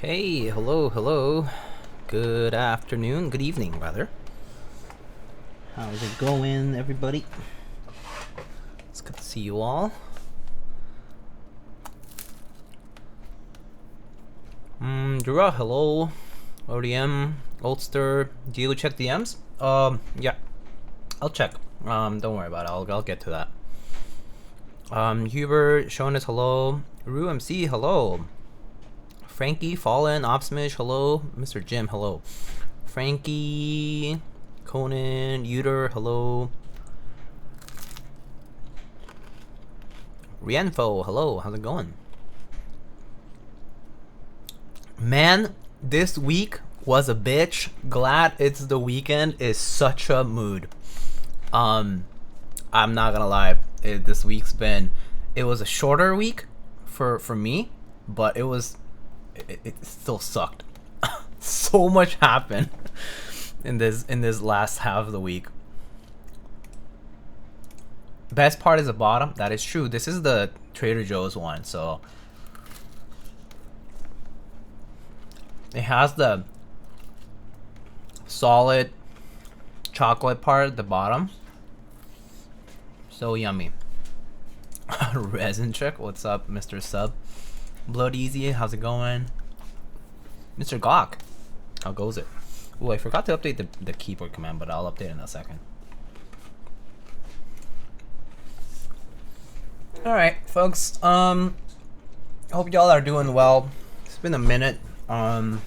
Okay, hello. Good afternoon, good evening, rather. How's it going, everybody? It's good to see you all. Jura, hello. ODM, Oldster, do you check DMs? Yeah, I'll check. Don't worry about it. I'll get to that. Hubert, showing us hello. Rue MC, hello. Frankie, Fallen, Opsmish, hello. Mr. Jim, hello. Frankie, Conan, Uter, hello. Rienfo, hello. How's it going? Man, this week was a bitch. Glad it's the weekend. Is such a mood. I'm not gonna lie. This week's been. It was a shorter week for me, but it still sucked. So much happened in this last half of the week. Best part is the bottom. That is true. This is the Trader Joe's one, so it has the solid chocolate part at the bottom. So yummy. Resin check. What's up, Mr. Sub? Blood Easy, how's it going? Mr. Glock, how goes it? Ooh, I forgot to update the keyboard command, but I'll update in a second. Alright, folks. Hope y'all are doing well. It's been a minute. I've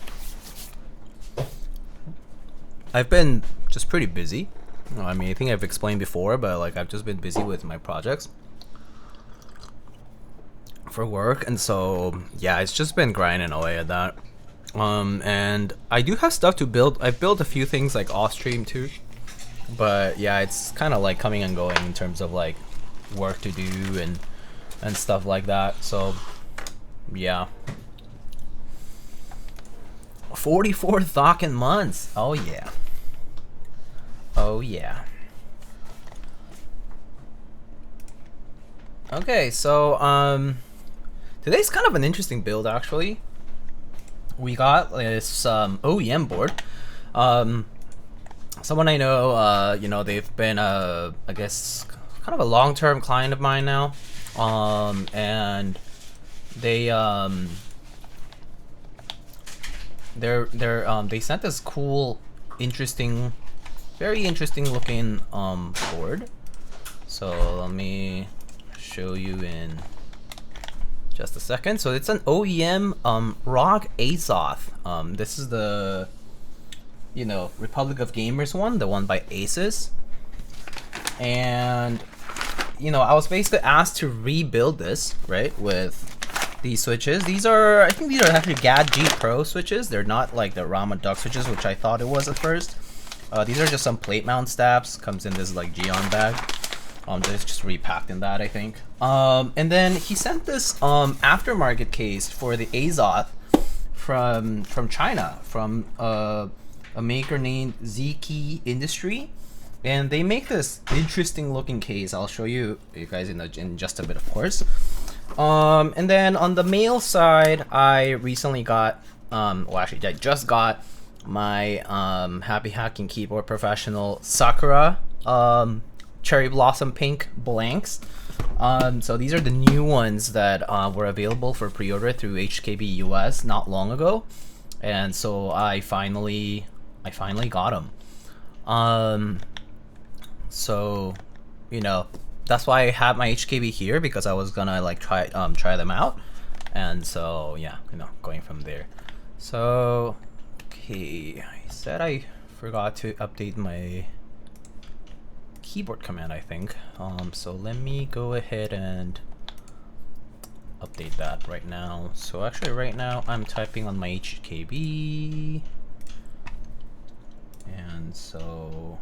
been just pretty busy. I mean, I think I've explained before, but like I've just been busy with my projects for work, and so yeah, it's just been grinding away at that. And I do have stuff to build. I've built a few things like off stream too, but yeah, it's kind of like coming and going in terms of like work to do and stuff like that. So yeah, 44 fucking months. Oh yeah. Oh yeah. Okay, so today's kind of an interesting build actually. We got this OEM board. Someone I know, you know, they've been I guess kind of a long-term client of mine now. And they they sent this cool, interesting, very interesting looking board. So let me show you in just a second. So it's an OEM ROG Azoth. This is the, you know, Republic of Gamers one, the one by Asus. And you know, I was basically asked to rebuild this, right, with these switches. These are, I think these are actually GAD-G Pro switches. They're not like the RAMA duck switches, which I thought it was at first. These are just some plate mount stabs. Comes in this like Geon bag. It's just repacked in that, I think. And then he sent this aftermarket case for the Azoth from China, from a maker named XiKii Industry, and they make this interesting looking case. I'll show you guys in just a bit, of course. And then on the male side, I recently got, well actually I just got my Happy Hacking Keyboard Professional Sakura Cherry Blossom Pink blanks. So these are the new ones that were available for pre-order through HHKB US not long ago, and so I finally got them. So you know, that's why I have my HKB here, because I was gonna like try them out, and so yeah, you know, going from there. So okay, I said I forgot to update my keyboard command, I think. So let me go ahead and update that right now. So actually right now I'm typing on my HKB, and so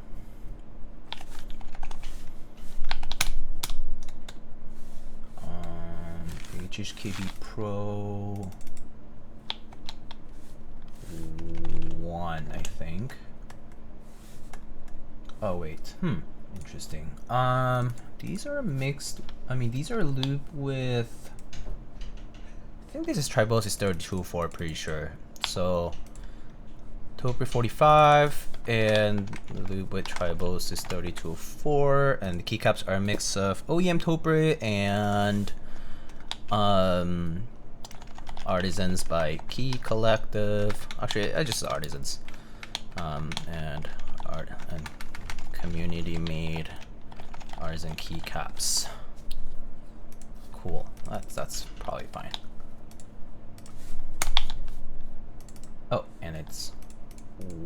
HHKB Pro 1, I think. Oh wait, interesting. These are mixed. I mean, these are lube with. I think this is Tribosys 32.4, pretty sure. So Topre 45 and the Lube with Tribos is 3204, and the keycaps are a mix of OEM Topre and Artisans by Key Collective. Actually, I just Artisans. And art and community made artisan keycaps. Cool. That's probably fine. Oh, and it's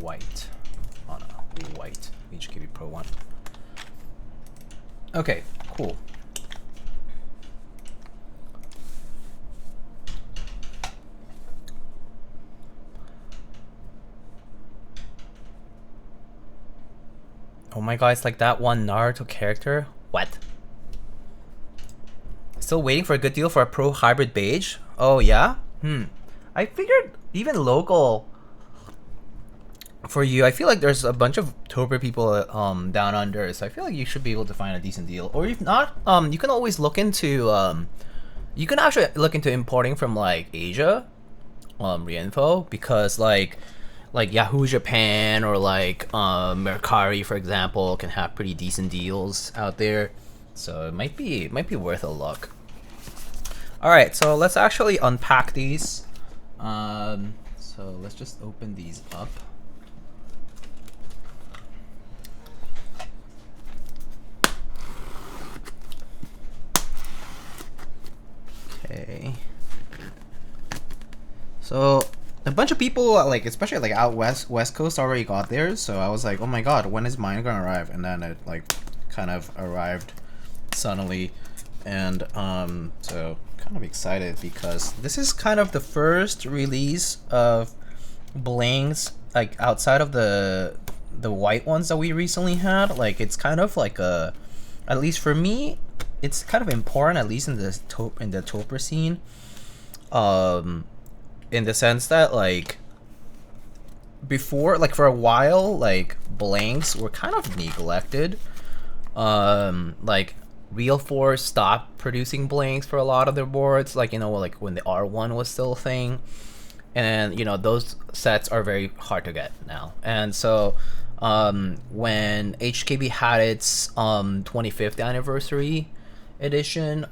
white. On a white HHKB Pro 1. Okay, cool. Oh my god, it's like that one Naruto character. What? Still waiting for a good deal for a Pro Hybrid Beige? Oh yeah? I figured even local for you, I feel like there's a bunch of Topre people down under, so I feel like you should be able to find a decent deal. Or if not, you can always look into you can actually look into importing from like Asia, reinfo, because like Yahoo Japan or like Mercari, for example, can have pretty decent deals out there. So it might be worth a look. All right, so let's actually unpack these. So let's just open these up. Okay. So a bunch of people, like especially like out west coast, already got theirs. So I was like, oh my god, when is mine gonna arrive? And then it like kind of arrived suddenly, and so kind of excited because this is kind of the first release of blings like outside of the white ones that we recently had. Like it's kind of like a, at least for me, it's kind of important, at least in the Topre scene, in the sense that like before, like for a while, like blanks were kind of neglected. Like Real Force stopped producing blanks for a lot of their boards, like, you know, like when the R1 was still a thing, and you know those sets are very hard to get now. And so when HKB had its 25th anniversary edition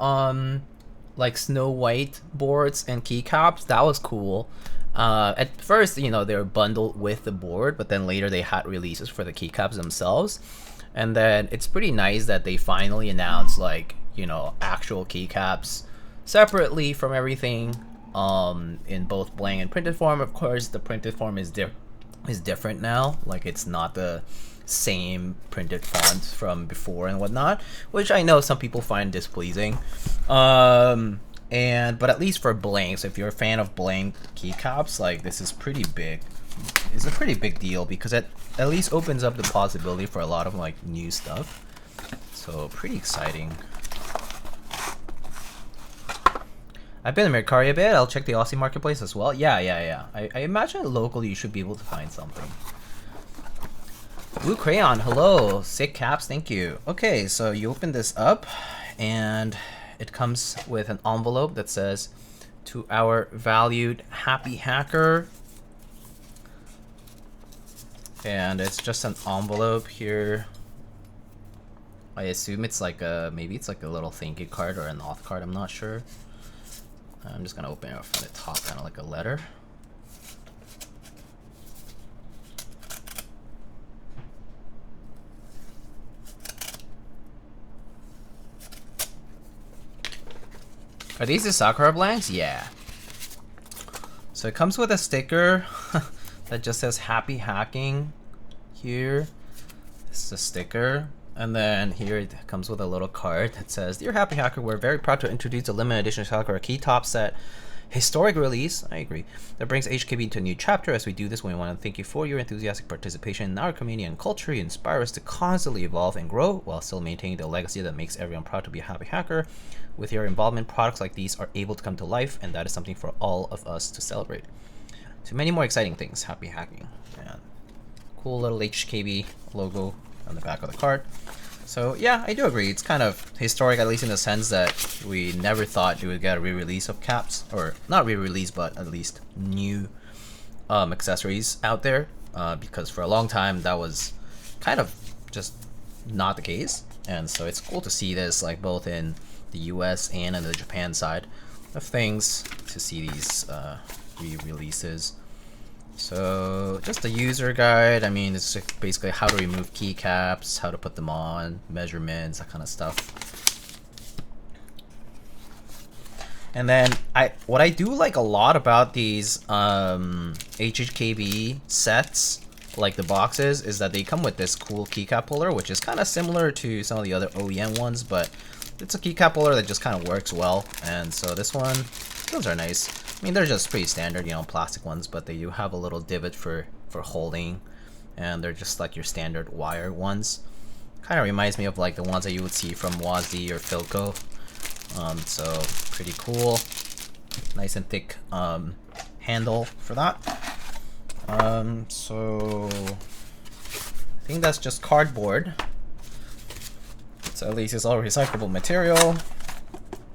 like Snow White boards and keycaps, that was cool. At first, you know, they were bundled with the board, but then later they had releases for the keycaps themselves. And then it's pretty nice that they finally announced, like, you know, actual keycaps separately from everything, in both blank and printed form. Of course, the printed form is different now. Like, it's not the same printed font from before and whatnot, which I know some people find displeasing. But at least for blanks, if you're a fan of blank keycaps, like, this is pretty big. It's a pretty big deal because it at least opens up the possibility for a lot of like new stuff. So pretty exciting. I've been in Mercari a bit. I'll check the Aussie marketplace as well. Yeah. I imagine locally you should be able to find something. Blue Crayon, hello. Sick caps, thank you. Okay, so you open this up and it comes with an envelope that says, "To our valued happy hacker." And it's just an envelope here. I assume it's like a, maybe it's like a little thank you card or an auth card, I'm not sure. I'm just gonna open it up from the top, kind of like a letter. Are these the Sakura blanks? Yeah. So it comes with a sticker that just says happy hacking here. This is a sticker. And then here it comes with a little card that says, "Dear Happy Hacker, we're very proud to introduce the limited edition Sakura key top set historic release," I agree, "that brings HKB into a new chapter. As we do this, we want to thank you for your enthusiastic participation in our community and culture. You inspire us to constantly evolve and grow while still maintaining the legacy that makes everyone proud to be a happy hacker. With your involvement, products like these are able to come to life, and that is something for all of us to celebrate. To many more exciting things, happy hacking." And cool little HKB logo on the back of the card. So yeah, I do agree. It's kind of historic, at least in the sense that we never thought we would get a re-release of caps, or not re-release, but at least new accessories out there, because for a long time that was kind of just not the case, and so it's cool to see this like both in the US and in the Japan side of things, to see these re-releases. So just a user guide. I mean, it's just basically how to remove keycaps, how to put them on, measurements, that kind of stuff. And then what I do like a lot about these HHKB sets, like the boxes, is that they come with this cool keycap puller, which is kind of similar to some of the other OEM ones, but it's a keycap puller that just kind of works well. And so this one, those are nice. I mean, they're just pretty standard, you know, plastic ones, but they do have a little divot for holding, and they're just like your standard wire ones. Kind of reminds me of like the ones that you would see from Wazi or Philco. So pretty cool. Nice and thick handle for that. So I think that's just cardboard. So at least it's all recyclable material.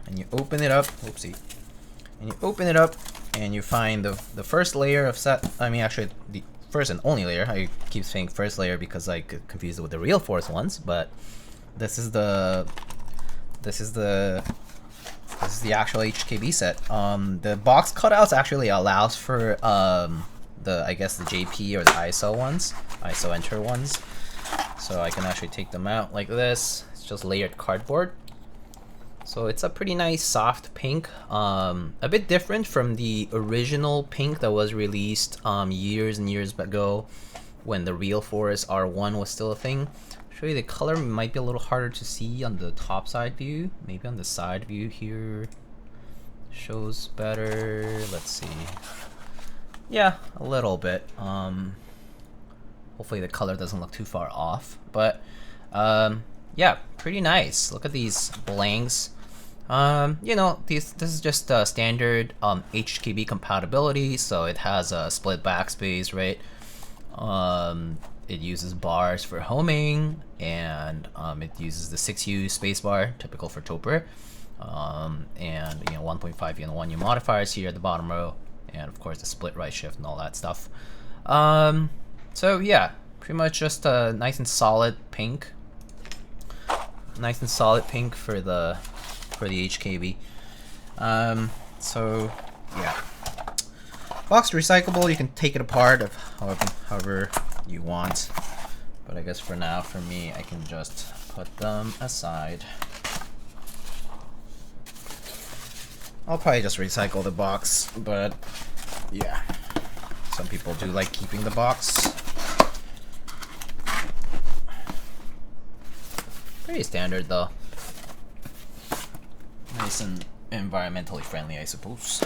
And you open it up. Whoopsie. And you open it up, and you find the first layer of set. I mean, actually, the first and only layer. I keep saying first layer because I get confused with the Real Force ones, but this is the actual HKB set. The box cutouts actually allows for I guess the JP or the ISO ones, ISO enter ones. So I can actually take them out like this. It's just layered cardboard. So it's a pretty nice soft pink, a bit different from the original pink that was released years and years ago when the Real Force R1 was still a thing. I'll show you the color. Might be a little harder to see on the top side view. Maybe on the side view here shows better. Let's see. Yeah, a little bit. Hopefully the color doesn't look too far off, but yeah, pretty nice. Look at these blanks. You know, this is just standard HKB compatibility, so it has a split backspace, right? It uses bars for homing, and it uses the 6U spacebar, typical for Topre, and you know, 1.5U and 1U modifiers here at the bottom row, and of course the split right shift and all that stuff. So yeah, pretty much just a nice and solid pink. Nice and solid pink for the HKB. So yeah, box recyclable. You can take it apart of however you want, but I guess for now, for me, I can just put them aside. I'll probably just recycle the box, but yeah, some people do like keeping the box. Pretty standard though. Nice and environmentally friendly, I suppose.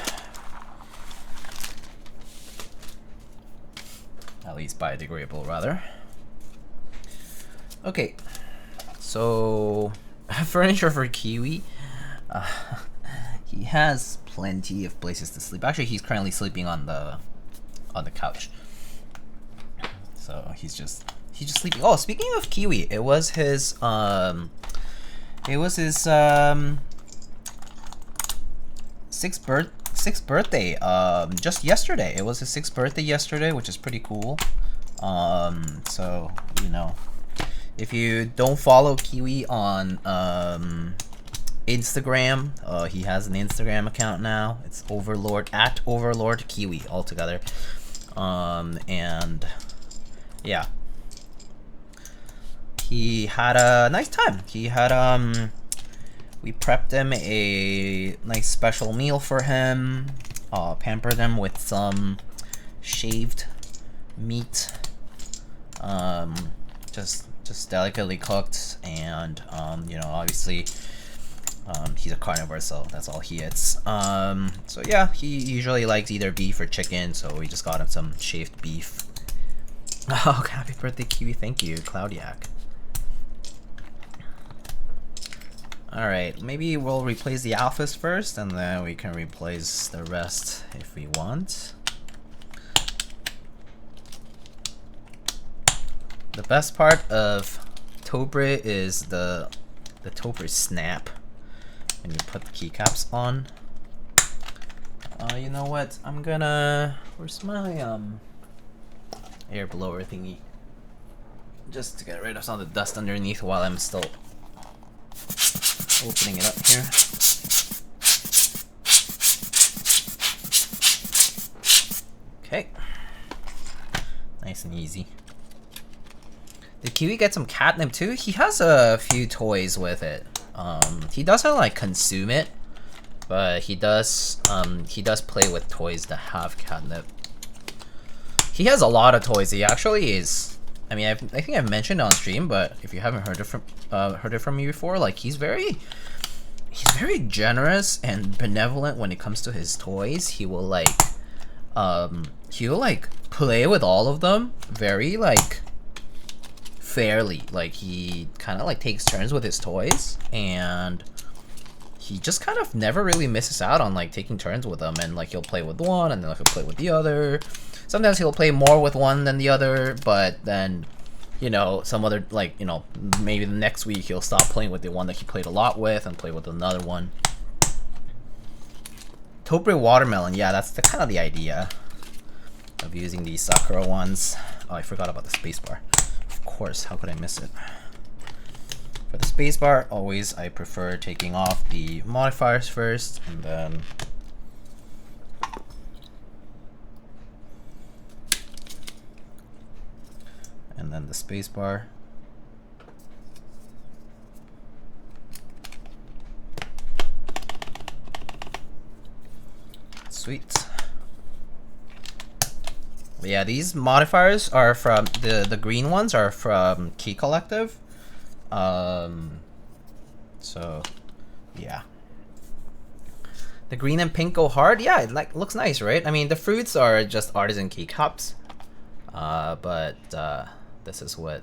At least biodegradable, rather. Okay, so furniture for Kiwi. He has plenty of places to sleep. Actually, he's currently sleeping on the couch. So he's just sleeping. Oh, speaking of Kiwi, it was his sixth birthday just yesterday. It was his 6th birthday yesterday, which is pretty cool. So you know, if you don't follow Kiwi on Instagram, he has an Instagram account now. It's Overlord @OverlordKiwi altogether. And yeah, he had a nice time. He had we prepped him a nice special meal for him, pampered him with some shaved meat, just delicately cooked, and you know, obviously he's a carnivore, so that's all he eats. So yeah, he usually likes either beef or chicken, so we just got him some shaved beef. Oh, happy birthday, Kiwi! Thank you, Cloudiac. Alright, maybe we'll replace the alphas first, and then we can replace the rest if we want. The best part of Topre is the Topre snap when you put the keycaps on. You know what? I'm gonna... Where's my air blower thingy? Just to get rid of some of the dust underneath while I'm still opening it up here. Okay. Nice and easy. Did Kiwi get some catnip too? He has a few toys with it. He doesn't like consume it, but he does play with toys that have catnip. He has a lot of toys. He actually is. I mean, I think I've mentioned on stream, but if you haven't heard it from me before, like he's very generous and benevolent when it comes to his toys. He will like play with all of them very like fairly. Like he kind of like takes turns with his toys, and he just kind of never really misses out on like taking turns with them. And like he'll play with one, and then he'll play with the other. Sometimes he'll play more with one than the other, but then, you know, some other, like, you know, maybe the next week he'll stop playing with the one that he played a lot with and play with another one. Topre watermelon, yeah, that's kind of the idea of using these Sakura ones. Oh, I forgot about the spacebar. Of course, how could I miss it? For the spacebar, always I prefer taking off the modifiers first, and then the spacebar. Sweet. But yeah, these modifiers are from the green ones are from Key Collective. So yeah. The green and pink go hard. Yeah, it like looks nice, right? I mean, the fruits are just artisan keycaps. But this is what.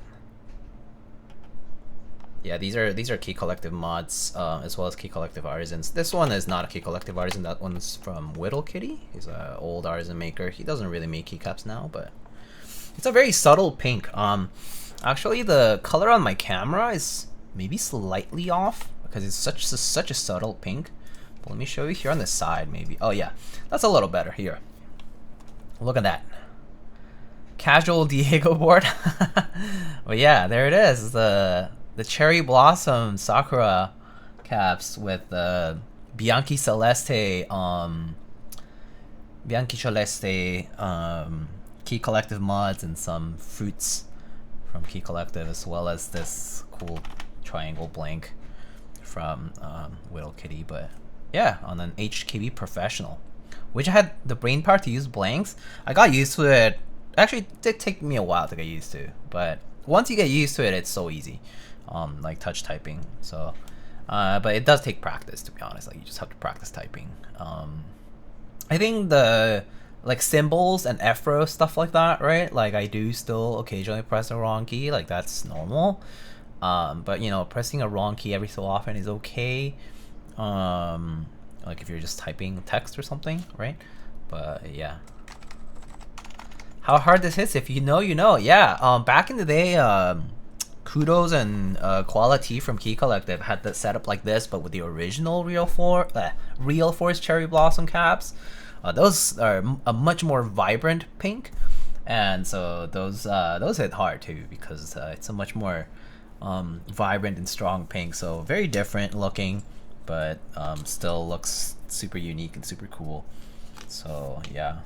Yeah, these are Key Collective mods, as well as Key Collective artisans. This one is not a Key Collective artisan. That one's from Whittle Kitty. He's an old artisan maker. He doesn't really make keycaps now, but it's a very subtle pink. Actually, the color on my camera is maybe slightly off because it's such a subtle pink. But let me show you here on the side, maybe. Oh yeah, that's a little better here. Look at that. Casual Diego board. But yeah, there it is. The cherry blossom Sakura caps with the Bianchi Celeste Key Collective mods and some fruits from Key Collective, as well as this cool triangle blank from Whittle Kitty. But yeah, on an HHKB Professional, which I had the brain power to use blanks. I got used to it. Actually, it did take me a while to get used to, but once you get used to it, it's so easy. Like touch typing. So, but it does take practice, to be honest. Like you just have to practice typing. I think the like symbols and F-row stuff like that, right? Like I do still occasionally press the wrong key. Like that's normal. But you know, pressing a wrong key every so often is okay. Like if you're just typing text or something, right? But yeah. How hard this hits, if you know, you know. Yeah, back in the day, Kudos and Quality from Key Collective had the setup like this, but with the original Real Force Cherry Blossom caps. Those are a much more vibrant pink, and so those hit hard too, because it's a much more vibrant and strong pink. So very different looking, but still looks super unique and super cool. So yeah.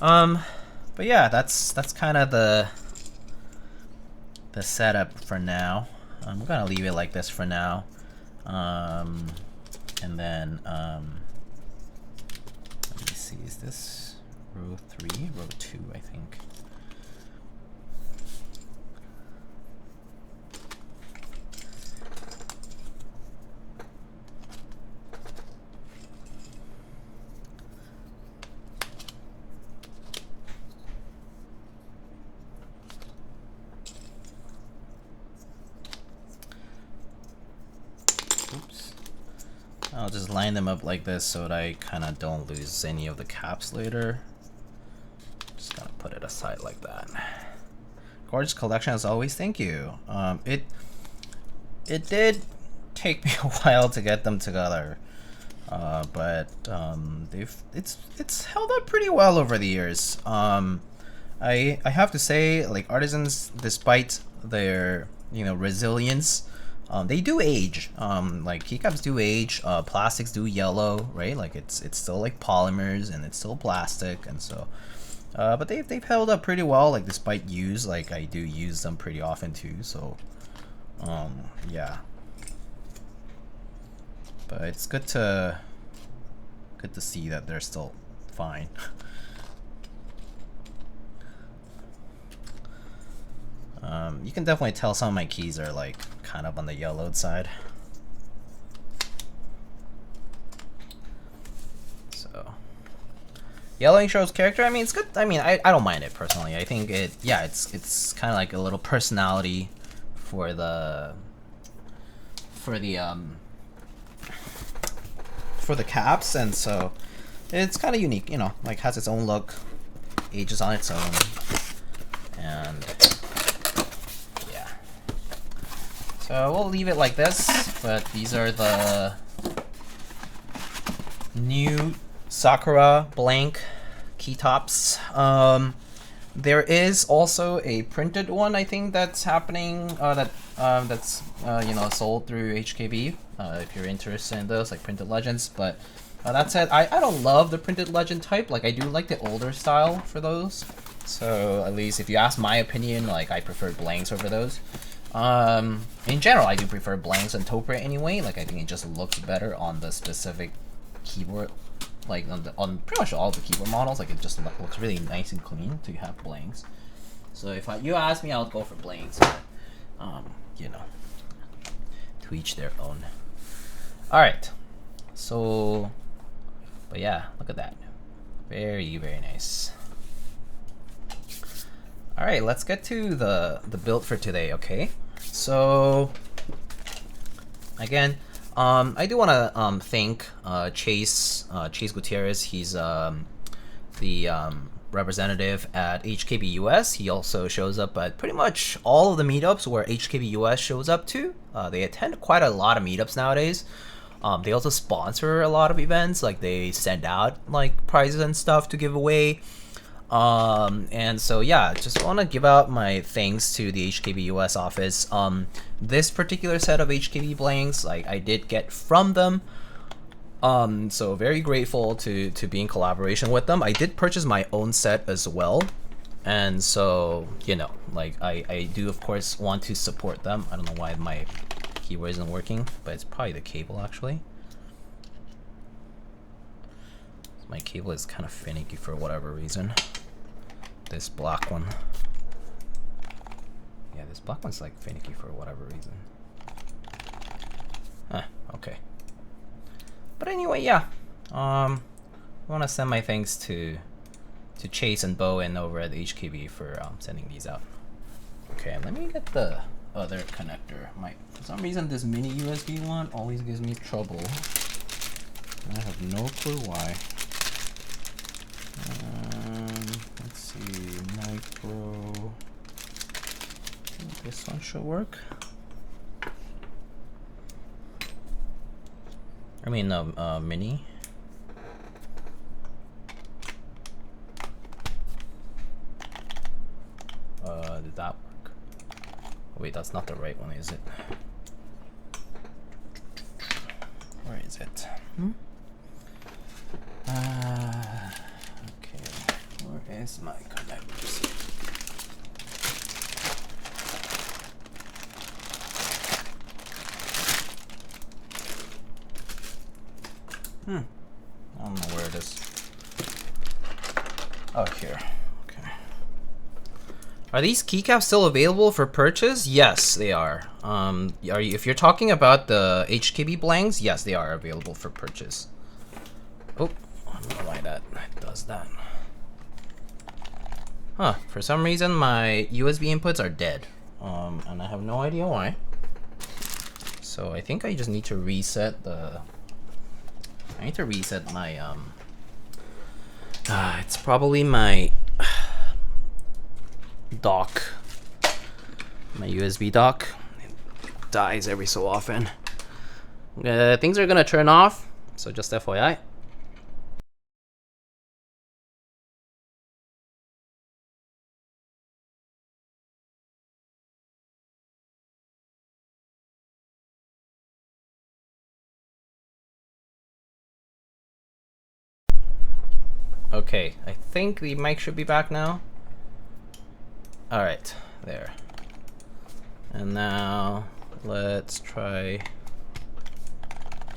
But yeah, that's kind of the setup for now. I'm gonna leave it like this for now. And then let me see, is this row 3, row 2, I think. I'll just line them up like this so that I kind of don't lose any of the caps later. Just gonna put it aside like that. Gorgeous collection as always, thank you. It did take me a while to get them together. it's held up pretty well over the years. I have to say, like, Artisans, despite their resilience, they do age. Like keycaps do age, plastics do yellow, right? Like it's still like polymers and it's still plastic, and so but they've held up pretty well, like despite use. Like I do use them pretty often too, so yeah. But it's good to see that they're still fine. You can definitely tell some of my keys are like kind of on the yellowed side. So yellowing shows character. I mean, it's good. I mean, I don't mind it personally. I think it's kind of like a little personality for the caps, and so it's kind of unique, like has its own look, ages on its own, and yeah. So we'll leave it like this, but these are the new Sakura blank key tops. There is also a printed one, I think, that's happening, that's sold through HKB, if you're interested in those, like printed legends. But that said, I don't love the printed legend type. Like I do like the older style for those. So at least if you ask my opinion, like I prefer blanks over those. In general, I do prefer blanks and Topre anyway. Like I think it just looks better on the specific keyboard. Like on pretty much all the keyboard models, like it just looks really nice and clean to have blanks. So if you ask me, I would go for blanks. But, to each their own. All right. So, but yeah, look at that. Very, very nice. All right, let's get to the build for today. Okay. So again, I do want to thank Chase Gutierrez. He's the representative at HKB US. He also shows up at pretty much all of the meetups where HKB US shows up to. They attend quite a lot of meetups nowadays. They also sponsor a lot of events. Like they send out like prizes and stuff to give away. And so yeah, just want to give out my thanks to the HKB US office. This particular set of HKB blanks, like I did get from them. So very grateful to be in collaboration with them. I did purchase my own set as well. And so, like I do of course want to support them. I don't know why my keyboard isn't working, but it's probably the cable actually. My cable is kind of finicky for whatever reason. This black one. Yeah, this black one's like finicky for whatever reason. Okay. But anyway, yeah. I want to send my thanks to Chase and Bowen over at HKB for sending these out. Okay, let me get the other connector. For some reason, this mini USB one always gives me trouble. I have no clue why. Let's see, micro. This one should work. I mean, mini. Did that work? Oh, wait, that's not the right one, is it? Where is it? Okay, where is my connectors? I don't know where it is. Oh, here. Okay. Are these keycaps still available for purchase? Yes, they are. If you're talking about the HKB blanks, yes, they are available for purchase. Oh, I don't know why that does that. Huh, for some reason my USB inputs are dead. And I have no idea why. So I think I just need to reset my it's probably my dock, my USB dock. It dies every so often. Things are gonna turn off, So just FYI. Okay, I think the mic should be back now. All right, there. And now let's try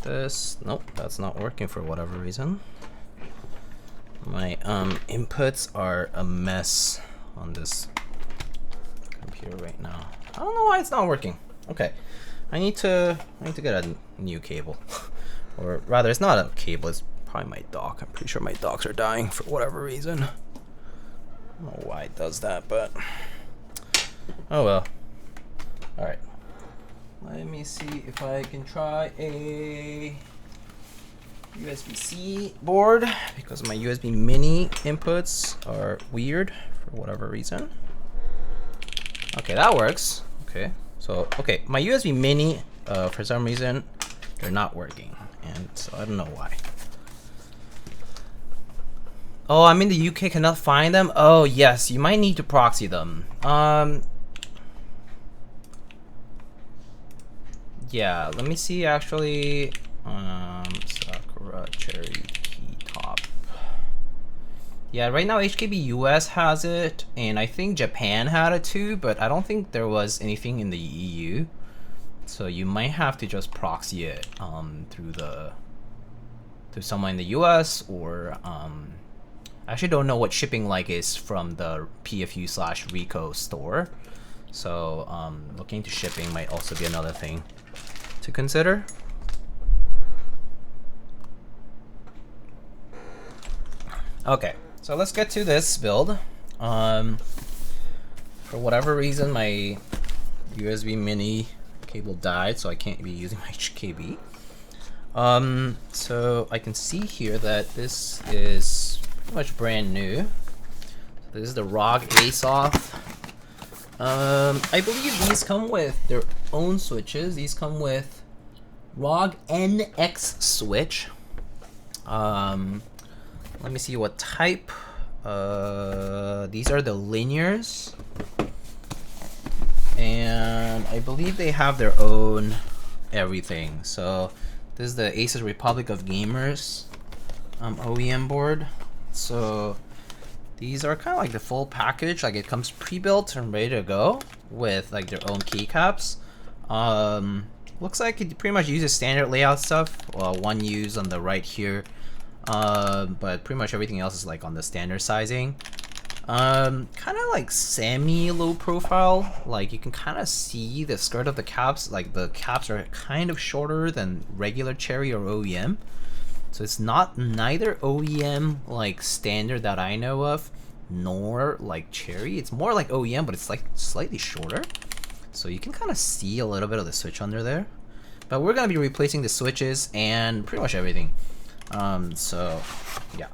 this. Nope, that's not working for whatever reason. My inputs are a mess on this computer right now. I don't know why it's not working. Okay, I need to get a new cable, or rather, it's not a cable. It's probably my dock. I'm pretty sure my docks are dying for whatever reason. I don't know why it does that, but oh well. All right. Let me see if I can try a USB-C board, because my USB mini inputs are weird for whatever reason. Okay, that works. Okay, so okay, my USB mini for some reason they're not working, and so I don't know why. Oh, I'm in the UK, cannot find them. Oh yes, you might need to proxy them. Yeah, let me see actually. Sakura cherry key top. Yeah, right now HHKB US has it, and I think Japan had it too, but I don't think there was anything in the EU. So you might have to just proxy it through someone in the US, or I actually don't know what shipping like is from the PFU/Rico store. So looking into shipping might also be another thing to consider. Okay, so let's get to this build. For whatever reason, my USB mini cable died, so I can't be using my HHKB. So I can see here that this is pretty much brand new. This is the ROG Azoth. I believe these come with their own switches. These come with ROG NX switch. Let me see what type. These are the linears, and I believe they have their own everything. So this is the Asus Republic of Gamers OEM board. So these are kind of like the full package. Like it comes pre-built and ready to go with like their own keycaps. Looks like it pretty much uses standard layout stuff. Well, one use on the right here. But pretty much everything else is like on the standard sizing. Kind of like semi-low profile. Like you can kind of see the skirt of the caps. Like the caps are kind of shorter than regular Cherry or OEM. So it's neither OEM like standard that I know of, nor like Cherry. It's more like OEM, but it's like slightly shorter. So you can kind of see a little bit of the switch under there. But we're gonna be replacing the switches and pretty much everything. So yeah,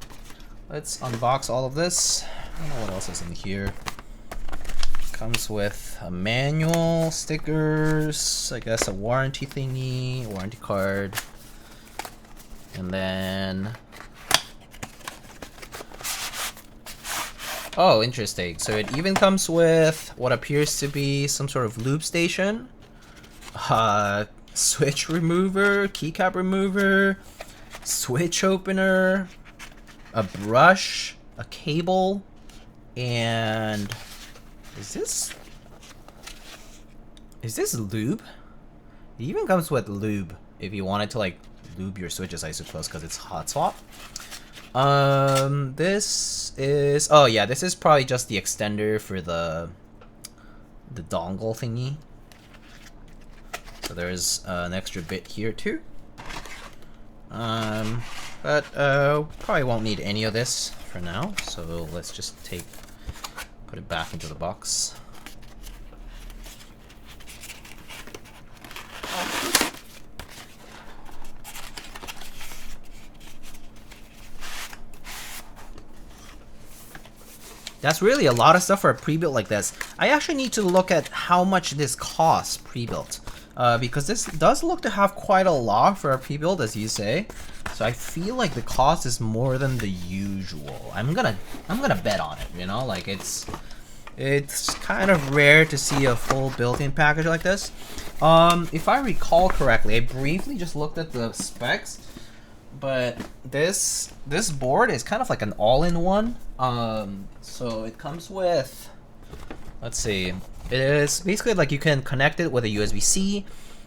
let's unbox all of this. I don't know what else is in here. Comes with a manual, stickers, I guess a warranty thingy, warranty card, and then oh, interesting. So it even comes with what appears to be some sort of lube station, switch remover, keycap remover, switch opener, a brush, a cable, and is this lube? It even comes with lube if you wanted to like lube your switches, I suppose, because it's hot swap. This is, oh yeah, this is probably just the extender for the dongle thingy. So there's an extra bit here too. But probably won't need any of this for now, so let's just put it back into the box. That's really a lot of stuff for a pre-built like this. I actually need to look at how much this costs pre-built. Because this does look to have quite a lot for a pre-built, as you say. So I feel like the cost is more than the usual. I'm gonna bet on it, you know? Like it's kind of rare to see a full built-in package like this. If I recall correctly, I briefly just looked at the specs, but this board is kind of like an all-in-one. So it comes with, let's see, it is basically like you can connect it with a USB-C.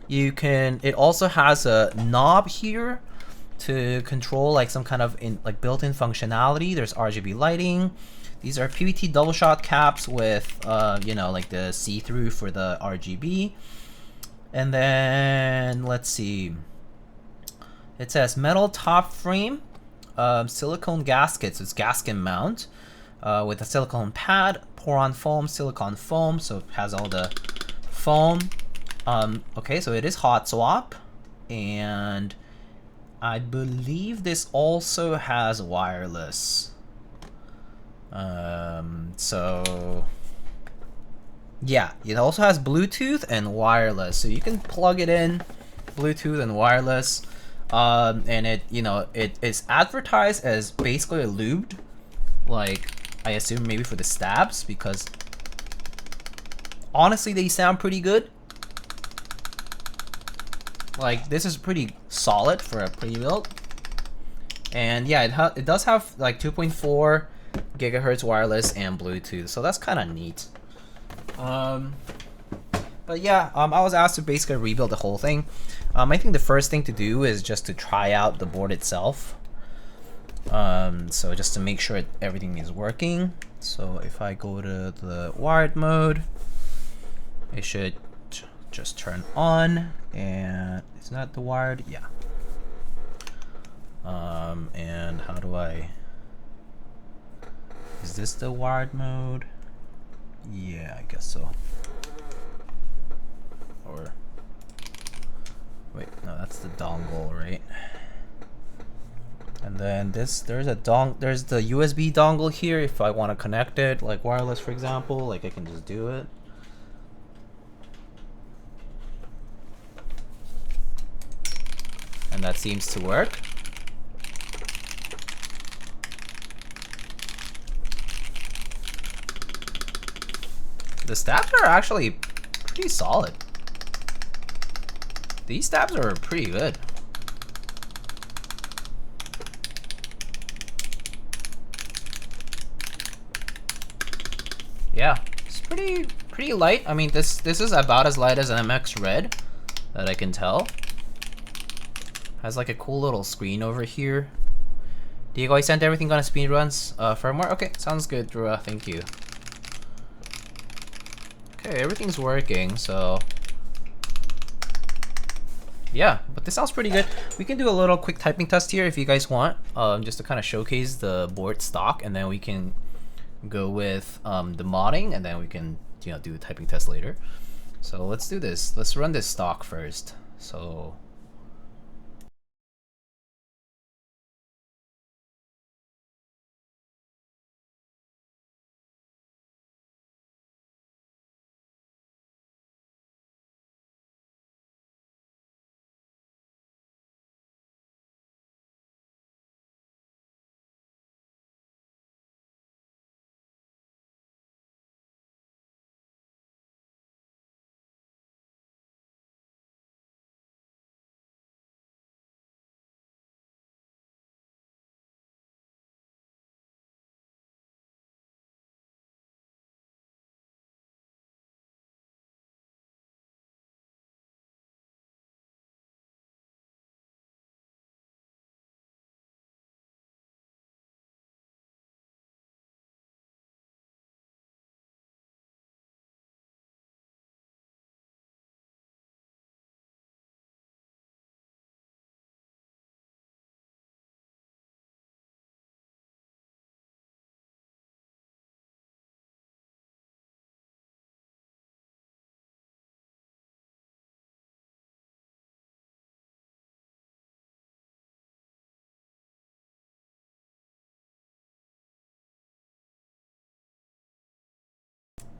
It also has a knob here to control like some kind of built-in functionality. There's RGB lighting. These are PVT double shot caps with you know, like the see-through for the RGB. And then let's see, it says metal top frame, silicone gaskets. It's gasket mount with a silicone pad, pour-on foam, silicone foam, so it has all the foam. Okay, so it is hot swap, and I believe this also has wireless. So yeah, it also has Bluetooth and wireless, so you can plug it in, Bluetooth and wireless. And it, you know, it is advertised as basically a lubed, like I assume maybe for the stabs, because honestly they sound pretty good. Like this is pretty solid for a pre-built, and yeah, it does have like 2.4 gigahertz wireless and Bluetooth, so that's kind of neat. But yeah, I was asked to basically rebuild the whole thing. I think the first thing to do is just to try out the board itself. So just to make sure everything is working. So if I go to the wired mode, it should just turn on, and it's not the wired, yeah. And how do is this the wired mode? Yeah, I guess so. Or wait, no, that's the dongle, right? And then there's the USB dongle here if I want to connect it, like wireless, for example. Like I can just do it. And that seems to work. The stabs are actually pretty solid. These stabs are pretty good. Yeah, it's pretty light. I mean, this is about as light as an MX Red that I can tell. Has like a cool little screen over here. Diego, I sent everything on a speedruns firmware. Okay, sounds good, Drew. Thank you. Okay, everything's working, so yeah, but this sounds pretty good. We can do a little quick typing test here if you guys want, just to kind of showcase the board stock, and then we can go with the modding, and then we can, you know, do a typing test later. So let's do this. Let's run this stock first. So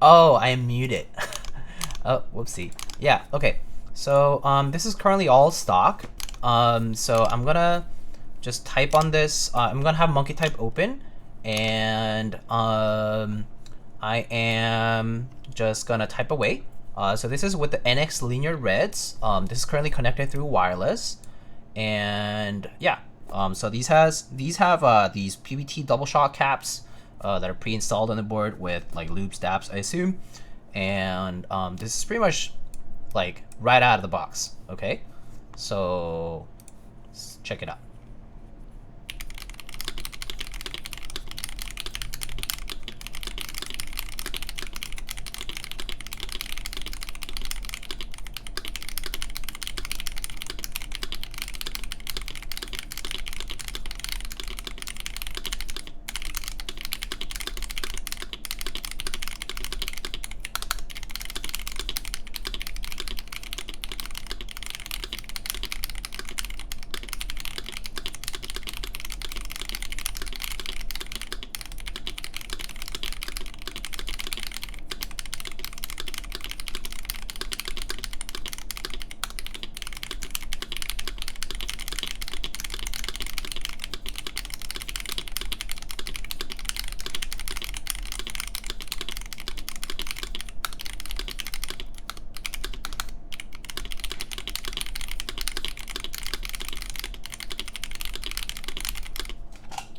Oh, I am muted. Oh, whoopsie. Yeah, okay. So this is currently all stock. So I'm gonna just type on this. I'm gonna have monkey type open, and I am just gonna type away. So this is with the NX linear reds. This is currently connected through wireless, and yeah. So these have these PVT double shot caps that are pre-installed on the board with like lube stabs, I assume. And this is pretty much like right out of the box. Okay, so let's check it out.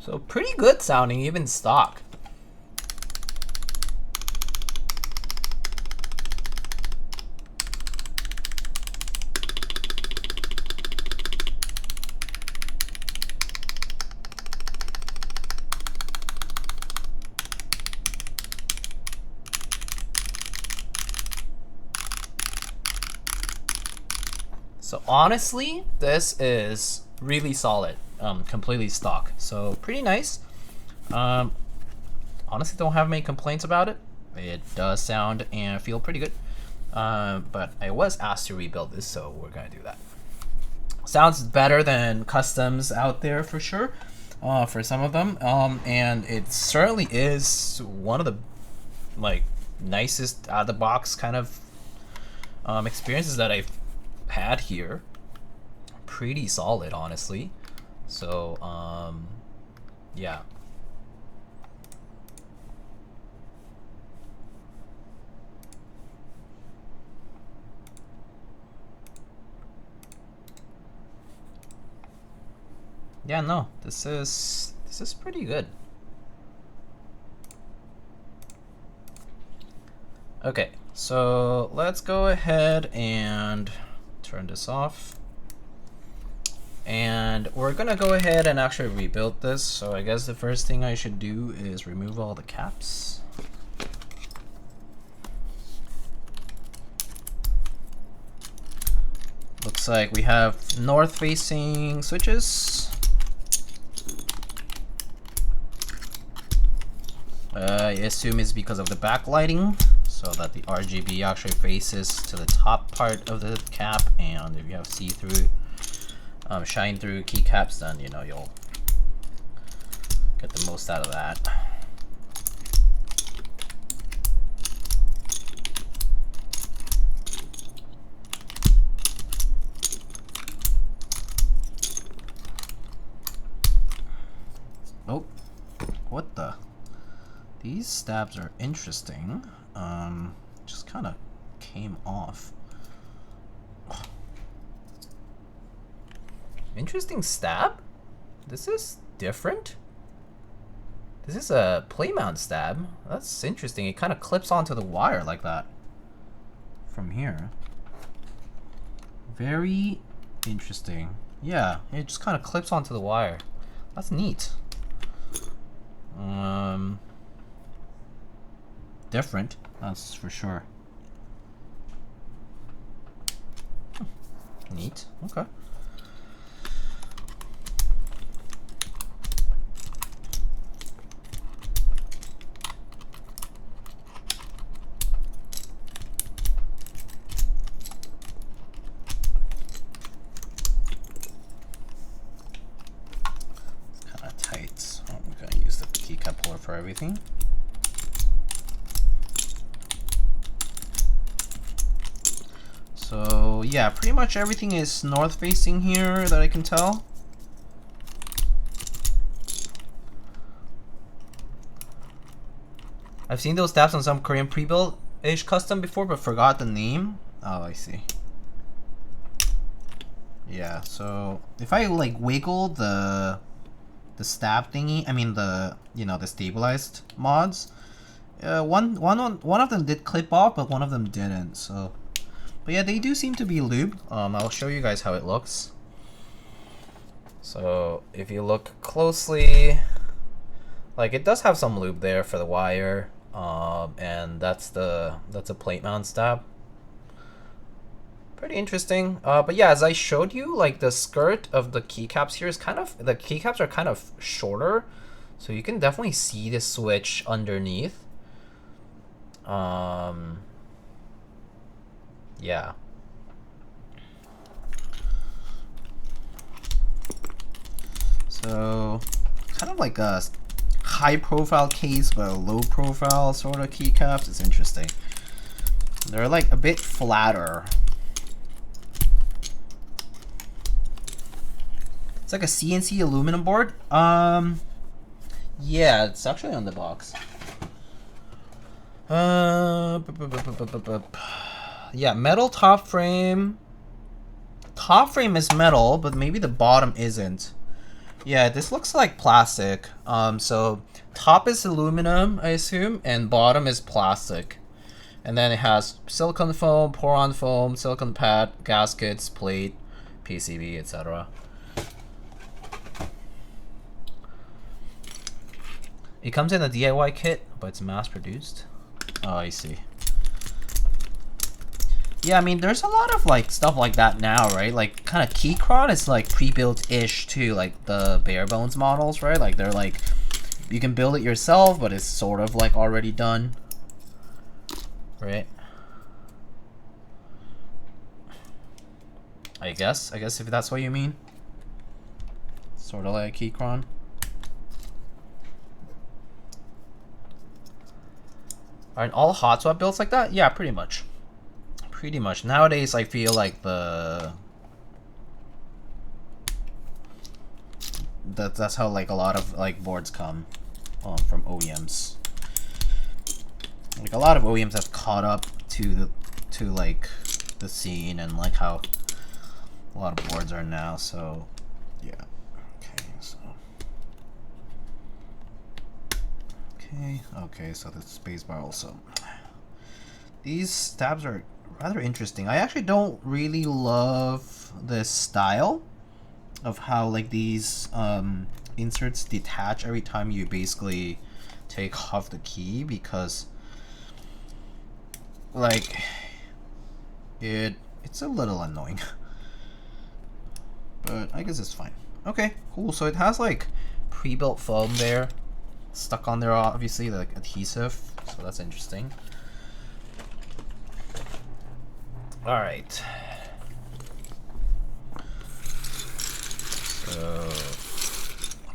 So pretty good sounding, even stock. So honestly, this is really solid. Completely stock, so pretty nice. Honestly, don't have many complaints about it. It does sound and feel pretty good, but I was asked to rebuild this, so we're gonna do that. Sounds better than customs out there for sure, for some of them, and it certainly is one of the like nicest out of the box kind of experiences that I've had here. Pretty solid, honestly. So yeah. Yeah, no, this is pretty good. Okay, so let's go ahead and turn this off. And we're gonna go ahead and actually rebuild this. So I guess the first thing I should do is remove all the caps. Looks like we have north facing switches. I assume it's because of the backlighting, so that the RGB actually faces to the top part of the cap, and if you have see-through shine through keycaps, then you know you'll get the most out of that. Oh, what the? These stabs are interesting. Just kind of came off. Interesting stab. This is different. This is a play mount stab. That's interesting. It kind of clips onto the wire like that from here. Very interesting. Yeah, it just kind of clips onto the wire. That's neat. Different, that's for sure. Neat. Okay. For everything. So yeah, pretty much everything is north facing here that I can tell. I've seen those tabs on some Korean pre-built-ish custom before, but forgot the name. Oh, I see. Yeah, so if I like wiggle the stab thingy, I mean the the stabilized mods, one of them did clip off, but one of them didn't. So, but yeah, they do seem to be lube. I'll show you guys how it looks. So if you look closely, like it does have some lube there for the wire, and that's a plate mount stab. Pretty interesting. But yeah, as I showed you, like the skirt of the keycaps here is the keycaps are kind of shorter, so you can definitely see the switch underneath. Yeah. So kind of like a high profile case, but a low profile sort of keycaps. It's interesting. They're like a bit flatter. It's like a CNC aluminum board. Yeah, it's actually on the box. Yeah, metal top frame. Top frame is metal, but maybe the bottom isn't. Yeah, this looks like plastic. So top is aluminum, I assume, and bottom is plastic. And then it has silicone foam, pour-on foam, silicone pad, gaskets, plate, PCB, etc. It comes in a DIY kit, but it's mass-produced. Oh, I see. Yeah, I mean, there's a lot of like stuff like that now, right? Like, kind of Keychron is like pre-built-ish to like the bare bones models, right? Like, they're like, you can build it yourself, but it's sort of like already done, right? I guess if that's what you mean. Sort of like Keychron. Aren't all hot swap builds like that? Yeah, pretty much. Pretty much. Nowadays, I feel like that's how like a lot of like boards come from OEMs. Like a lot of OEMs have caught up to like the scene and like how a lot of boards are now. So yeah. Okay, so the spacebar also. These stabs are rather interesting. I actually don't really love this style of how like these inserts detach every time you basically take off the key, because like it's a little annoying. But I guess it's fine. Okay, cool. So it has like pre-built foam there stuck on there, obviously, like adhesive, so that's interesting. All right, so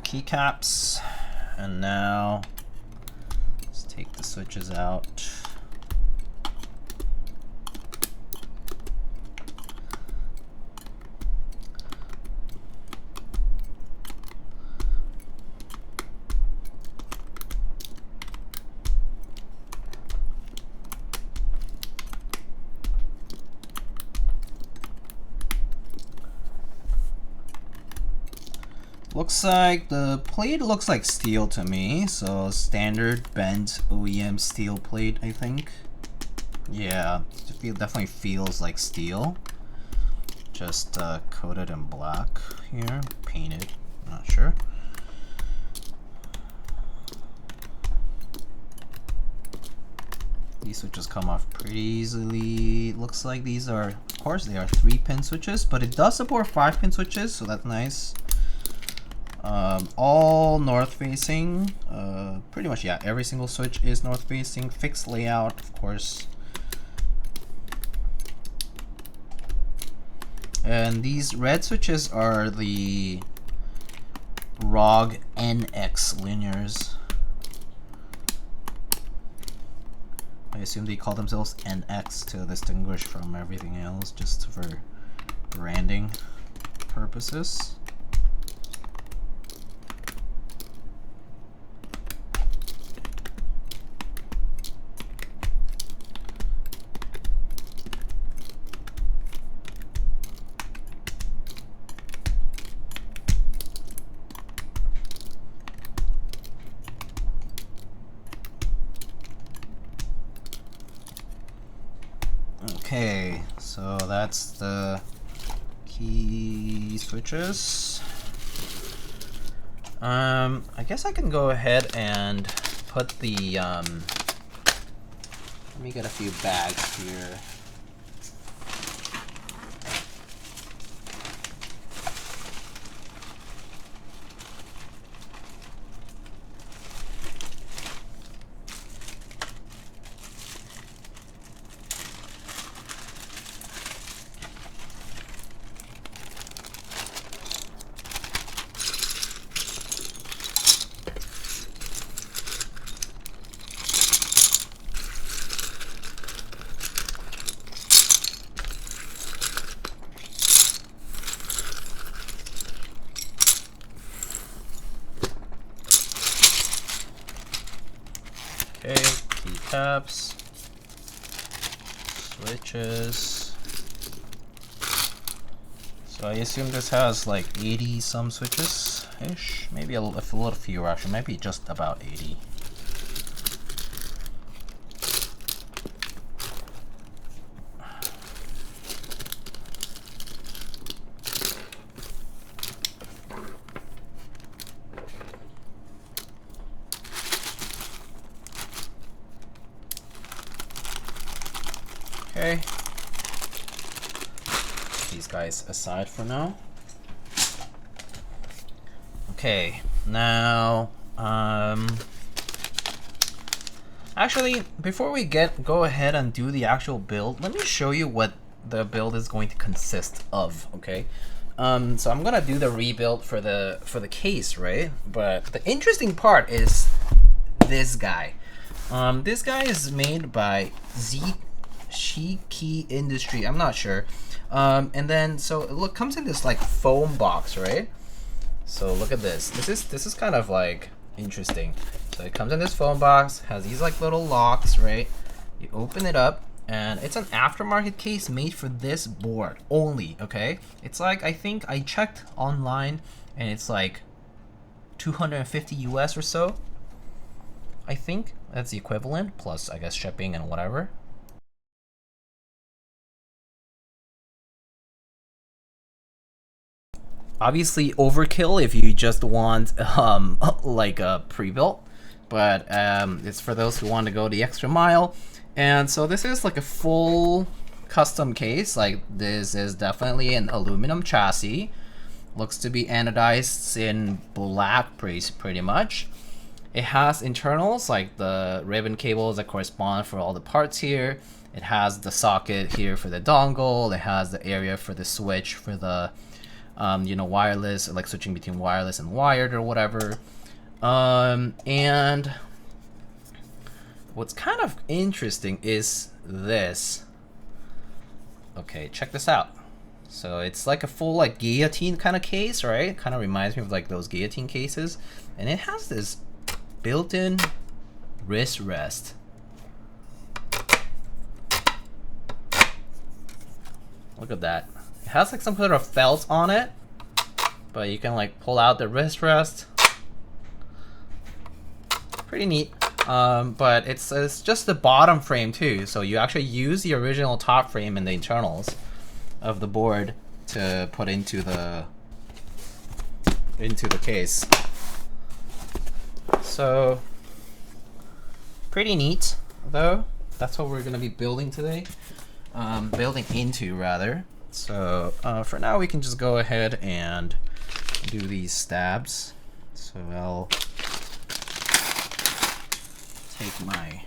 keycaps, and now let's take the switches out. Looks like the plate looks like steel to me, so standard bent OEM steel plate, I think. Yeah, it definitely feels like steel. Just coated in black here, painted, not sure. These switches come off pretty easily. Looks like these are, of course, they are 3-pin switches, but it does support 5-pin switches, so that's nice. All north facing, pretty much, yeah, every single switch is north facing. Fixed layout, of course. And these red switches are the ROG NX linears. I assume they call themselves NX to distinguish from everything else, just for branding purposes. Okay, so that's the key switches. I guess I can go ahead and put the let me get a few bags here. Okay, keycaps, switches. So I assume this has like 80 some switches-ish, maybe a little fewer actually, maybe just about 80. Okay, these guys aside for now. Okay, now actually before we go ahead and do the actual build, let me show you what the build is going to consist of. Okay, so I'm gonna do the rebuild for the case, right? But the interesting part is this guy. This guy is made by XiKii Industry. I'm not sure. And then so look, comes in this like foam box, right? So look at this. This is kind of like interesting. So it comes in this foam box, has these like little locks, right? You open it up, and it's an aftermarket case made for this board only. Okay, it's like, I think I checked online, and it's like 250 US or so. I think that's the equivalent, plus I guess shipping and whatever. Obviously overkill if you just want like a pre-built, but it's for those who want to go the extra mile. And so this is like a full custom case. Like, this is definitely an aluminum chassis, looks to be anodized in black pretty much. It has internals like the ribbon cables that correspond for all the parts here. It has the socket here for the dongle. It has the area for the switch for the you know, wireless, like switching between wireless and wired or whatever. And what's kind of interesting is this. Okay, check this out. So it's like a full like guillotine kind of case, right? Kind of reminds me of like those guillotine cases. And it has this built-in wrist rest. Look at that. It has like some sort of felt on it, but you can like pull out the wrist rest. Pretty neat. But it's just the bottom frame too, so you actually use the original top frame and the internals of the board to put into the case. So pretty neat though. That's what we're gonna be building today. Building into rather. So for now we can just go ahead and do these stabs. So I'll take my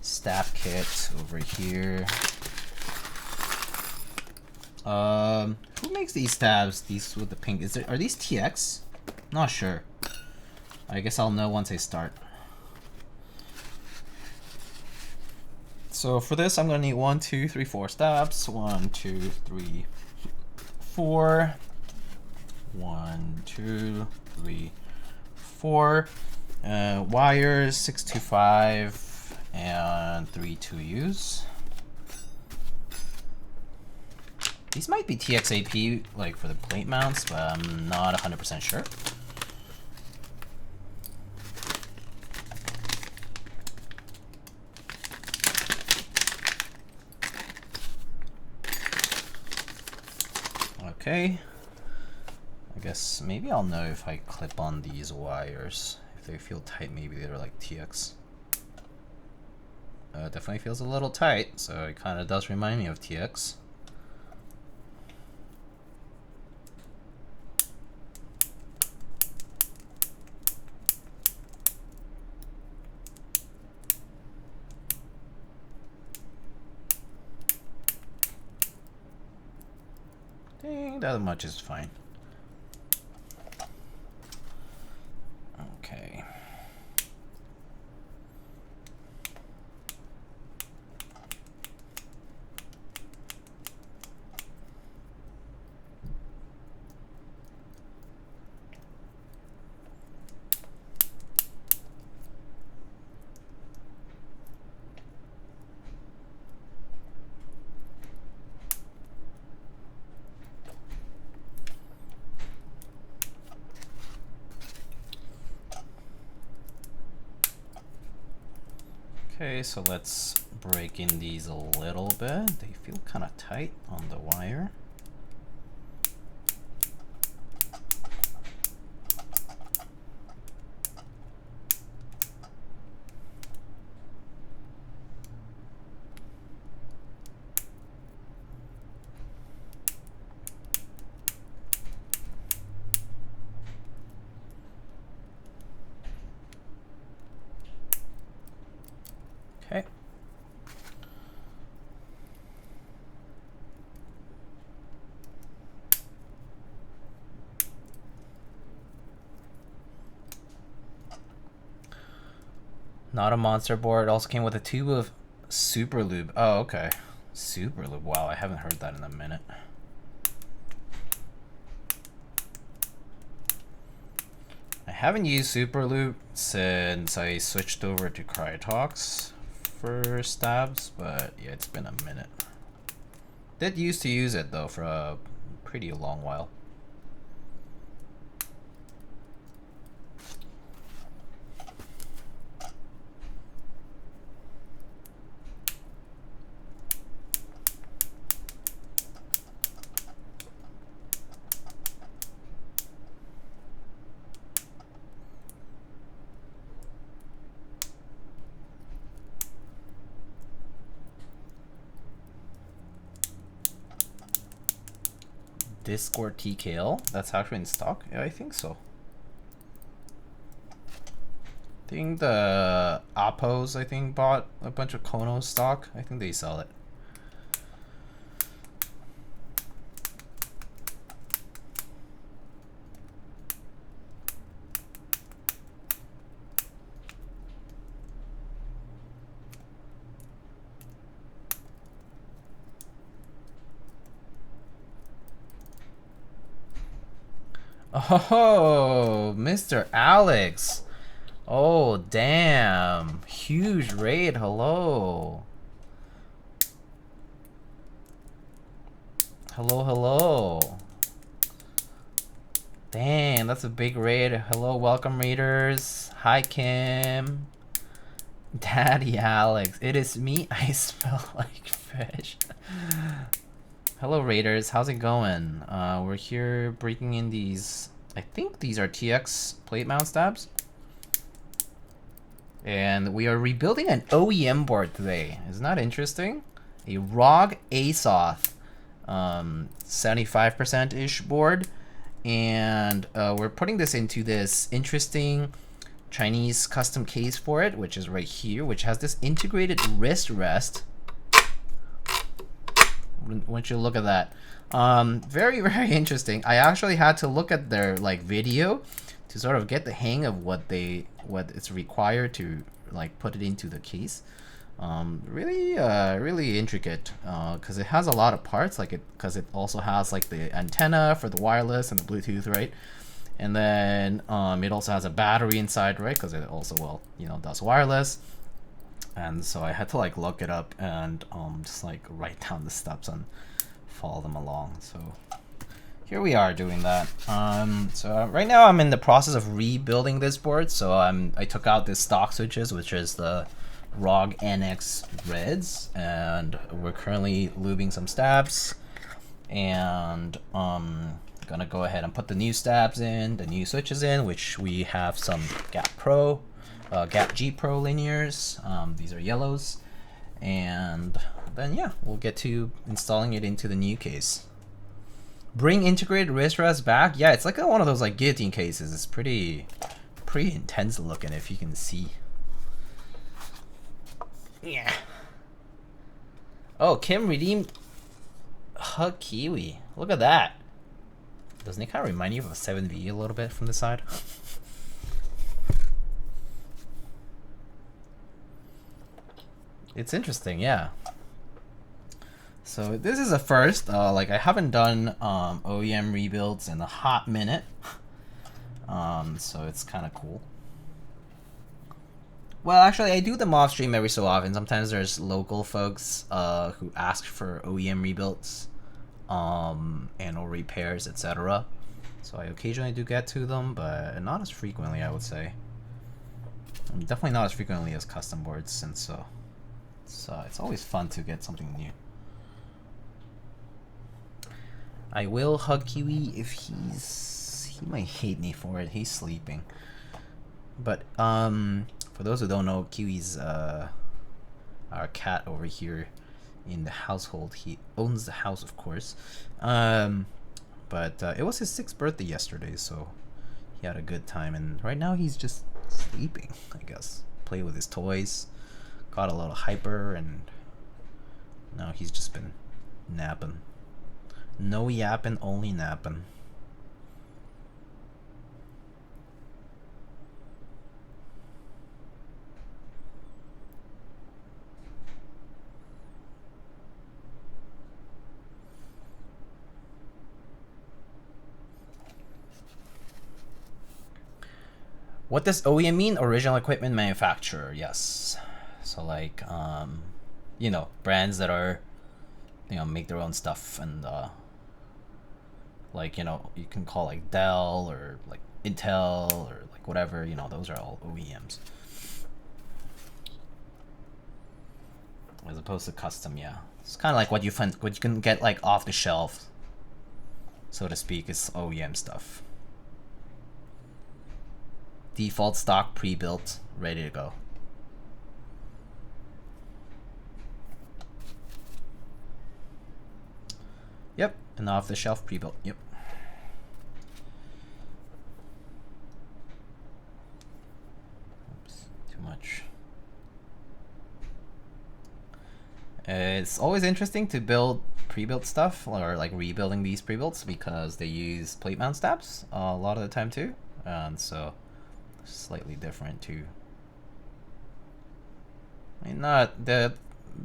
stab kit over here. Who makes these stabs? These with the pink. Are these TX? Not sure. I guess I'll know once I start. So for this, I'm gonna need 1, 2, 3, 4 stabs. 1, 2, 3, 4. 1, 2, 3, 4. Wires 625 and 3 2Us. These might be TXAP like for the plate mounts, but I'm not 100% sure. Okay. I guess maybe I'll know if I clip on these wires. If they feel tight, maybe they're like TX. Definitely feels a little tight, so it kind of does remind me of TX. Dang, that much is fine. Okay. Okay, so let's break in these a little bit. They feel kind of tight on the wire. Okay. Not a monster board. Also came with a tube of Super Lube. Oh, okay. Super Lube. Wow, I haven't heard that in a minute. I haven't used Super Lube since I switched over to Krytox for stabs, but yeah, it's been a minute. Did used to use it though for a pretty long while. Discord TKL, that's actually in stock? Yeah, I think so. I think the Appos, I think, bought a bunch of Kono stock. I think they sell it. Oh, Mr. Alex. Oh, damn. Huge raid. Hello. Hello, hello. Dang, that's a big raid. Hello, welcome raiders. Hi, Kim. Daddy Alex. It is me. I smell like fish. Hello raiders, how's it going? We're here breaking in these, I think these are TX plate mount stabs. And we are rebuilding an OEM board today. Isn't that interesting? A ROG Azoth 75%-ish board. And we're putting this into this interesting Chinese custom case for it, which is right here, which has this integrated wrist rest. Once you look at that, very interesting. I actually had to look at their like video to sort of get the hang of what it's required to like put it into the case. Really intricate, because it has a lot of parts, like because it also has like the antenna for the wireless and the Bluetooth, right? And then it also has a battery inside, right? Because it also, well, you know, does wireless. And so I had to like look it up and just like write down the steps and follow them along. So here we are doing that. So right now I'm in the process of rebuilding this board. So I took out the stock switches, which is the ROG NX Reds, and we're currently lubing some stabs, and gonna go ahead and put the new stabs in, the new switches in, which we have some Gap G Pro linears. These are yellows, and then yeah, we'll get to installing it into the new case. Bring integrated wrist rest back. Yeah, it's like one of those like guillotine cases. It's pretty intense looking, if you can see. Yeah. Oh, Kim redeemed HHKB. Look at that. Doesn't it kind of remind you of a 7V a little bit from the side? It's interesting, yeah. So this is a first. Like I haven't done OEM rebuilds in a hot minute. So it's kind of cool. Well, actually, I do them off stream every so often. Sometimes there's local folks who ask for OEM rebuilds, and or repairs, etc. So I occasionally do get to them, but not as frequently, I would say. Definitely not as frequently as custom boards, since it's always fun to get something new. I will hug Kiwi if he might hate me for it. He's sleeping. But for those who don't know, Kiwi's our cat over here in the household. He owns the house, of course. But it was his 6th birthday yesterday, so he had a good time. And right now he's just sleeping, I guess. Play with his toys. Got a little hyper, and now he's just been napping. No yapping, only napping. What does OEM mean? Original equipment manufacturer. Yes. So like, you know, brands that are, you know, make their own stuff, and like, you know, you can call like Dell or like Intel or like whatever, you know, those are all OEMs. As opposed to custom, yeah. It's kind of like what you can get like off the shelf, so to speak, is OEM stuff. Default stock, pre-built, ready to go. Yep, and off the shelf, pre-built. Yep. Oops, too much. It's always interesting to build pre-built stuff, or like rebuilding these pre-builds, because they use plate mount stabs a lot of the time too, and so slightly different too. I mean, not the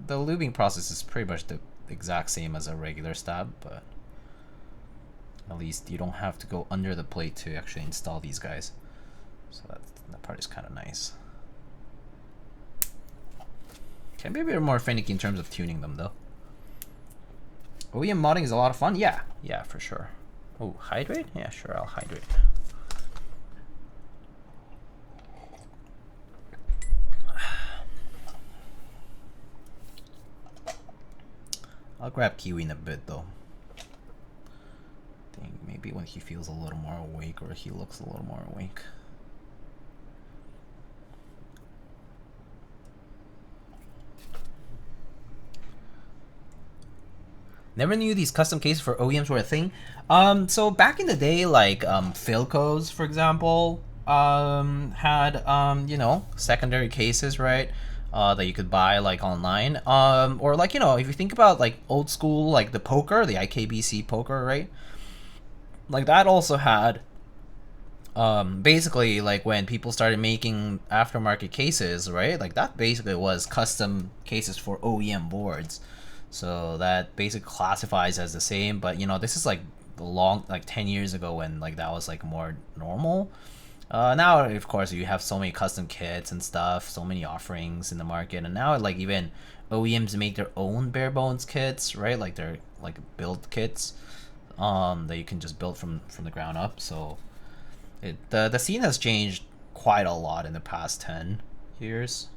lubing process is pretty much the exact same as a regular stab, but at least you don't have to go under the plate to actually install these guys, so that part is kind of nice. Can be a bit more finicky in terms of tuning them though. OEM modding is a lot of fun. Yeah, for sure. Oh, hydrate? Yeah, sure, I'll hydrate. I'll grab Kiwi in a bit though. I think maybe when he feels a little more awake, or he looks a little more awake. Never knew these custom cases for OEMs were a thing. So back in the day, like Philcos, for example, had you know, secondary cases, right? That you could buy like online, or like, you know, if you think about like old school, like the poker, the IKBC poker, right? Like that also had Basically, like when people started making aftermarket cases, right? Like that basically was custom cases for OEM boards. So that basically classifies as the same, but you know, this is like long, like 10 years ago when like that was like more normal. Now, of course, you have so many custom kits and stuff, so many offerings in the market, and now like even OEMs make their own bare bones kits, right? Like they're like build kits, that you can just build from the ground up. So the scene has changed quite a lot in the past 10 years.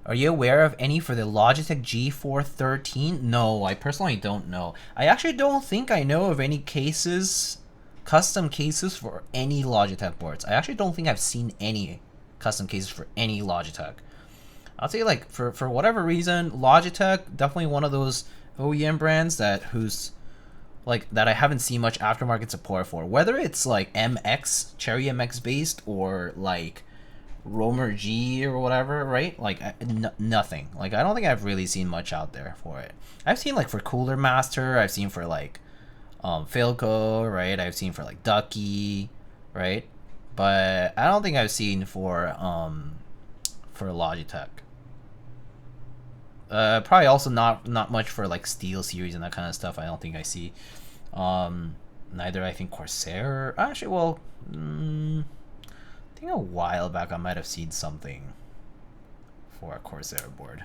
Are you aware of any for the Logitech G413? No, I personally don't know. I actually don't think I know of any cases, custom cases for any Logitech boards. I actually don't think I've seen any custom cases for any Logitech. I'll say like for whatever reason, Logitech definitely one of those OEM brands that I haven't seen much aftermarket support for. Whether it's like MX, Cherry MX based, or like Romer G or whatever, right? Like nothing. Like I don't think I've really seen much out there for it. I've seen like for Cooler Master, I've seen for like Philco, right? I've seen for like Ducky, right? But I don't think I've seen for Logitech. Probably also not much for like Steel Series and that kind of stuff. I don't think I see. Neither I think Corsair. Actually, well, I think a while back I might have seen something for a Corsair board.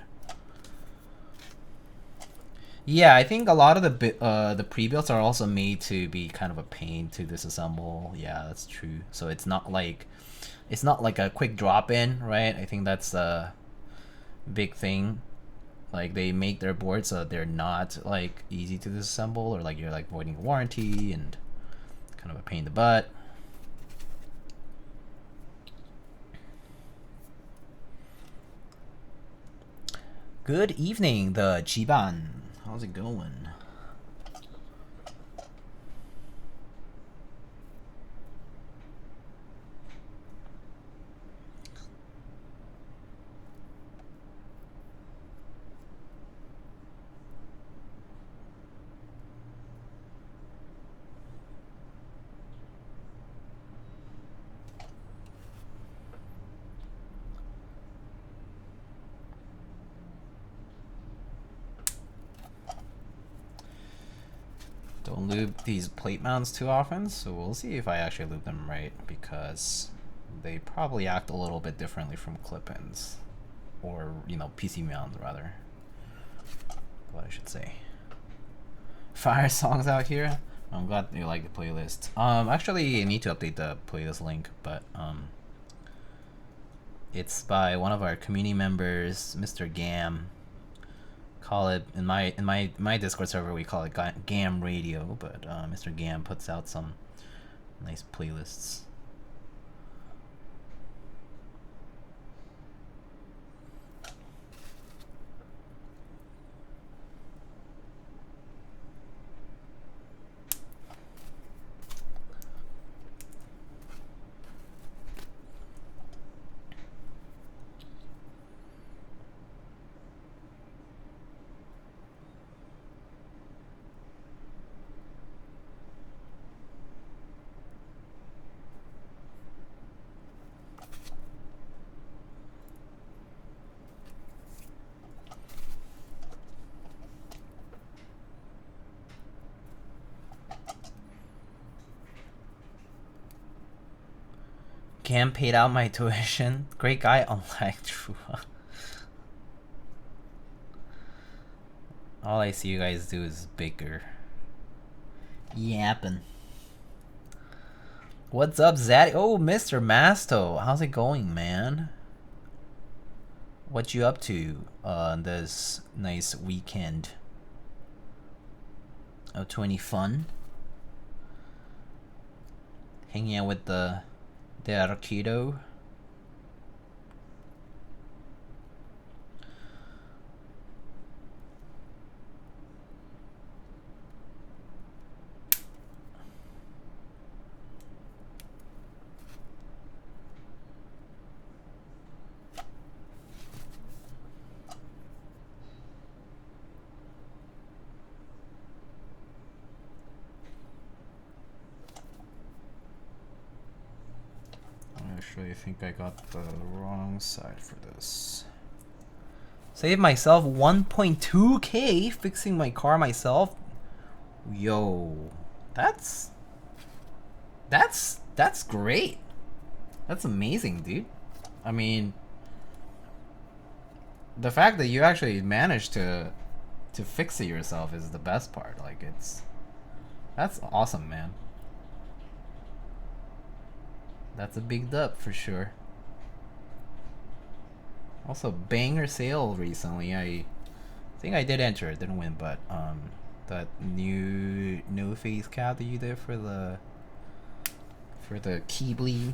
Yeah, I think a lot of the pre-builds are also made to be kind of a pain to disassemble. Yeah, that's true. So it's not like a quick drop in, right? I think that's a big thing. Like they make their boards so that they're not like easy to disassemble, or like you're like voiding a warranty and kind of a pain in the butt. Good evening, the Chiban. How's it going? Don't lube these plate mounts too often, so we'll see if I actually lube them right, because they probably act a little bit differently from clip-ins, or you know, PC mounts rather. What I should say. Fire songs out here. I'm glad you like the playlist. Actually, I need to update the playlist link, but it's by one of our community members, Mr. Gam. Call it in my Discord server we call it Gam Radio, but Mr. Gam puts out some nice playlists. Cam paid out my tuition. Great guy, unlike True. All I see you guys do is bigger. Yappin'. What's up, Zaddy? Oh, Mr. Masto. How's it going, man? What you up to this nice weekend? Up to any fun? Hanging out with the Arquido? Actually, I think I got the wrong side for this. Saved myself 1.2K fixing my car myself. Yo, that's great. That's amazing, dude. I mean, the fact that you actually managed to fix it yourself is the best part. Like, that's awesome, man. That's a big dub for sure. Also, banger sale recently. I think I did enter it, didn't win, but that new no face cap that you did for the Keebly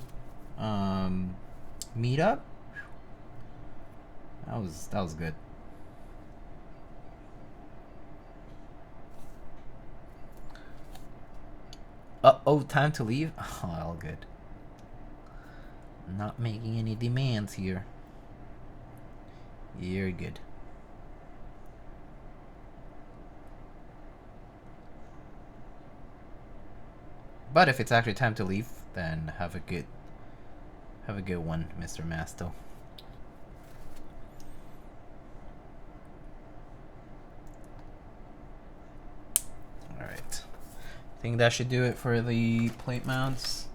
meetup. That was good. Oh, time to leave? Oh, all good. Not making any demands here. You're good. But if it's actually time to leave, then have a good one, Mr. Masto. Alright. I think that should do it for the plate mounts.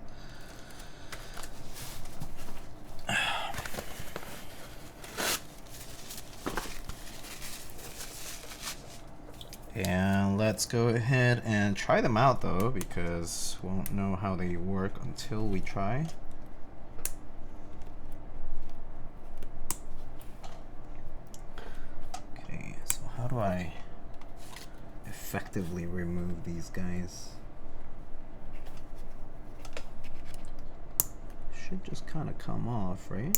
And let's go ahead and try them out though, because we won't know how they work until we try. Okay, so how do I effectively remove these guys? Should just kind of come off, right?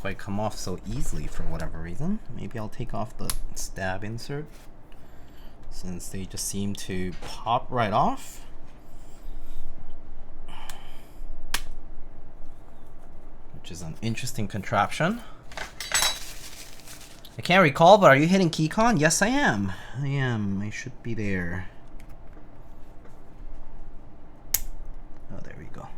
Quite come off so easily for whatever reason. Maybe I'll take off the stab insert since they just seem to pop right off. Which is an interesting contraption. I can't recall, but are you hitting KeyCon? Yes, I am. I am. I should be there. Oh, there we go.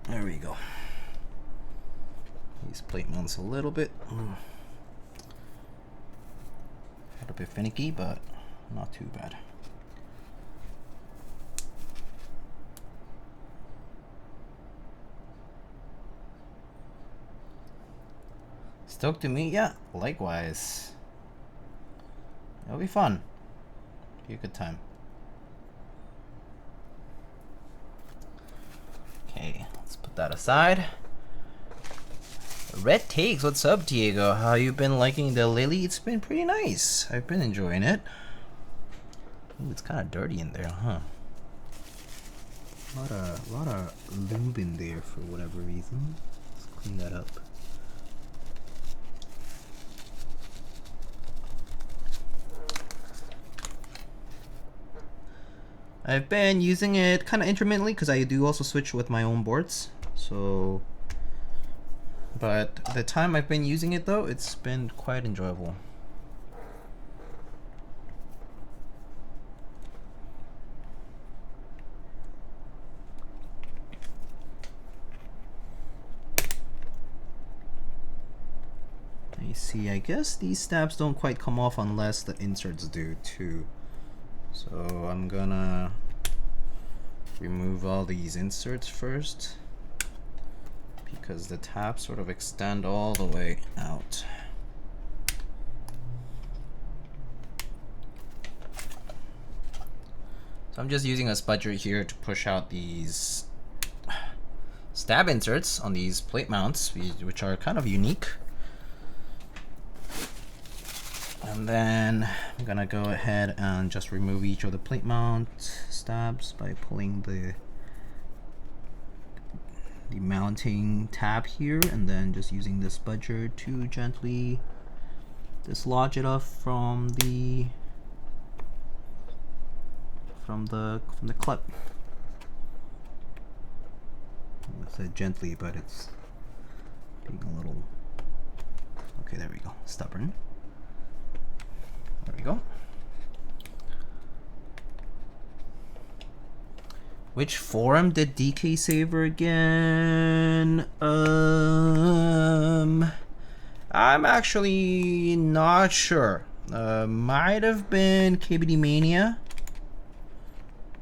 There we go. These plate mounts a little bit finicky, but not too bad. Stoked to meet ya. Likewise. It'll be fun. Be a good time. Okay, let's put that aside. Red Takes, what's up, Diego? How you been liking the Lily? It's been pretty nice. I've been enjoying it. Ooh, it's kind of dirty in there, huh? A lot of lube in there for whatever reason. Let's clean that up. I've been using it kind of intermittently because I do also switch with my own boards. So, but the time I've been using it though, it's been quite enjoyable. I see, I guess these stabs don't quite come off unless the inserts do too. So I'm gonna remove all these inserts first because the tabs sort of extend all the way out. I'm just using a spudger here to push out these stab inserts on these plate mounts, which are kind of unique. And then I'm gonna go ahead and just remove each of the plate mount stabs by pulling the mounting tab here, and then just using the spudger to gently dislodge it off from the clip. I said gently, but it's being a little, okay, there we go, stubborn. There we go. Which forum did DK savor again? I'm actually not sure. Might have been KBD Mania,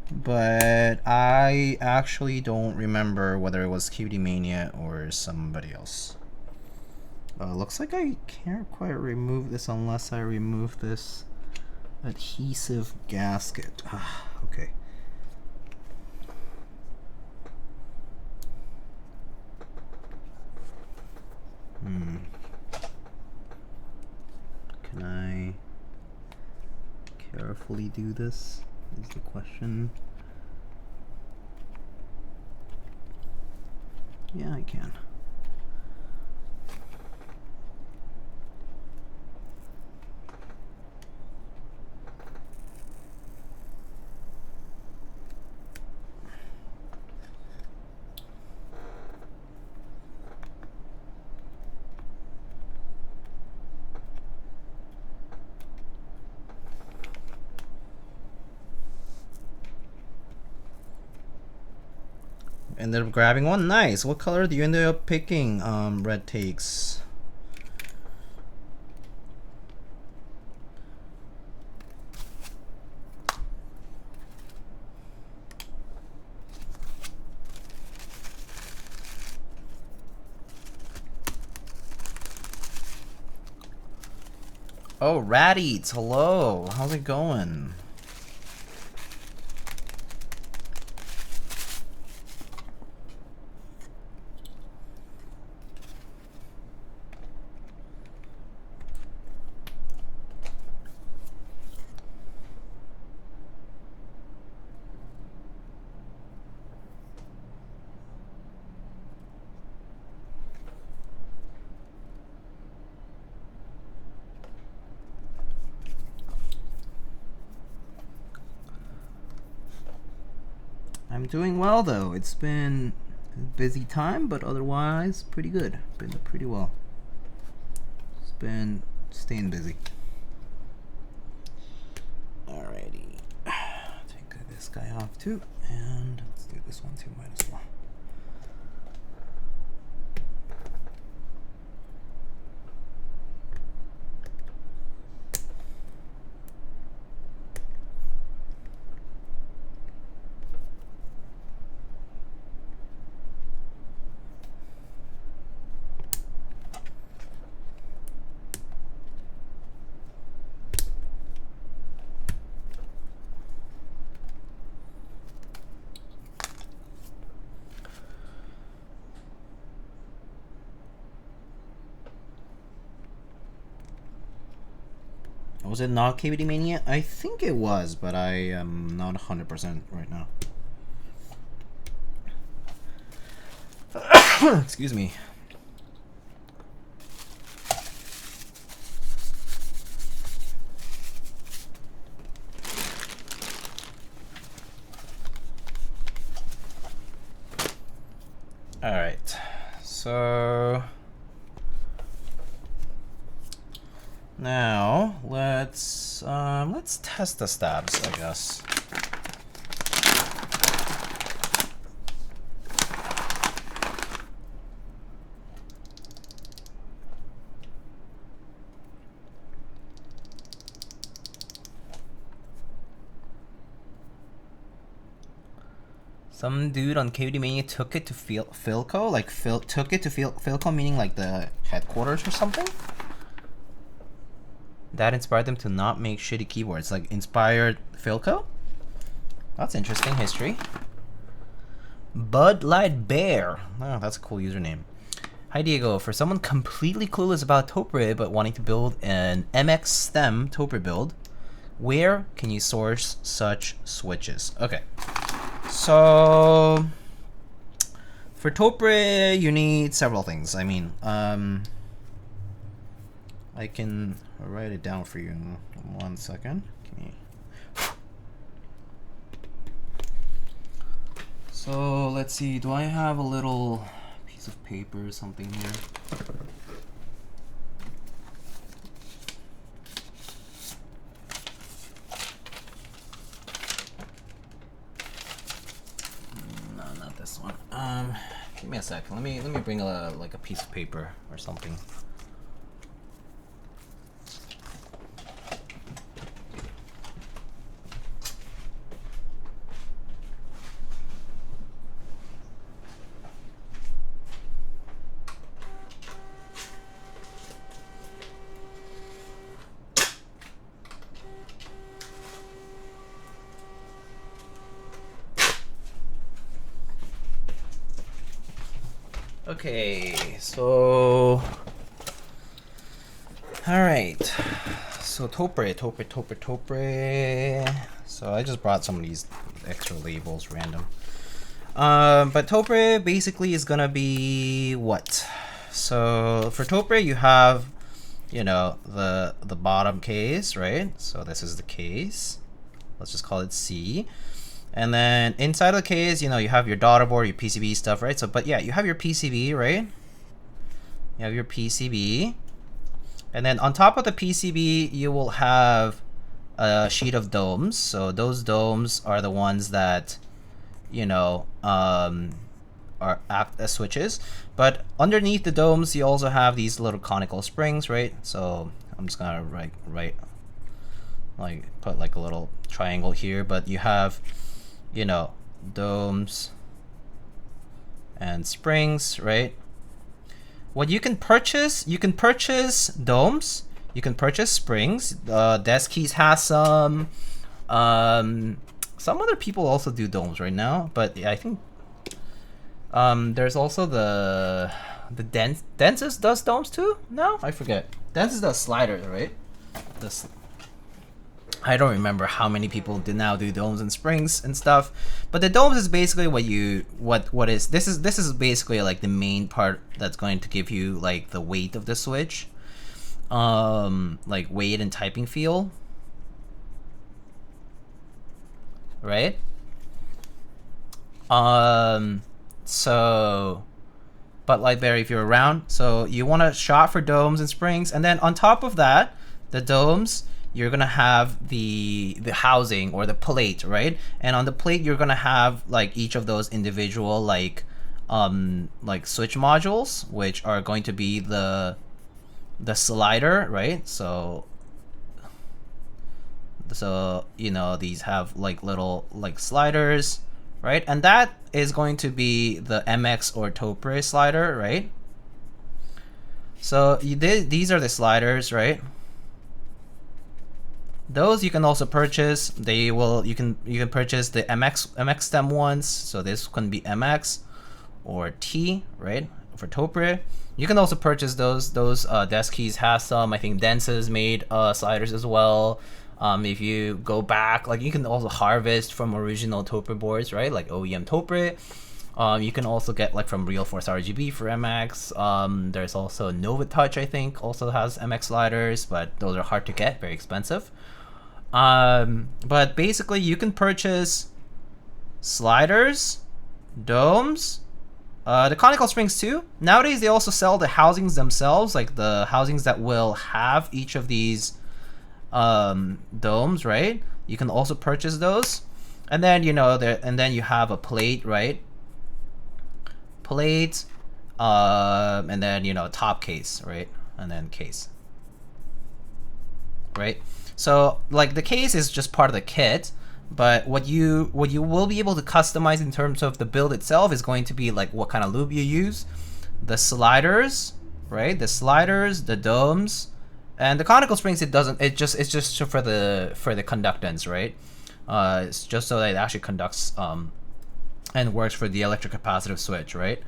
but I actually don't remember whether it was KBD Mania or somebody else. Looks like I can't quite remove this unless I remove this adhesive gasket. Okay. Can I carefully do this? Is the question. Yeah, I can. Ended up grabbing one. Nice. What color do you end up picking? Red takes. Oh, Rat Eats. Hello. How's it going? I'm doing well though. It's been a busy time, but otherwise pretty good. Been pretty well. It's been staying busy. Alrighty. Take this guy off too, and let's do this one too, might as well. Was it not KBD Mania? I think it was, but I am not 100% right now. Excuse me. All right, so now let's test the stabs, I guess. Some dude on KBD Mania took it to Philco, like took it to Philco, meaning like the headquarters or something. That inspired them to not make shitty keyboards. Like inspired Philco? That's interesting history. Bud Light Bear. Oh, that's a cool username. Hi Diego, for someone completely clueless about Topre but wanting to build an MX stem Topre build, where can you source such switches? Okay, so for Topre you need several things. I mean, I can write it down for you in 1 second. So let's see, do I have a little piece of paper or something here? No, not this one. Give me a second. Let me bring like a piece of paper or something. Okay, so all right, so Topre. So I just brought some of these extra labels, random. But Topre basically is gonna be what? So for Topre, you have, you know, the bottom case, right? So this is the case. Let's just call it C. And then inside of the case, you know, you have your daughter board, your PCB stuff, right? So, but yeah, you have your PCB, right? You have your PCB. And then on top of the PCB, you will have a sheet of domes. So those domes are the ones that, you know, are act as switches. But underneath the domes, you also have these little conical springs, right? So I'm just gonna put like a little triangle here, but you have, you know, domes and springs, right? What you can purchase domes, you can purchase springs. Deskkeys has some. Some other people also do domes right now, but yeah, I think there's also the Densest does domes too. No, I forget. Densest does sliders, right? I don't remember how many people now do domes and springs and stuff, but the domes is basically this is basically like the main part that's going to give you like the weight of the switch, like weight and typing feel, right? So, but like there, if you're around, so you want to shot for domes and springs, and then on top of that, the domes, you're gonna have the housing or the plate, right? And on the plate, you're gonna have like each of those individual like switch modules, which are going to be the slider, right? So you know, these have like little like sliders, right? And that is going to be the MX or Topre slider, right? So these are the sliders, right? Those you can also purchase. You can purchase the MX stem ones. So this can be MX or T, right? For Topre. You can also purchase those. Deskkeys has some. I think Dense's made sliders as well. If you go back, like you can also harvest from original Topre boards, right? Like OEM Topre. You can also get like from Real Force RGB for MX. There's also Nova Touch, I think, also has MX sliders, but those are hard to get, very expensive. But basically you can purchase sliders, domes, the conical springs too. Nowadays they also sell the housings themselves, like the housings that will have each of these domes, right? You can also purchase those. And then, you know, and then you have a plate, right? Plate, and then, you know, top case, right? And then case, right? So like the case is just part of the kit, but what you will be able to customize in terms of the build itself is going to be like what kind of lube you use, the sliders, right? The sliders, the domes, and the conical springs. It's just for the conductance, right? It's just so that it actually conducts and works for the electric capacitive switch, right?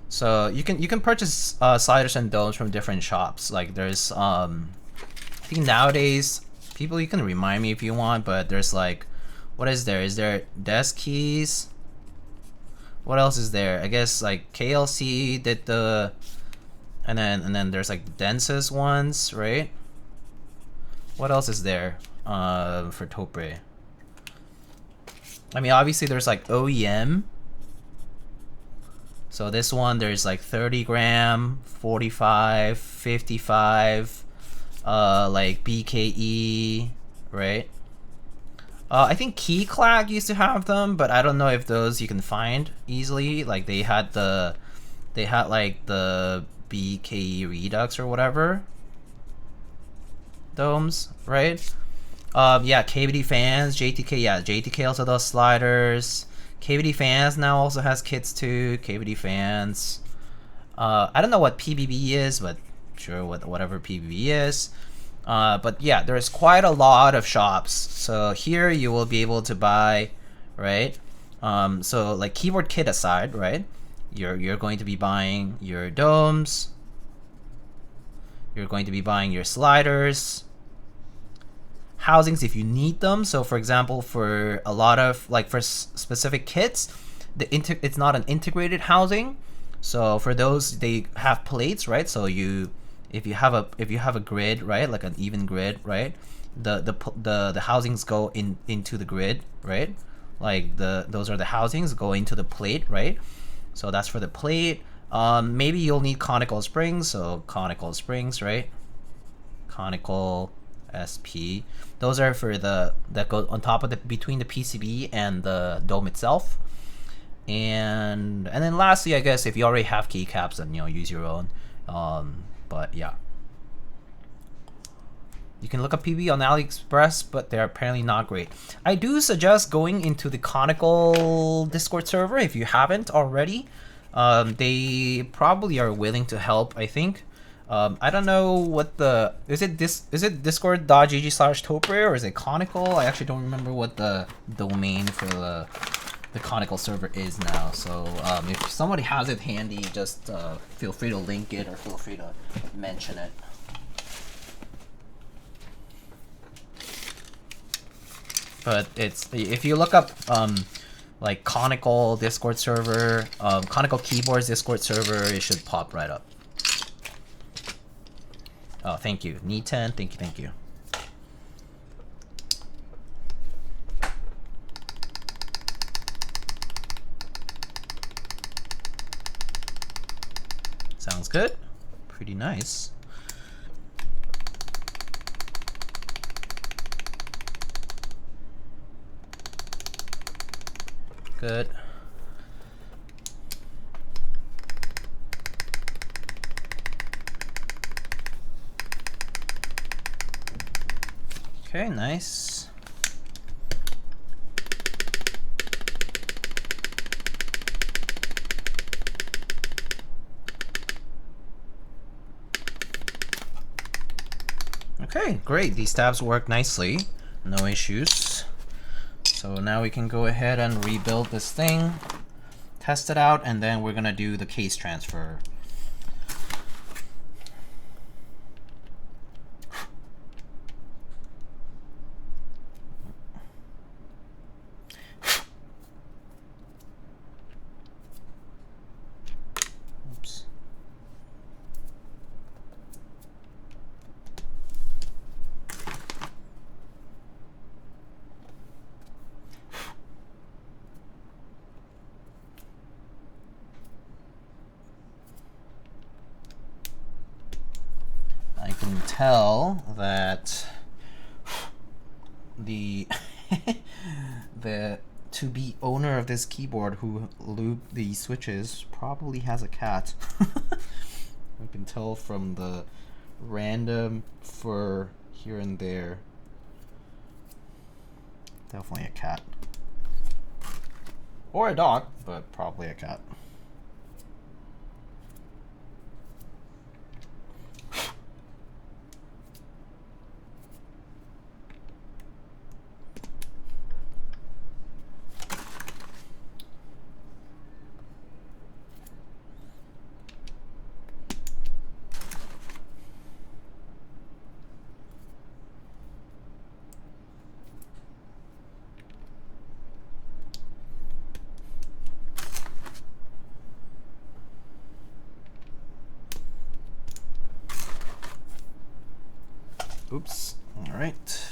So you can purchase sliders and domes from different shops. Like there's I think nowadays, people, you can remind me if you want, but there's like, what is there? Is there desk keys? What else is there? I guess like KLC did the, and then there's like Densest ones, right? What else is there for Topre? I mean, obviously there's like OEM. So this one, there's like 30 gram, 45, 55, like BKE, right? I think Keycaps used to have them, but I don't know if those you can find easily. Like they had like the BKE Redux or whatever domes, right? Yeah, KBD fans, JTK, yeah, JTK also does sliders. KBD fans now also has kits too. KBD fans. I don't know what PBB is, but sure, whatever PBB is. But yeah, there's quite a lot of shops. So here you will be able to buy, right? So like keyboard kit aside, right? You're going to be buying your domes. You're going to be buying your sliders. Housings if you need them. So for example, for a lot of like for specific kits, it's not an integrated housing. So for those, they have plates, right? So if you have a grid, right, like an even grid, right, the housings go into the grid, right? Like those are the housings go into the plate, right? So that's for the plate. Maybe you'll need conical springs, so conical springs, right? Conical SP. Those are for that go on top of between the PCB and the dome itself. And then lastly, I guess if you already have keycaps, then use your own. But yeah, you can look up PB on AliExpress, but they're apparently not great. I do suggest going into the Conical Discord server if you haven't already. They probably are willing to help, I think. I don't know what is it discord.gg/Topre or is it Conical? I actually don't remember what the domain for the Conical server is now. So if somebody has it handy, just feel free to link it or feel free to mention it. But if you look up like Conical Discord server, Conical Keyboards Discord server, it should pop right up. Oh, thank you. Need10, thank you. Sounds good. Pretty nice. Good. Okay, nice. Okay, great. These tabs work nicely. No issues. So now we can go ahead and rebuild this thing, test it out, and then we're gonna do the case transfer. Tell that the to-be owner of this keyboard who lubed the switches probably has a cat. I can tell from the random fur here and there. Definitely a cat. Or a dog, but probably a cat. Oops. All right.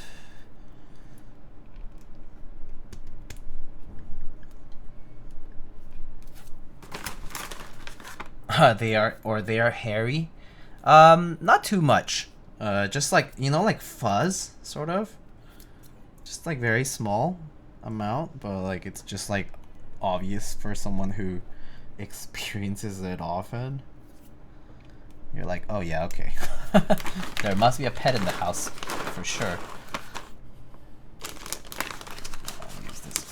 They are hairy. Not too much. Just like, you know, like fuzz, sort of. Just like very small amount, but like it's just like obvious for someone who experiences it often. You're like, oh yeah, okay. There must be a pet in the house for sure. I'll use this.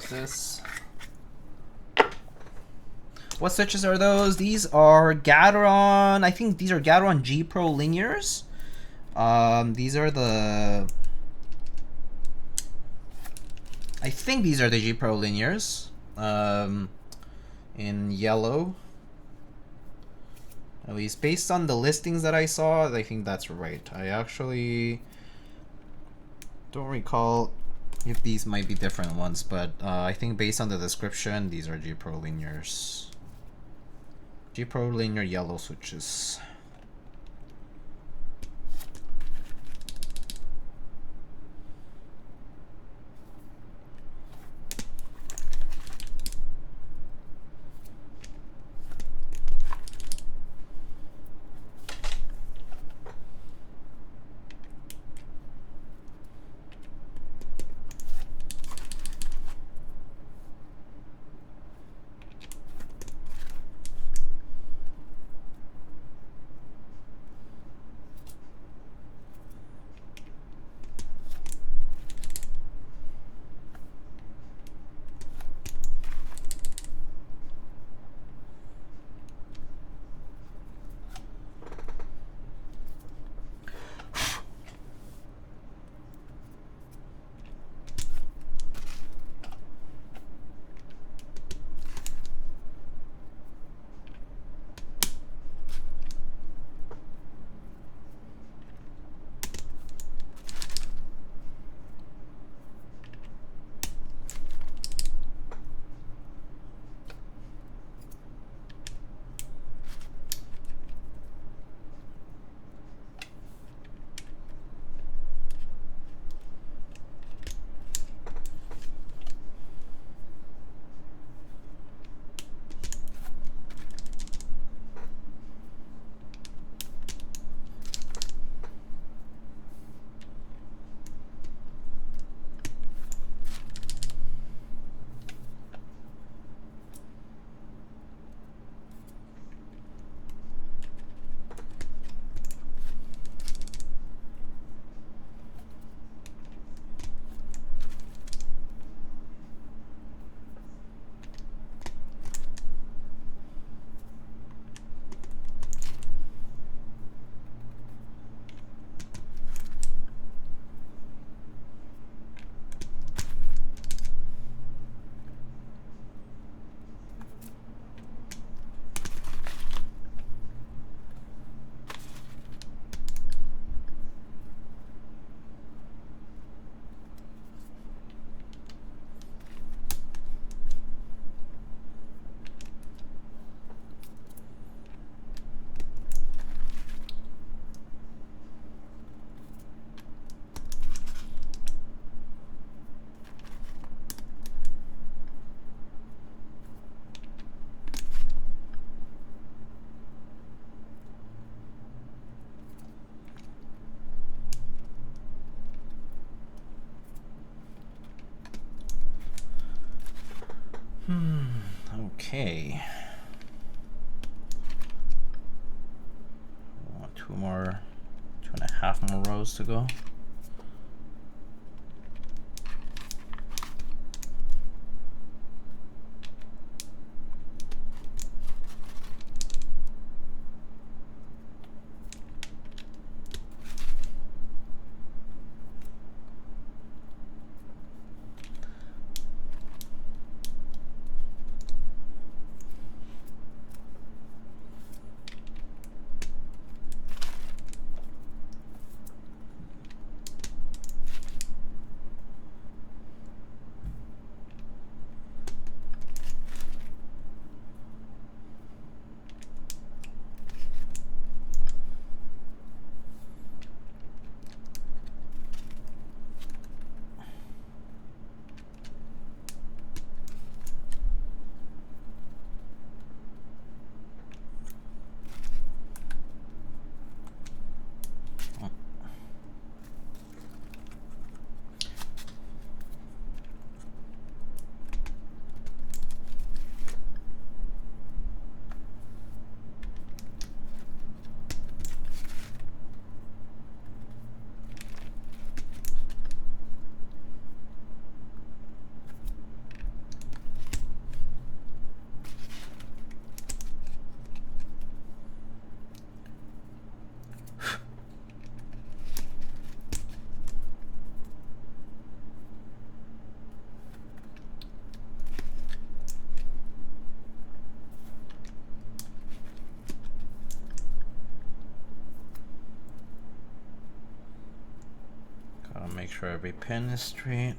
This. What switches are those? These are Gateron. I think these are Gateron G Pro linears. These are the. I think these are the G Pro linears. In yellow. At least based on the listings that I saw, I think that's right. I actually don't recall if these might be different ones, but I think based on the description, these are G Pro linears. G Pro linear yellow switches. Okay. Two and a half more rows to go. make sure every pin is straight.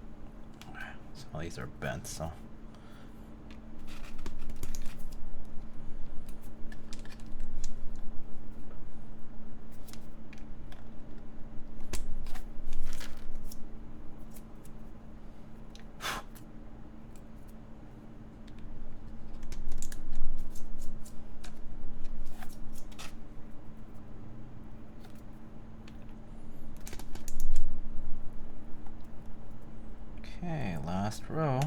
Some of these are bent, so. Okay, last row.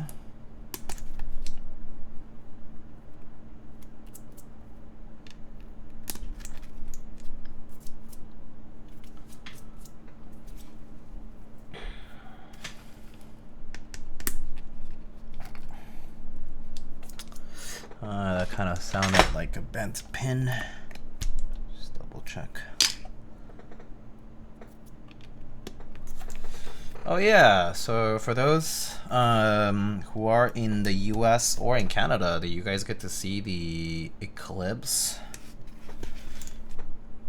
That kind of sounded like a bent pin. Just double check. Oh yeah, so for those who are in the US or in Canada, that you guys get to see the eclipse.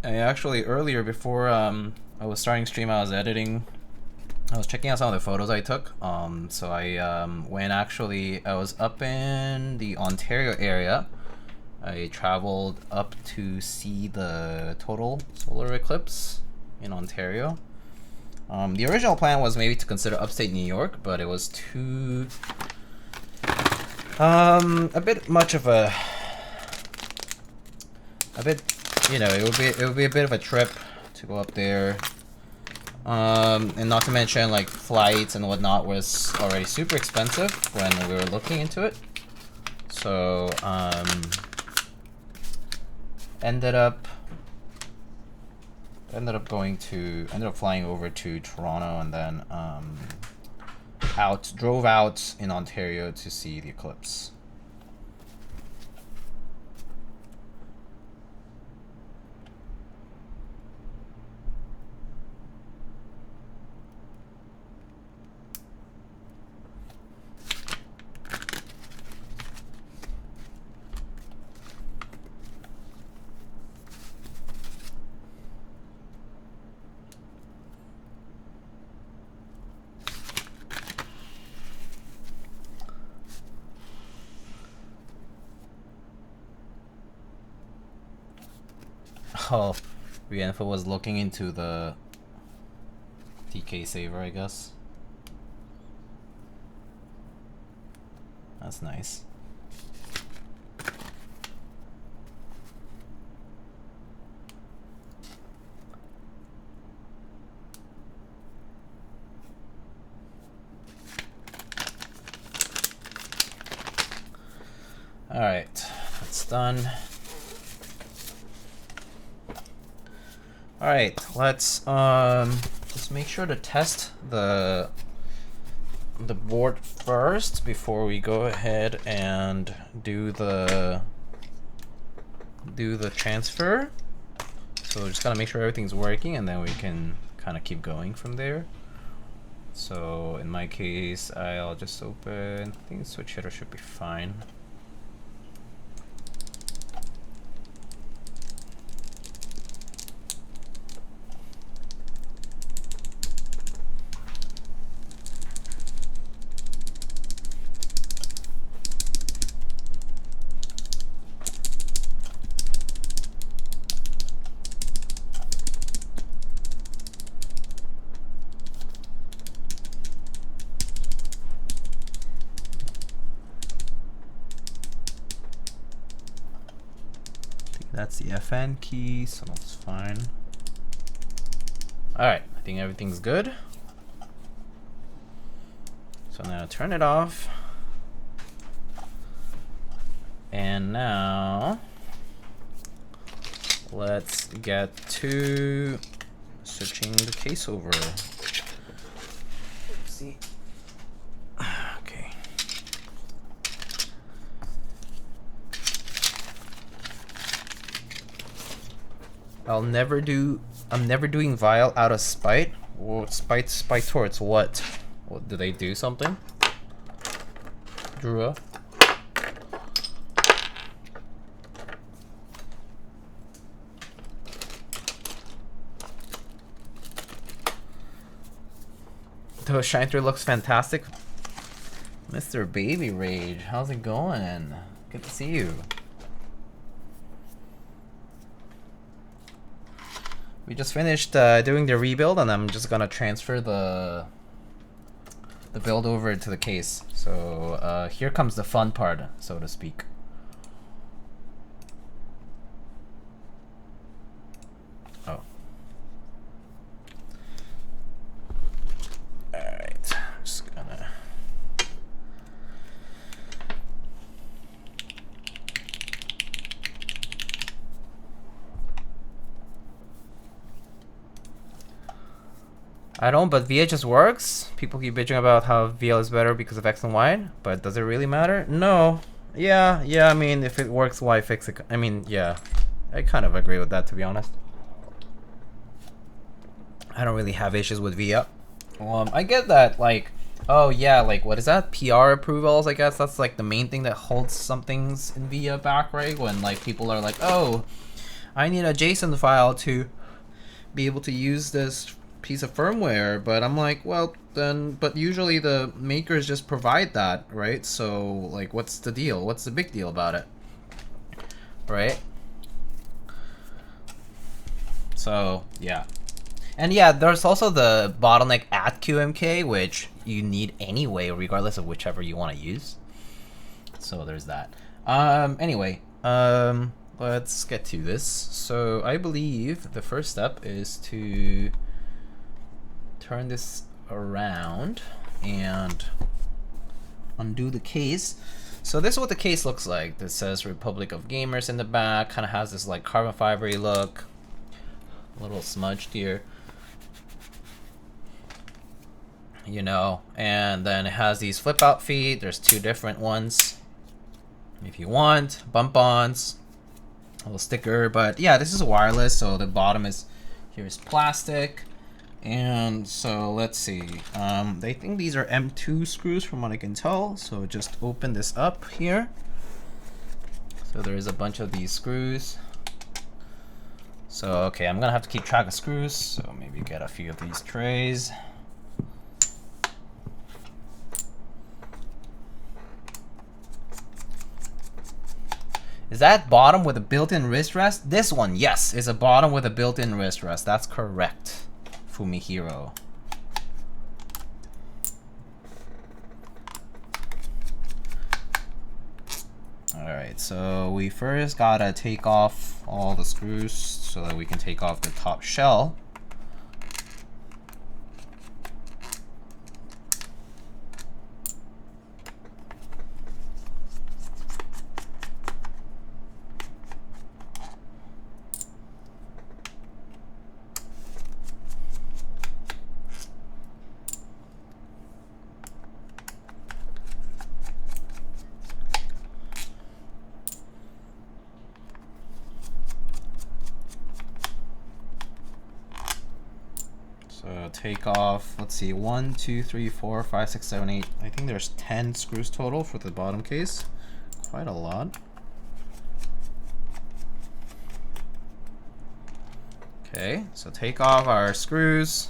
I actually earlier before I was starting stream, I was editing. I was checking out some of the photos I took. So I I was up in the Ontario area. I traveled up to see the total solar eclipse in Ontario. The original plan was maybe to consider upstate New York, but it was too a bit much of a bit, you know, it would be a bit of a trip to go up there. And not to mention, like, flights and whatnot was already super expensive when we were looking into it. So ended up flying over to Toronto and then drove out in Ontario to see the eclipse. Oh, Rienfa was looking into the TK saver, I guess. That's nice. All right, that's done. All right, let's just make sure to test the board first before we go ahead and do the transfer. So just gotta make sure everything's working, and then we can kind of keep going from there. So in my case, I'll just open. I think switch header should be fine. That's the FN key, so that's fine. All right, I think everything's good. So now turn it off. And now let's get to switching the case over. Let's see. Okay. I'm never doing vial out of spite. Well, spite towards what? What, do they do something? Drew? The shine through looks fantastic. Mr. Baby Rage, how's it going? Good to see you. We just finished doing the rebuild, and I'm just gonna transfer the build over to the case. So here comes the fun part, so to speak. Oh. Alright, just gonna... I don't, but VIA just works. People keep bitching about how VIA is better because of X and Y, but does it really matter? No. Yeah, I mean, if it works, why fix it? I mean, yeah. I kind of agree with that, to be honest. I don't really have issues with VIA. I get that, like, oh yeah, like, what is that? PR approvals, I guess that's like the main thing that holds some things in VIA back, right? When like people are like, oh, I need a JSON file to be able to use this piece of firmware, but I'm like, well then, but usually the makers just provide that, right? So like, what's the deal? What's the big deal about it, right? So yeah. And yeah, there's also the bottleneck at QMK, which you need anyway, regardless of whichever you want to use. So there's that. Anyway, let's get to this. So I believe the first step is to turn this around and undo the case. So this is what the case looks like. This says Republic of Gamers in the back, kind of has this like carbon fibery look, a little smudged here, you know, and then it has these flip out feet. There's two different ones if you want, bump-ons, a little sticker, but yeah, this is wireless, so the bottom is, here's plastic. And so let's see, they think these are M2 screws from what I can tell, so just open this up here. So there is a bunch of these screws. So okay, I'm gonna have to keep track of screws, so maybe get a few of these trays. Is that bottom with a built-in wrist rest? This one, yes, is a bottom with a built-in wrist rest. That's correct, Fumihiro. Alright, so we first gotta take off all the screws so that we can take off the top shell. Take off, let's see, 1, 2, 3, 4, 5, 6, 7, 8. I think there's 10 screws total for the bottom case. Quite a lot. Okay, so take off our screws,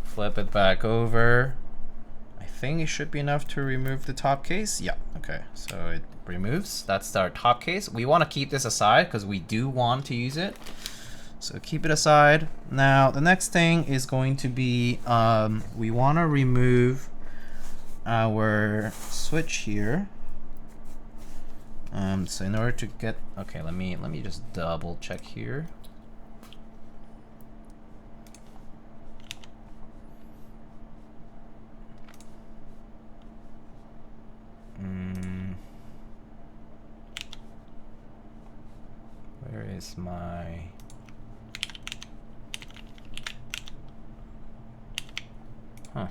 flip it back over. I think it should be enough to remove the top case. Yeah, okay, so it removes. That's our top case. We want to keep this aside because we do want to use it. So keep it aside. Now the next thing is going to be we want to remove our switch here. So in order to get, okay, let me just double check here. Where is my... Huh.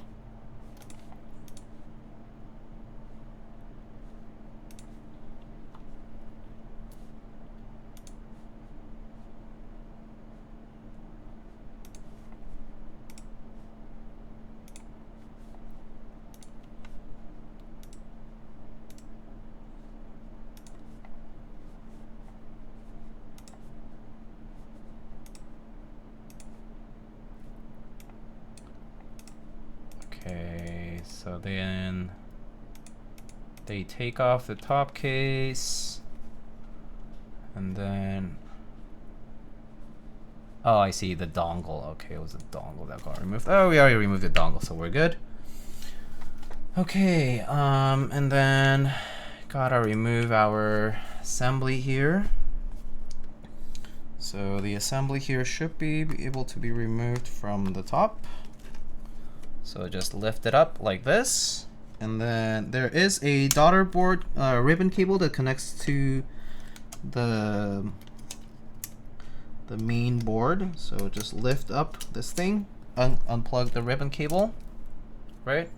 So then they take off the top case, and then, oh, I see the dongle. Okay, it was the dongle that got removed. Oh, we already removed the dongle, so we're good. Okay, and then gotta remove our assembly here. So the assembly here should be able to be removed from the top. So just lift it up like this. And then there is a daughter board ribbon cable that connects to the main board. So just lift up this thing, unplug the ribbon cable, right?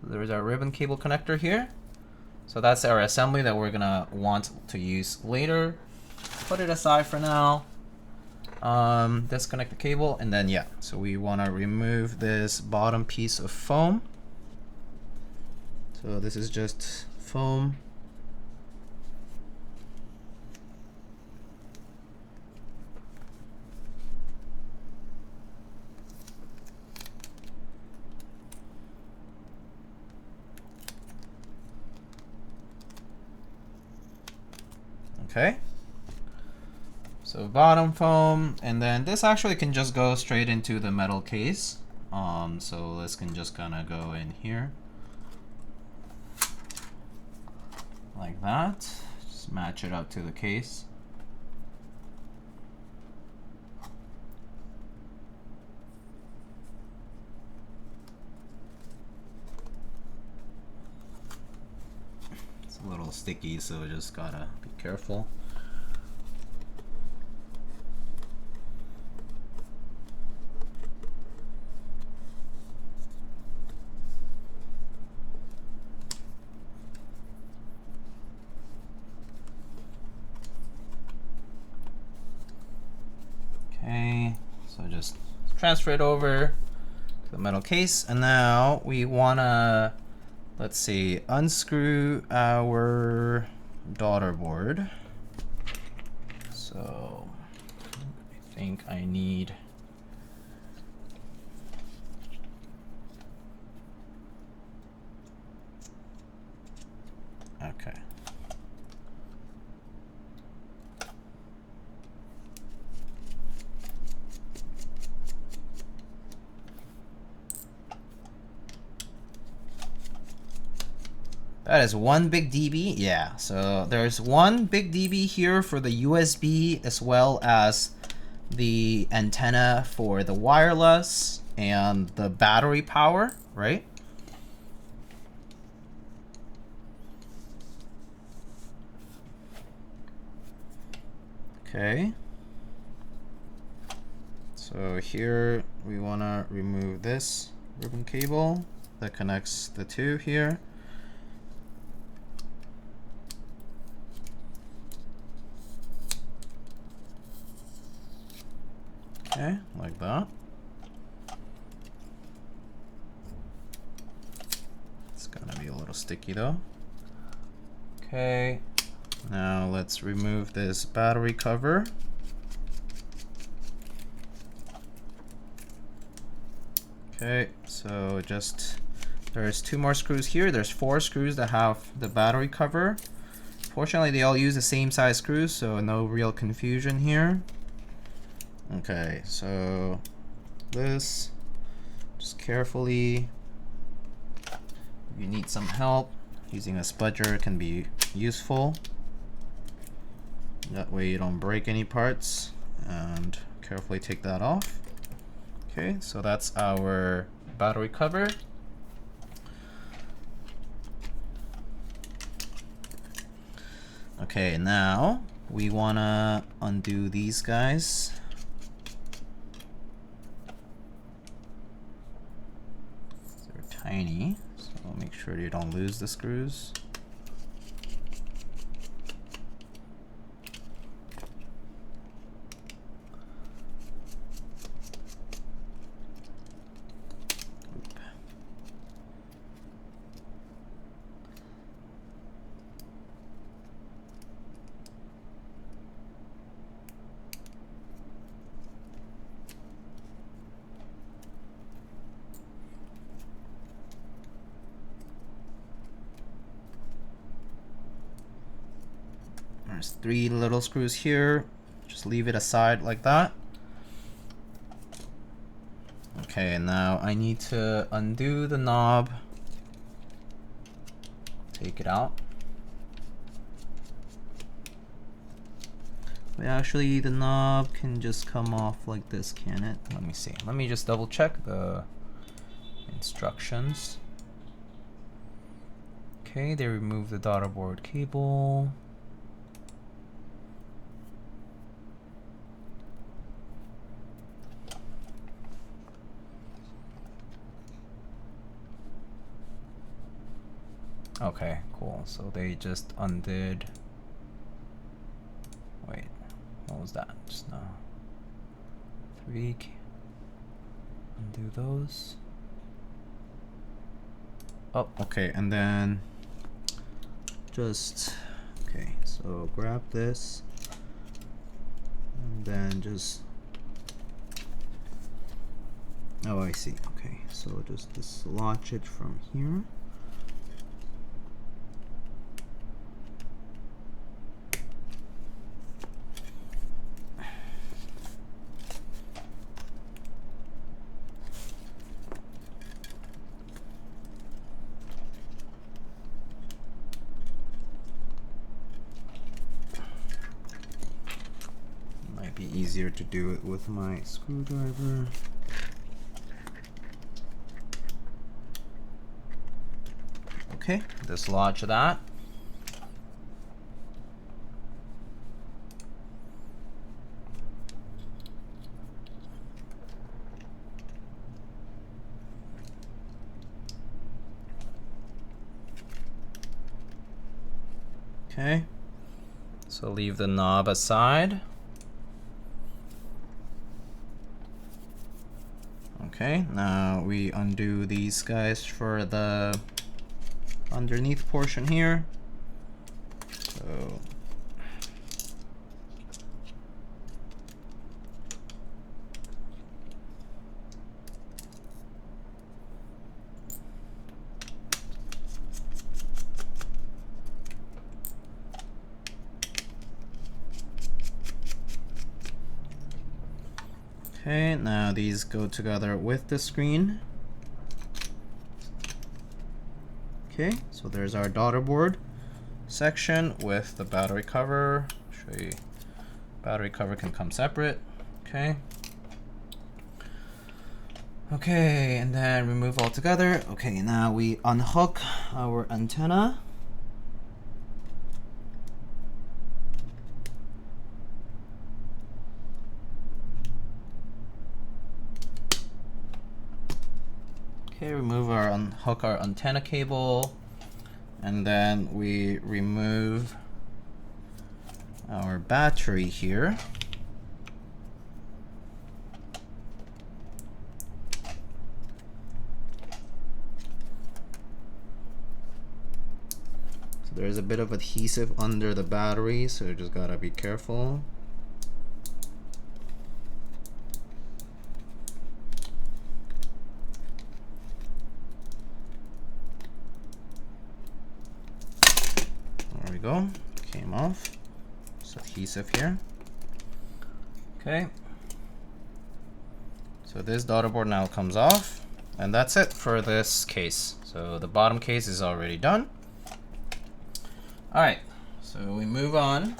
There's our ribbon cable connector here. So that's our assembly that we're gonna want to use later. Put it aside for now. Disconnect the cable, and then yeah, so we want to remove this bottom piece of foam. So this is just foam. Okay. So bottom foam, and then this actually can just go straight into the metal case. So this can just kind of go in here. Like that. Just match it up to the case. It's a little sticky, so just gotta be careful. Okay, so just transfer it over to the metal case, and now we wanna, let's see, unscrew our daughter board. So I think I need, okay. That is one big dB, yeah. So there's one big dB here for the USB as well as the antenna for the wireless and the battery power, right? Okay. So here we want to remove this ribbon cable that connects the two here. Okay, like that. It's gonna be a little sticky though. Okay, now let's remove this battery cover. Okay, so just, there's two more screws here. There's 4 screws that have the battery cover. Fortunately, they all use the same size screws, so no real confusion here. Okay, so this, just carefully, if you need some help, using a spudger can be useful. That way you don't break any parts, and carefully take that off. Okay, so that's our battery cover. Okay, now we wanna undo these guys. Tiny, so make sure you don't lose the screws. There's 3 little screws here. Just leave it aside like that. Okay, now I need to undo the knob. Take it out. But actually, the knob can just come off like this, can it? Let me see. Let me just double check the instructions. Okay, they remove the daughter board cable. Okay, cool. So they just undid. Wait, what was that just now? 3. Undo those. Oh, okay, and then just, okay, so grab this and then just, oh, I see. Okay, so just dislodge it from here. Easier to do it with my screwdriver. Okay, dislodge that. Okay, so leave the knob aside. Okay, now we undo these guys for the underneath portion here. So okay, now these go together with the screen. Okay, so there's our daughter board section with the battery cover. Show you, battery cover can come separate. Okay. Okay, and then remove all together. Okay, now we unhook our antenna. Okay, unhook our antenna cable, and then we remove our battery here. So there's a bit of adhesive under the battery, so you just gotta be careful. Go, came off. It's adhesive here. Okay, so this daughter board now comes off, and that's it for this case. So the bottom case is already done. All right, so we move on.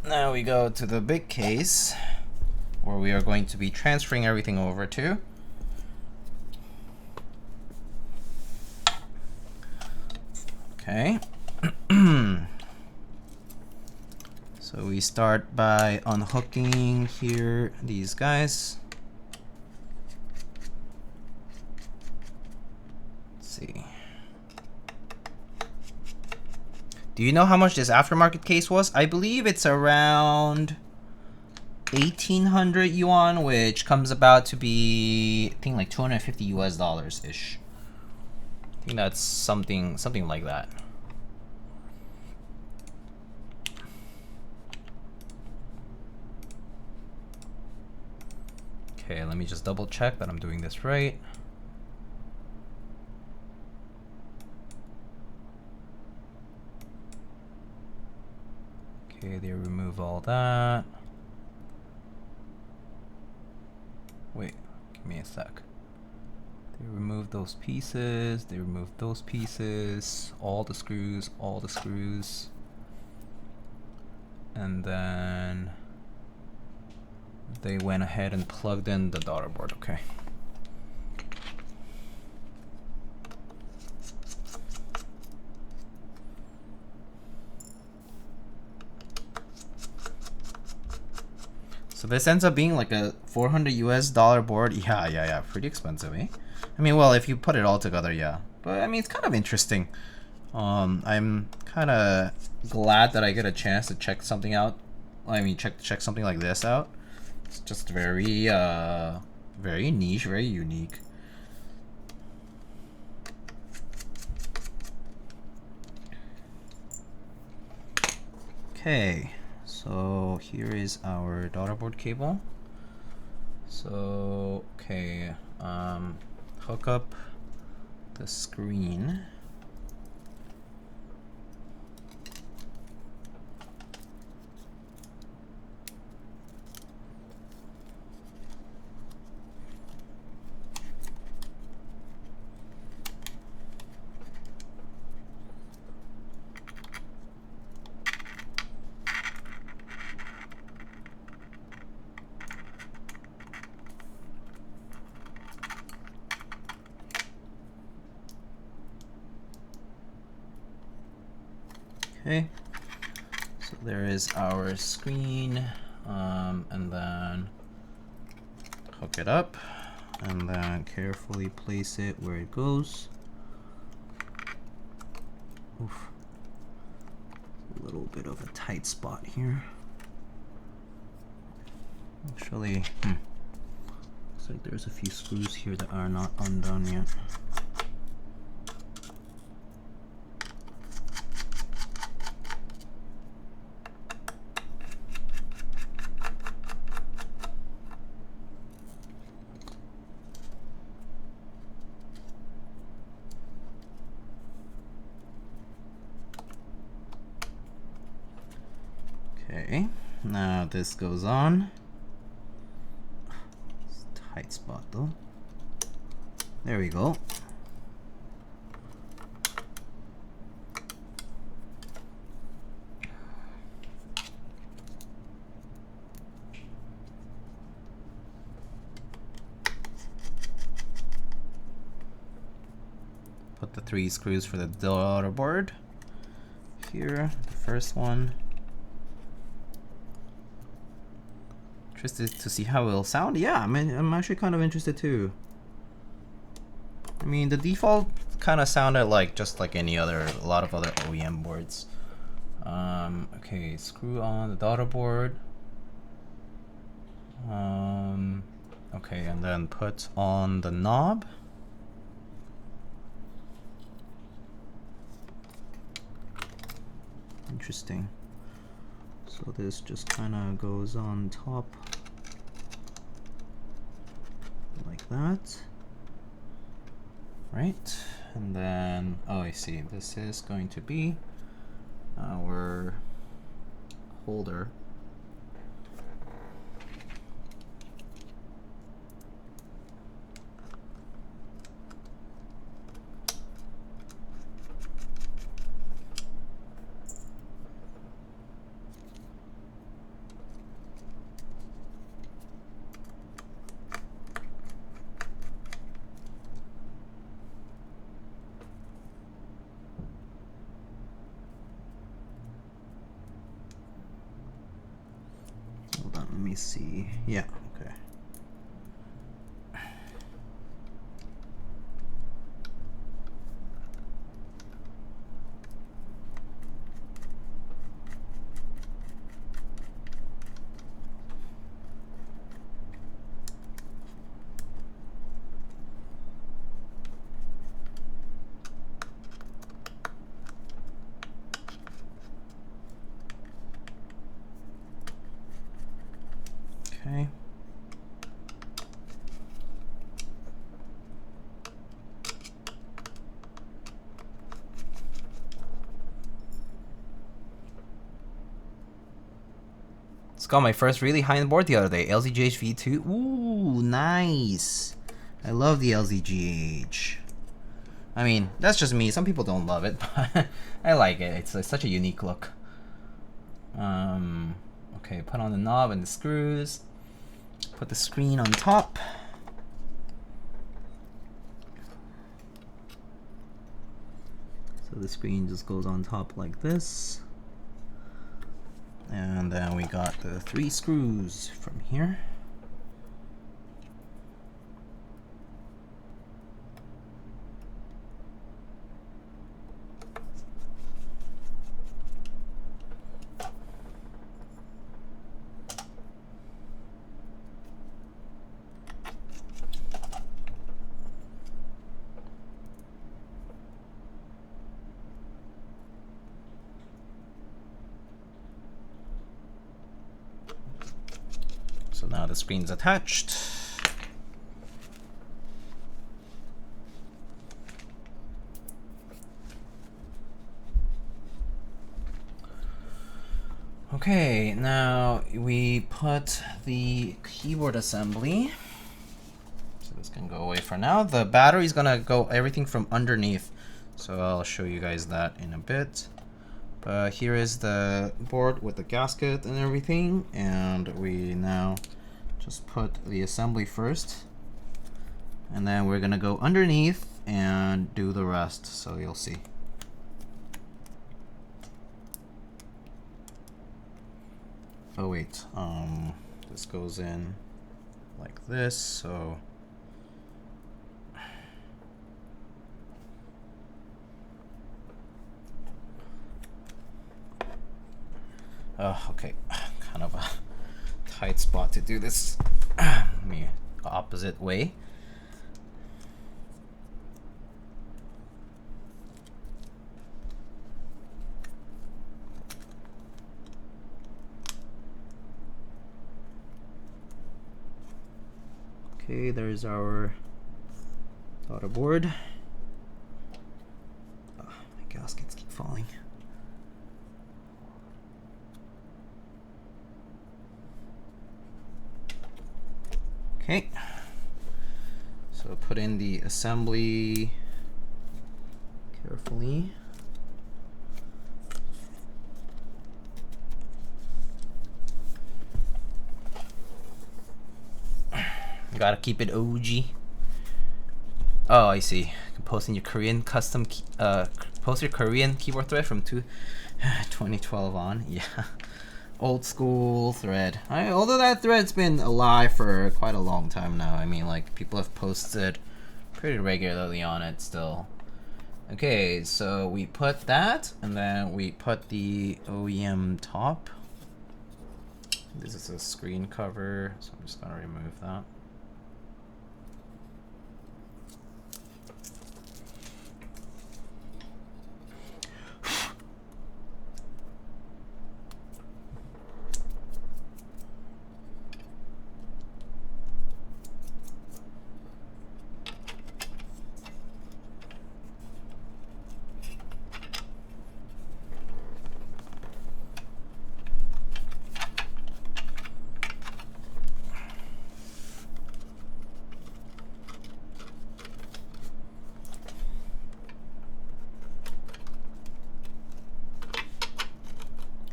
Now we go to the big case where we are going to be transferring everything over to. Okay, so we start by unhooking here these guys. Let's see. Do you know how much this aftermarket case was? I believe it's around 1,800 yuan, which comes about to be, I think, like $250 US ish. I think that's something like that. Okay, let me just double check that I'm doing this right. Okay, they remove all that. Wait, give me a sec. They remove those pieces, they remove those pieces, all the screws, all the screws. And then they went ahead and plugged in the daughter board, okay. So this ends up being like a $400 US board. Yeah, pretty expensive, eh? I mean, well, if you put it all together, yeah. But I mean, it's kind of interesting. I'm kind of glad that I get a chance to check something out. I mean, check something like this out. It's just very, very niche, very unique. Okay. So here is our daughter board cable. So okay, hook up the screen. Okay, so there is our screen, and then hook it up, and then carefully place it where it goes. Oof. A little bit of a tight spot here. Actually, looks like there's a few screws here that are not undone yet. Okay, now this goes on. It's a tight spot though. There we go. Put the 3 screws for the daughter board. Here, the first one. Interested to see how it'll sound. Yeah, I mean, I'm actually kind of interested too. I mean, the default kind of sounded like just like a lot of other OEM boards. Okay, screw on the daughter board. Okay, and then put on the knob. Interesting. So this just kind of goes on top like that, right? And then, oh, I see, this is going to be our holder. Let me see. Yeah, okay. Okay. got my first really high-end board the other day. LZGH V2. Ooh, nice. I love the LZGH. I mean, that's just me. Some people don't love it, but I like it. It's such a unique look. Okay, put on the knob and the screws. Put the screen on top. So the screen just goes on top like this. And then we got the 3 screws from here. So now the screen's attached. Okay, now we put the keyboard assembly. So this can go away for now. The battery's gonna go everything from underneath. So I'll show you guys that in a bit. But here is the board with the gasket and everything, and we now just put the assembly first, and then we're gonna go underneath and do the rest, so you'll see. Oh wait, this goes in like this, so okay, kind of a tight spot to do this. Me opposite way. Okay, there's our daughter board. Oh, my gaskets keep falling. Okay, so put in the assembly carefully. Gotta keep it OG. Oh, I see. Posting your Korean custom post your Korean keyboard thread from 2012 on. Yeah. Old school thread. Although that thread's been alive for quite a long time now. I mean, like, people have posted pretty regularly on it still. Okay, so we put that, and then we put the OEM top. This is a screen cover, so I'm just gonna remove that.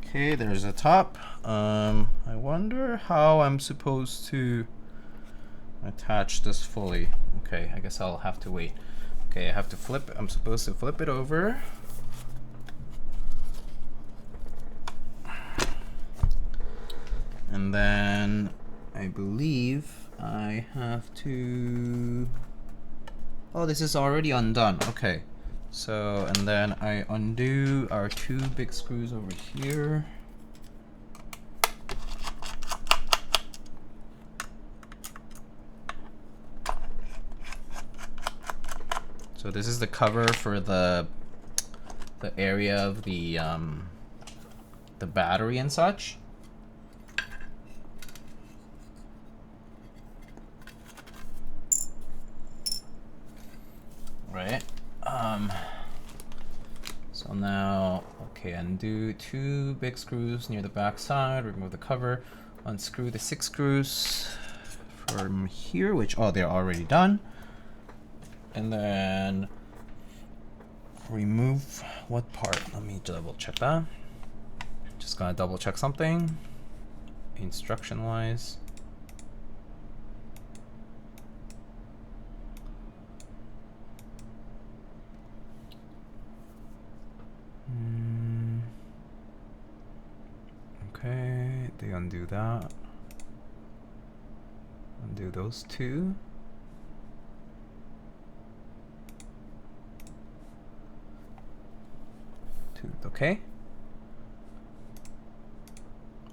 Okay, there's a top. I wonder how I'm supposed to attach this fully. Okay, I guess I'll have to wait. Okay, I have to flip. I'm supposed to flip it over. And then I believe I have to... Oh, this is already undone. Okay. So, and then I undo our 2 big screws over here. So this is the cover for the area of the battery and such. Right. So now, okay, undo 2 big screws near the back side, remove the cover. Unscrew the 6 screws from here, which, oh, they're already done. And then remove what part? Let me double check that. Just gonna double check something instruction wise. Okay, they undo that. Undo those two. Okay.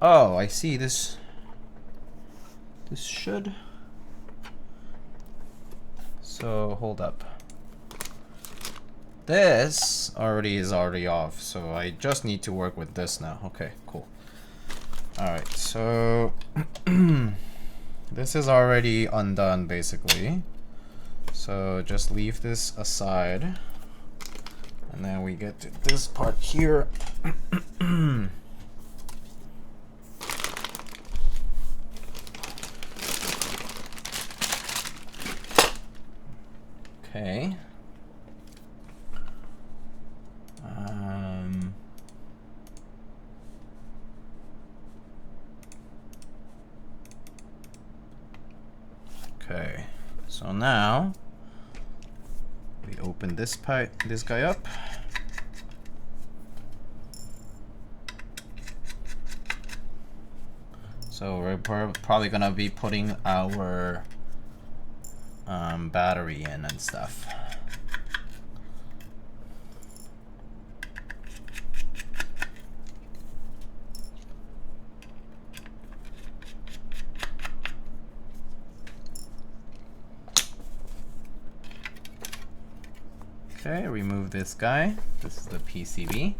Oh, I see. This should. So hold up. This is already off, so I just need to work with this now. Okay, cool. All right, so this is already undone basically. So just leave this aside. And then we get to this part here. Okay. Okay. So now we open this guy up. So we're probably gonna be putting our battery in and stuff. Okay, remove this guy. This is the PCB.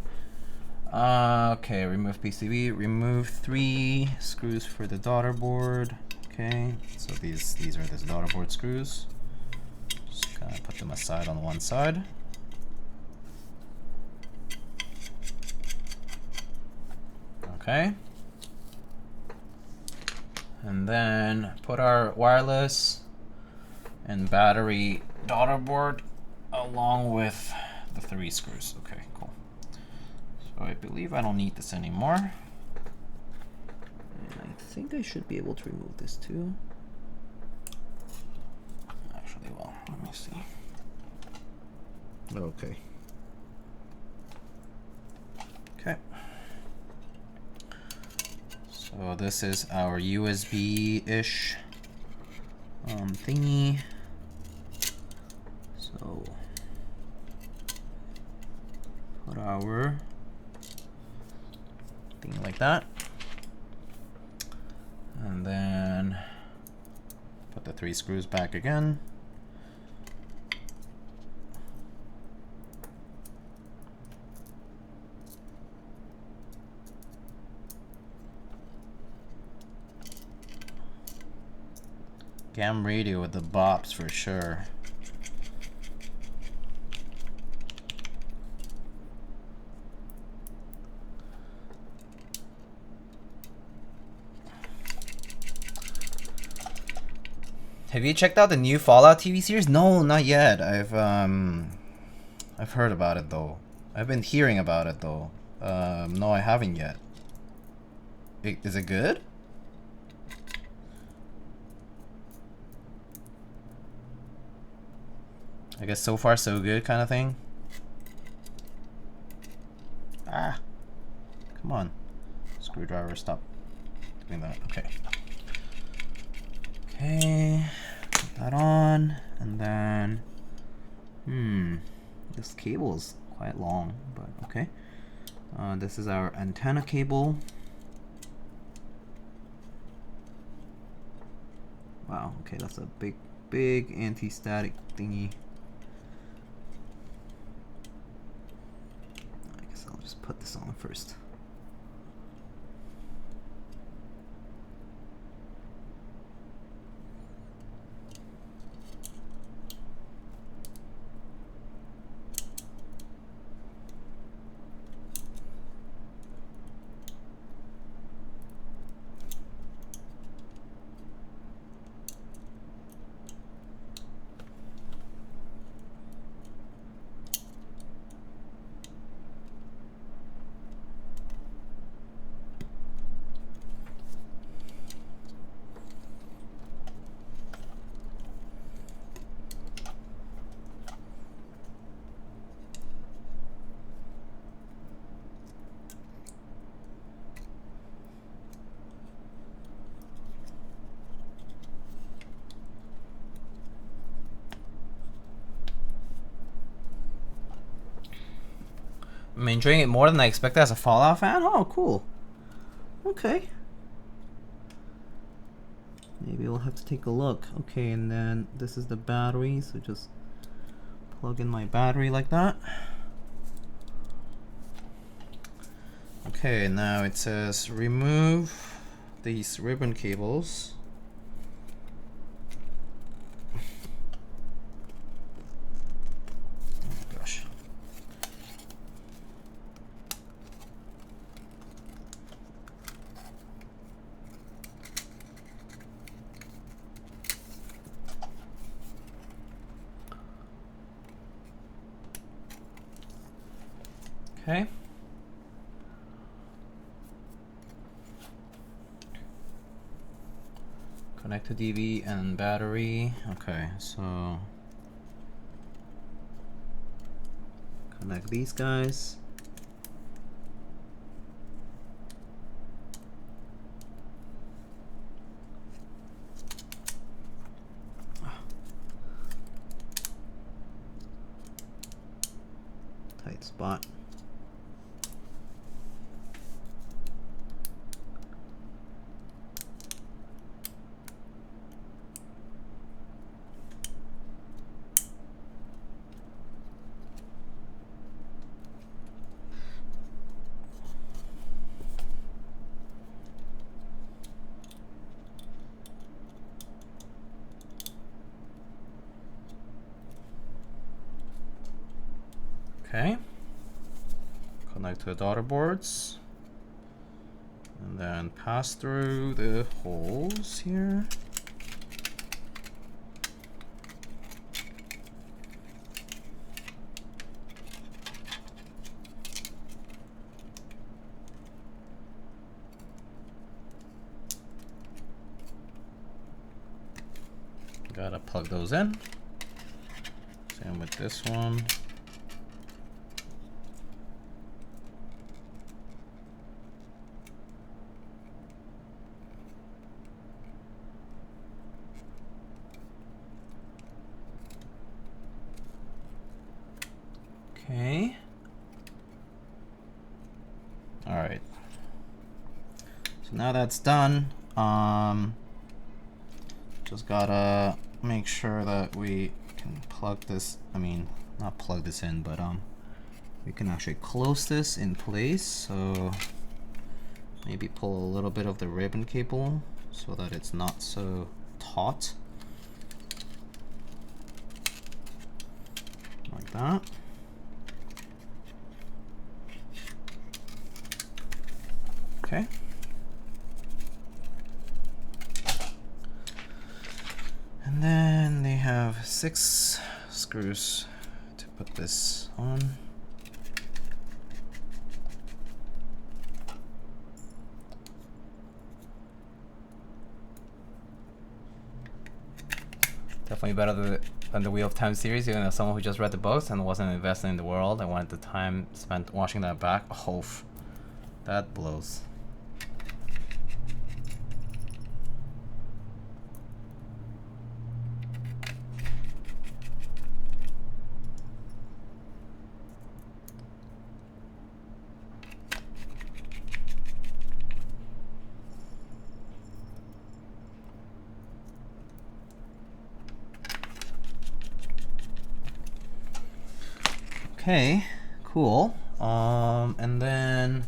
Okay, remove PCB. Remove 3 screws for the daughter board. Okay, so these are the daughter board screws. Just kind of put them aside on one side. Okay. And then put our wireless and battery daughter board along with the 3 screws. Okay, cool. So I believe I don't need this anymore. And I think I should be able to remove this too. Actually, well, let me see. Okay. Okay. So this is our USB-ish thingy. So put our thing like that, and then put the 3 screws back again. Gam radio with the bops for sure. Have you checked out the new Fallout TV series? No, not yet. I've heard about it though. I've been hearing about it though. No, I haven't yet. Is it good? I guess so far so good kind of thing. Ah, come on, screwdriver, stop doing that. Okay. Okay, put that on, and then, this cable is quite long, but okay. This is our antenna cable. Wow, okay, that's a big anti-static thingy. I guess I'll just put this on first. I'm enjoying it more than I expected as a Fallout fan. Oh, cool. Okay. Maybe we'll have to take a look. Okay, and then this is the battery, so just plug in my battery like that. Okay, now it says remove these ribbon cables. Oh gosh. Okay. Connect to DV and battery. Okay, so connect these guys. Tight spot. Okay, connect to the daughter boards and then pass through the holes here. Gotta plug those in. Same with this one. Okay. All right. So now that's done. Just gotta make sure that we can plug this. I mean, not plug this in, but we can actually close this in place. So maybe pull a little bit of the ribbon cable so that it's not so taut. Like that. Okay. And then they have 6 screws to put this on. Definitely better than the Wheel of Time series, even as someone who just read the books and wasn't invested in the world. I wanted the time spent watching that back. Oh, that blows. Okay, cool. And then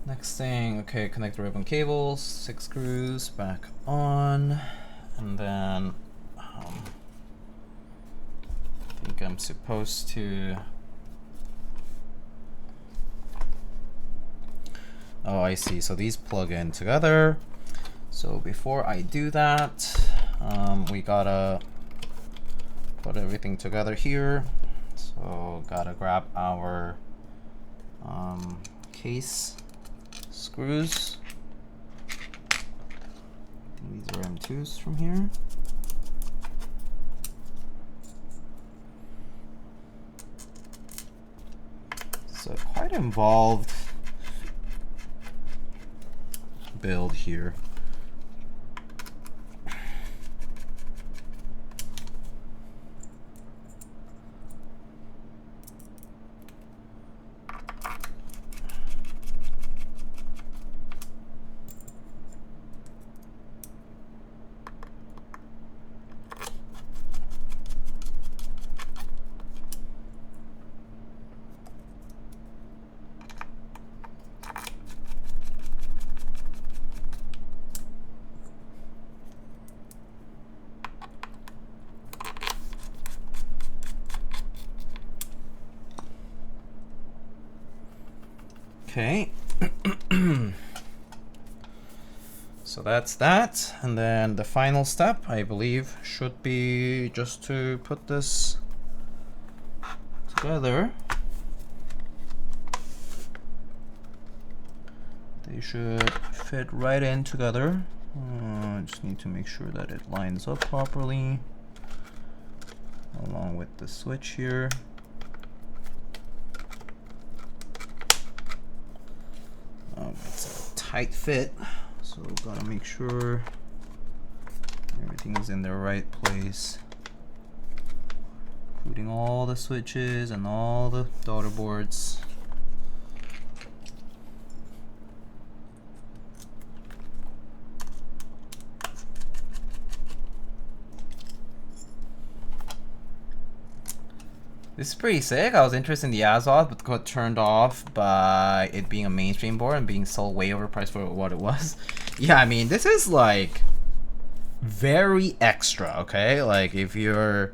next thing, okay, connect the ribbon cables, 6 screws back on, and then I think I'm supposed to. Oh, I see. So these plug in together. So before I do that, we gotta put everything together here. So gotta grab our case screws. These are M2s from here. So quite involved build here. Okay. So that's that, and then the final step, I believe, should be just to put this together. They should fit right in together. I just need to make sure that it lines up properly, along with the switch here. It's a tight fit. So gotta make sure everything's in the right place, including all the switches and all the daughter boards. This is pretty sick. I was interested in the Azoth, but got turned off by it being a mainstream board and being sold way overpriced for what it was. Yeah, I mean, this is like very extra, okay? Like if you're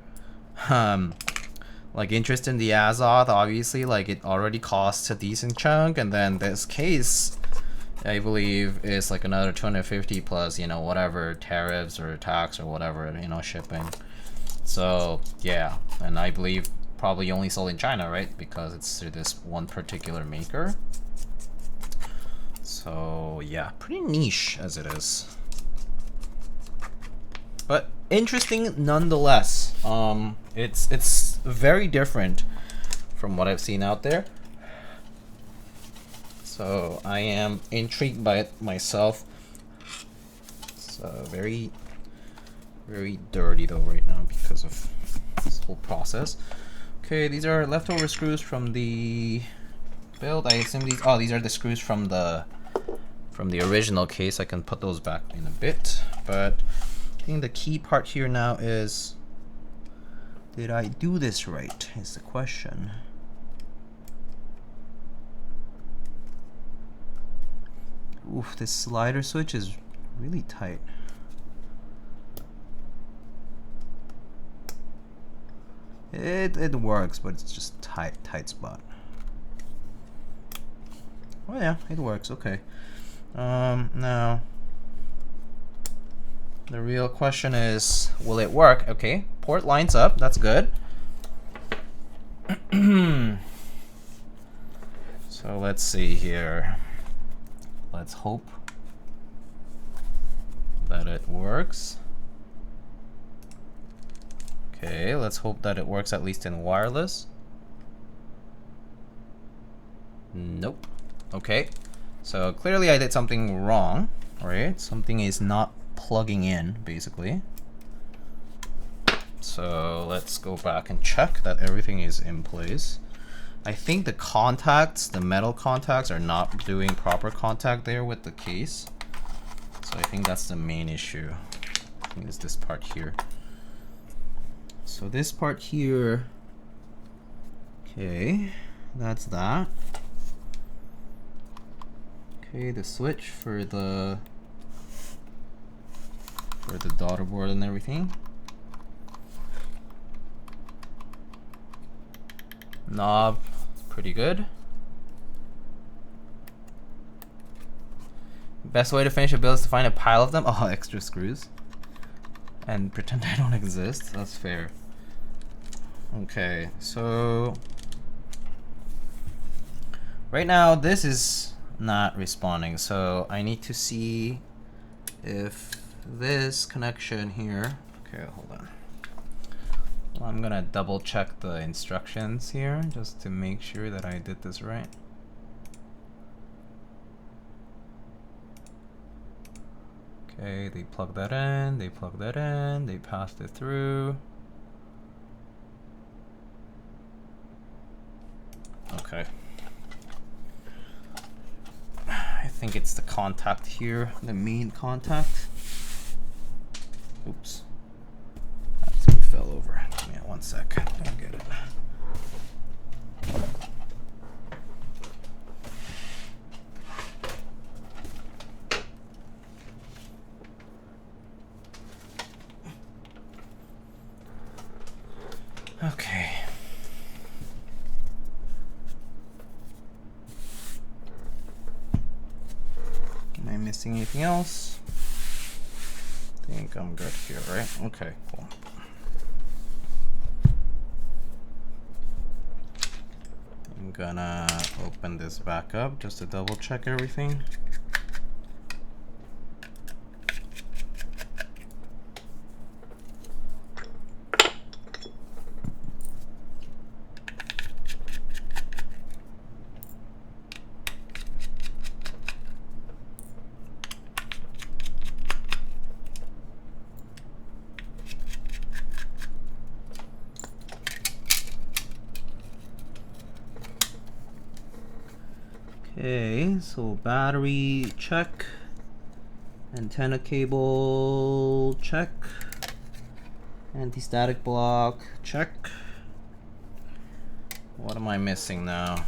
like interested in the Azoth, obviously like it already costs a decent chunk, and then this case I believe is like another 250 plus, you know, whatever tariffs or tax or whatever, you know, shipping. So yeah, and I believe probably only sold in China, right? Because it's through this one particular maker. So yeah, pretty niche as it is, but interesting nonetheless. It's very different from what I've seen out there. So I am intrigued by it myself. It's very dirty though right now because of this whole process. Okay, these are leftover screws from the build. I assume these are the screws from the original case. I can put those back in a bit, but I think the key part here now is, did I do this right is the question. Oof, this slider switch is really tight. It works, but it's just tight spot. Oh yeah, it works. Okay. Now the real question is, will it work? Okay, port lines up. That's good. So let's see here. Let's hope that it works. Okay, let's hope that it works at least in wireless. Nope. Okay, so clearly I did something wrong, right? Something is not plugging in, basically. So let's go back and check that everything is in place. I think the contacts, the metal contacts, are not doing proper contact there with the case. So I think that's the main issue. I think it's this part here. So this part here, okay, that's that. Okay, the switch for the daughter board and everything. Knob, pretty good. Best way to finish a build is to find a pile of them. Oh, extra screws. And pretend I don't exist. That's fair. Okay, so right now this is not responding, so I need to see if this connection here. Okay, hold on. Well, I'm gonna double check the instructions here just to make sure that I did this right. Okay, they plug that in, they plug that in, they passed it through. Okay. I think it's the contact here, the main contact. Oops. That fell over. Give me 1 sec. I'll get it. Okay. missing anything else? I think I'm good here, right? Okay, cool. I'm gonna open this back up just to double check everything. Okay, so battery check, antenna cable check, anti-static block check. What am I missing now?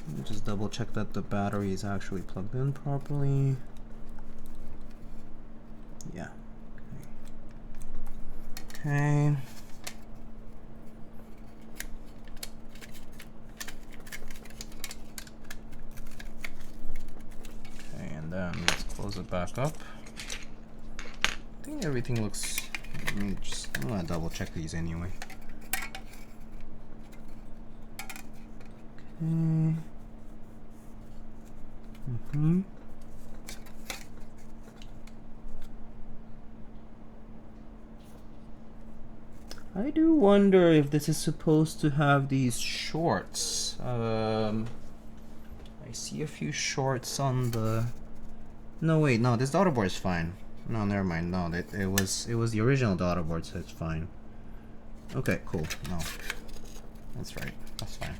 Let me just double check that the battery is actually plugged in properly. Yeah. Okay. Let's close it back up. I think everything looks. I'm gonna double check these anyway. Okay. I do wonder if this is supposed to have these shorts. I see a few shorts on the. No, wait, no, this daughter board is fine. No, never mind. No, it was the original daughter board, so it's fine. Okay, cool. No, that's right. That's fine.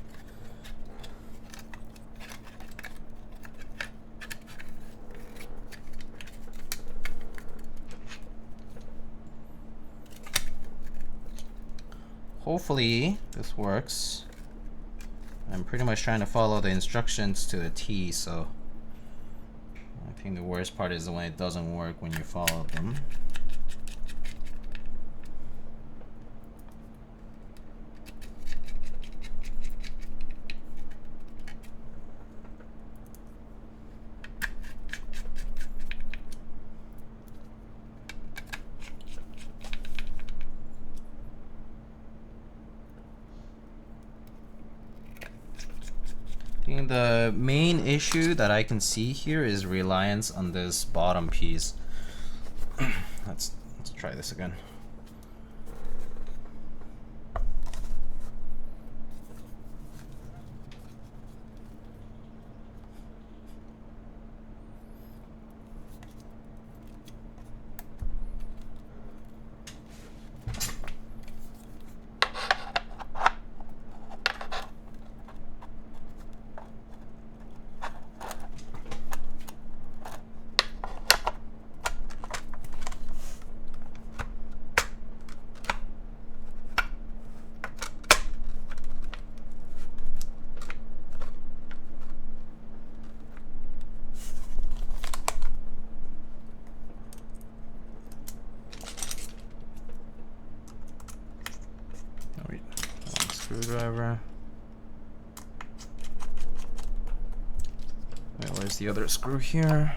Hopefully this works. I'm pretty much trying to follow the instructions to the T, so I think the worst part is when it doesn't work when you follow them. The main issue that I can see here is reliance on this bottom piece. Let's try this again. Screwdriver. Wait, where's the other screw here?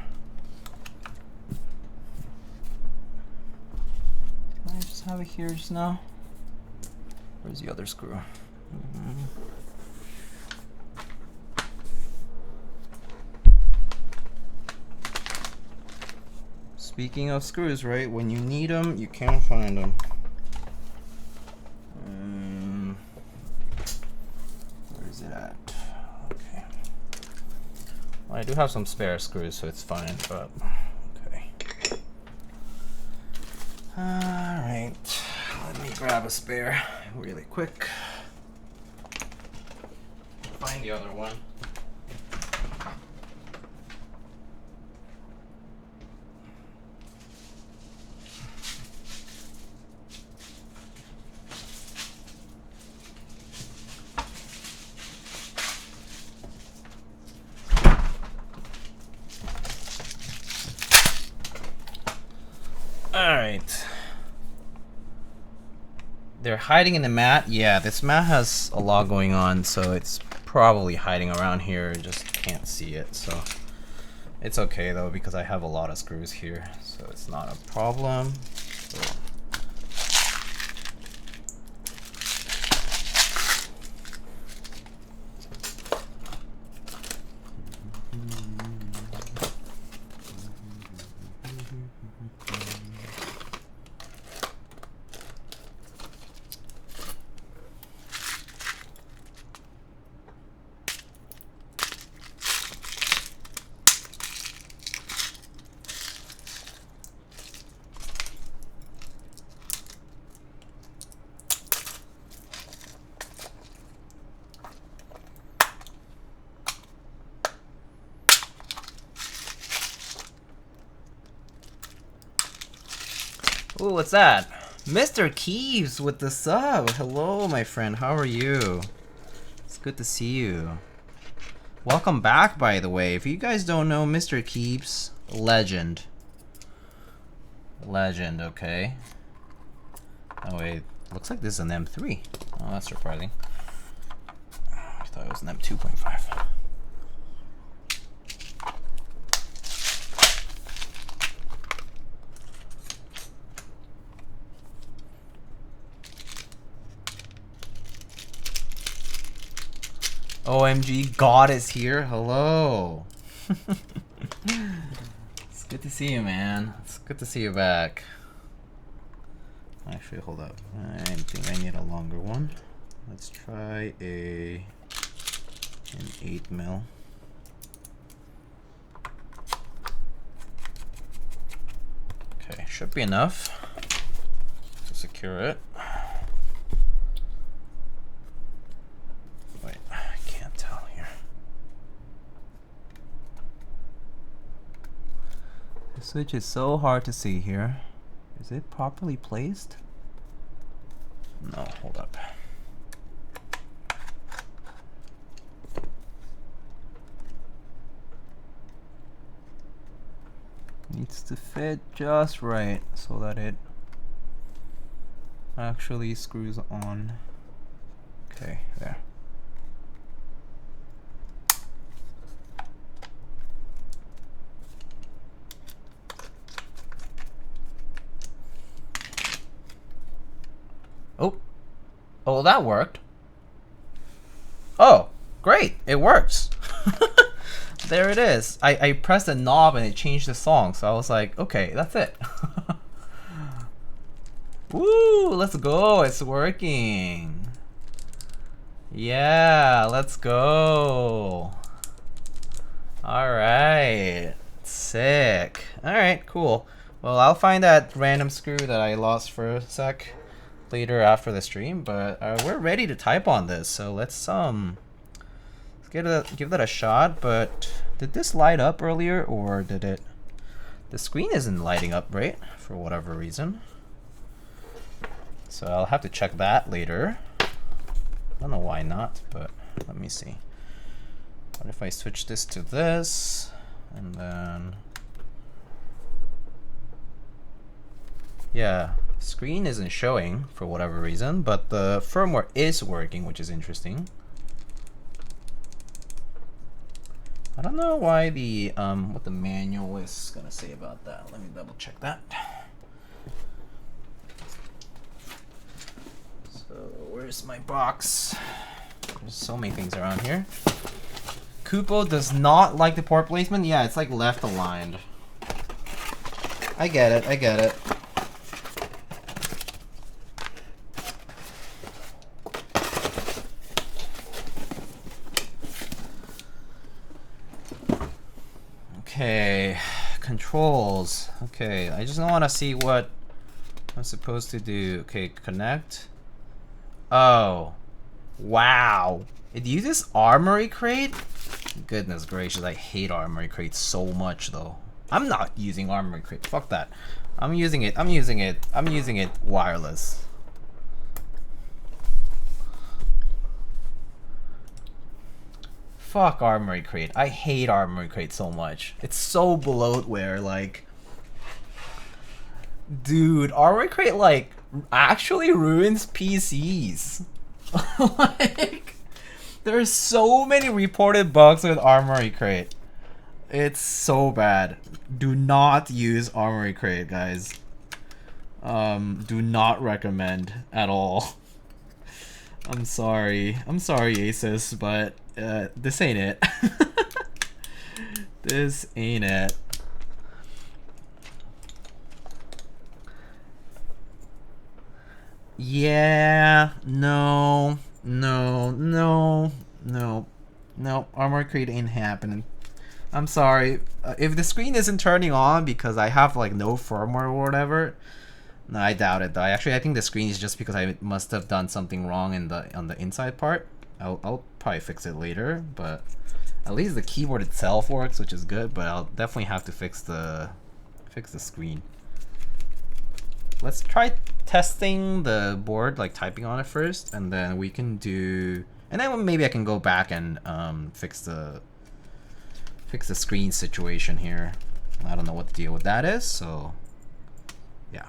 Can I just have it here just now? Where's the other screw? Speaking of screws, right? When you need them, you can't find them. Where's it at? Okay. Well, I do have some spare screws, so it's fine, but okay. Alright. Let me grab a spare really quick. Find the other one. Alright. They're hiding in the mat. Yeah, this mat has a lot going on, so it's probably hiding around here, just can't see it, so it's okay though because I have a lot of screws here, so it's not a problem. So. Ooh, what's that? Mr. Keeps with the sub. Hello, my friend. How are you? It's good to see you. Welcome back, by the way. If you guys don't know, Mr. Keeps, legend. Legend, okay. Oh, wait. Looks like this is an M3. Oh, that's surprising. I thought it was an M2.5. OMG, God is here. Hello. It's good to see you, man. It's good to see you back. Actually, hold up. I think I need a longer one. Let's try an 8mm. Okay, should be enough to secure it. The switch is so hard to see here. Is it properly placed? No, hold up. Needs to fit just right so that it actually screws on. Okay, there. Oh, that worked. Oh, great. It works. There it is. I pressed a knob and it changed the song. So I was like, okay, that's it. Woo, let's go. It's working. Yeah, let's go. All right. Sick. All right, cool. Well, I'll find that random screw that I lost for a sec later after the stream, but we're ready to type on this, so let's give that a shot. But did this light up earlier, or did it? The screen isn't lighting up, right? For whatever reason. So I'll have to check that later. I don't know why not, but let me see. What if I switch this to this, and then yeah. Screen isn't showing for whatever reason, but the firmware is working, which is interesting. I don't know why the what the manual is gonna say about that. Let me double check that. So where's my box? There's so many things around here. Kupo does not like the port placement. Yeah, it's like left aligned. I get it. I get it. Okay, controls. Okay, I just want to see what I'm supposed to do. Okay, connect. Oh, wow. It uses Armory Crate? Goodness gracious, I hate Armory Crate so much though. I'm not using Armory Crate. Fuck that. I'm using it wireless. Fuck Armory Crate. I hate Armory Crate so much. It's so bloatware, like. Dude, Armory Crate, like, actually ruins PCs. Like, There's so many reported bugs with Armory Crate. It's so bad. Do not use Armory Crate, guys. Do not recommend at all. I'm sorry. I'm sorry, Asus, but this ain't it. This ain't it. Yeah, no, Armor Crate ain't happening. I'm sorry. If the screen isn't turning on because I have like no firmware or whatever, no, I doubt it though. I think the screen is just because I must have done something wrong on the inside part. I'll probably fix it later, but at least the keyboard itself works, which is good. But I'll definitely have to fix the screen. Let's try testing the board, like typing on it first, and then we can do, and then maybe I can go back and fix the screen situation here. I don't know what the deal with that is, so yeah.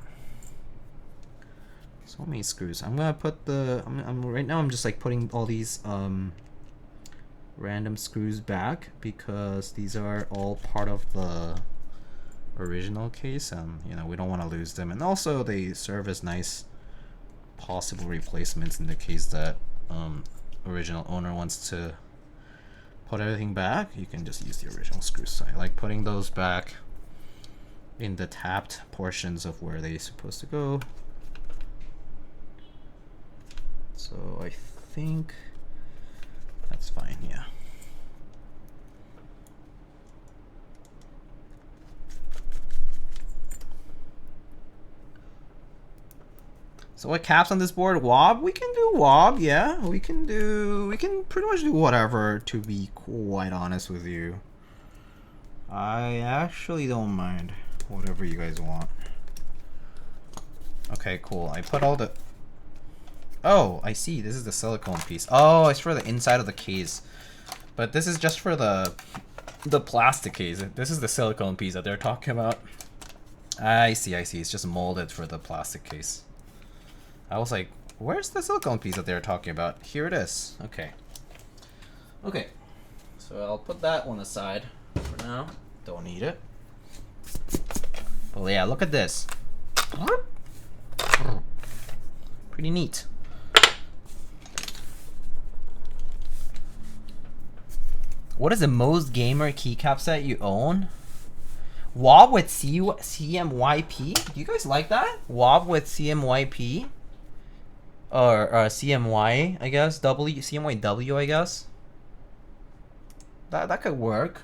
So many screws. I'm gonna put the. Right now I'm just like putting all these random screws back because these are all part of the original case, and you know we don't want to lose them, and also they serve as nice possible replacements in the case that original owner wants to put everything back. You can just use the original screws. So I like putting those back in the tapped portions of where they're supposed to go. So I think that's fine, yeah. So what caps on this board? Wob? We can do wob, yeah. We can pretty much do whatever, to be quite honest with you. I actually don't mind whatever you guys want. Okay, cool. I put all the... Oh, I see. This is the silicone piece. Oh, it's for the inside of the case. But this is just for the plastic case. This is the silicone piece that they're talking about. I see. It's just molded for the plastic case. I was like, where's the silicone piece that they're talking about? Here it is. Okay. Okay. So I'll put that one aside for now. Don't need it. Well, yeah, look at this. Pretty neat. What is the most gamer keycap set you own? Wob with CMYP? Do you guys like that? Wob with CMYP? Or CMY, I guess. CMYW, I guess. That could work.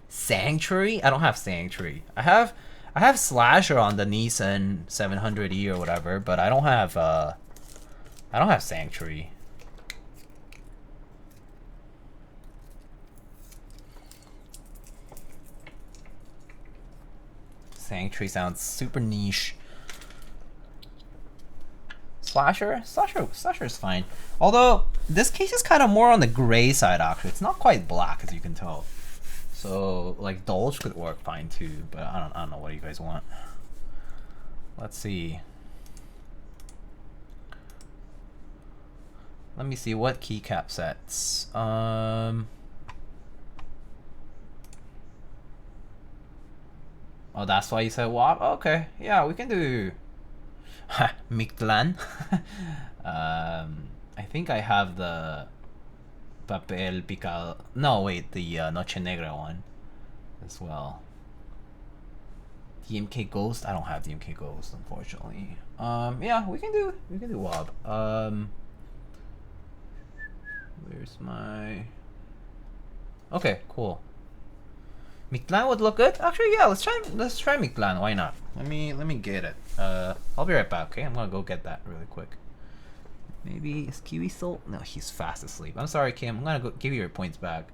Sanctuary? I don't have Sanctuary. I have Slasher on the Nissan 700E or whatever, but I don't have Sanctuary. Sanctuary sounds super niche. Slasher is fine. Although this case is kind of more on the gray side actually. It's not quite black as you can tell. So like Dolge could work fine too, but I don't know what you guys want. Let's see. Let me see what keycap sets. Oh, that's why you said WAP? Okay, yeah, we can do Mictlan. I think I have the Papel Picado. No, wait, the Noche Negra one as well. DMK Ghost? I don't have DMK Ghost, unfortunately. Yeah, we can do WAP. Where's my... Okay, cool. Mictlan would look good. Actually, yeah, let's try Mictlan. Why not? Let me get it. I'll be right back. Okay, I'm gonna go get that really quick. Maybe is Kiwi still? No, he's fast asleep. I'm sorry, Kim. I'm gonna go give you your points back.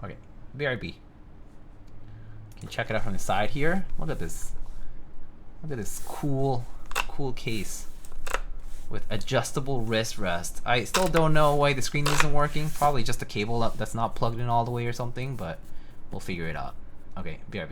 Okay, BRB. You can check it out from the side here. Look at this. Look at this cool case with adjustable wrist rest. I still don't know why the screen isn't working. Probably just a cable that's not plugged in all the way or something, but we'll figure it out. Okay, BRB.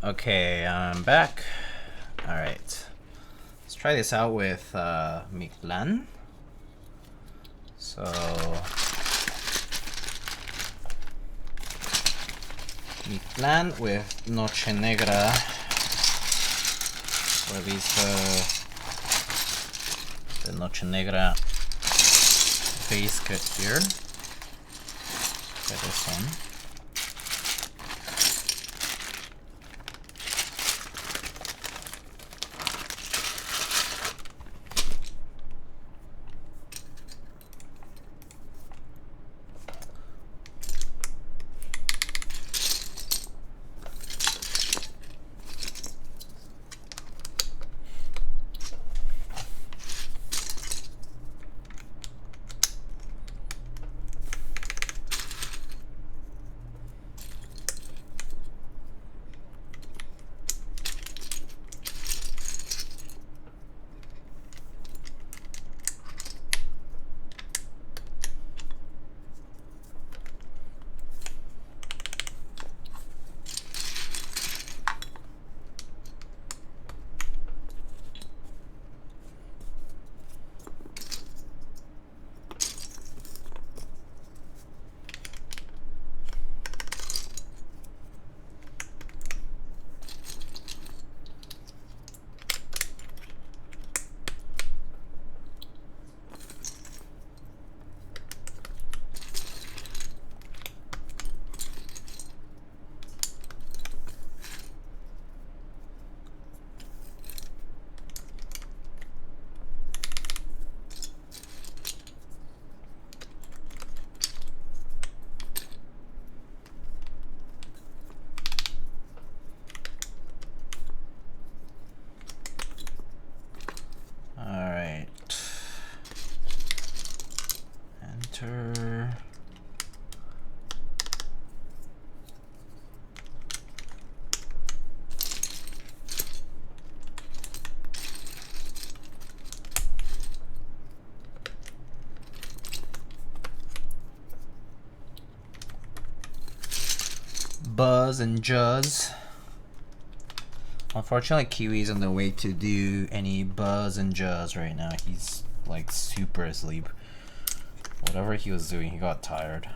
Okay, I'm back. Alright. Let's try this out with Mictlan. So Mictlan with Noche Negra. Or at least the Noche Negra base kit here. Try this one. Buzz and Juzz. Unfortunately, Kiwi's on the way to do any Buzz and Juzz right now. He's like super asleep. Whatever he was doing, he got tired.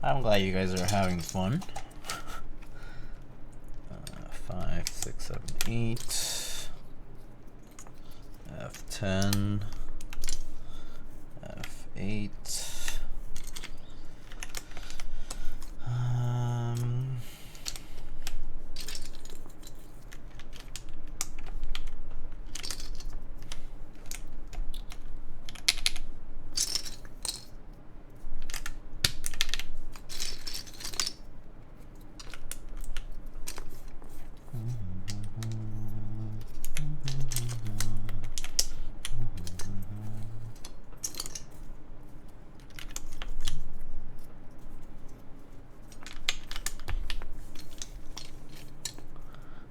I'm glad you guys are having fun. 5, 6, 7, 8. F10. F8.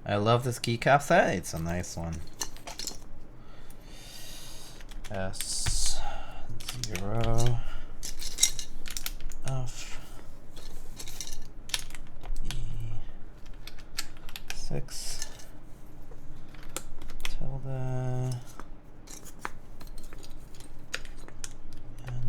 I love this keycap set. It's a nice one. S0 F E6 tilde N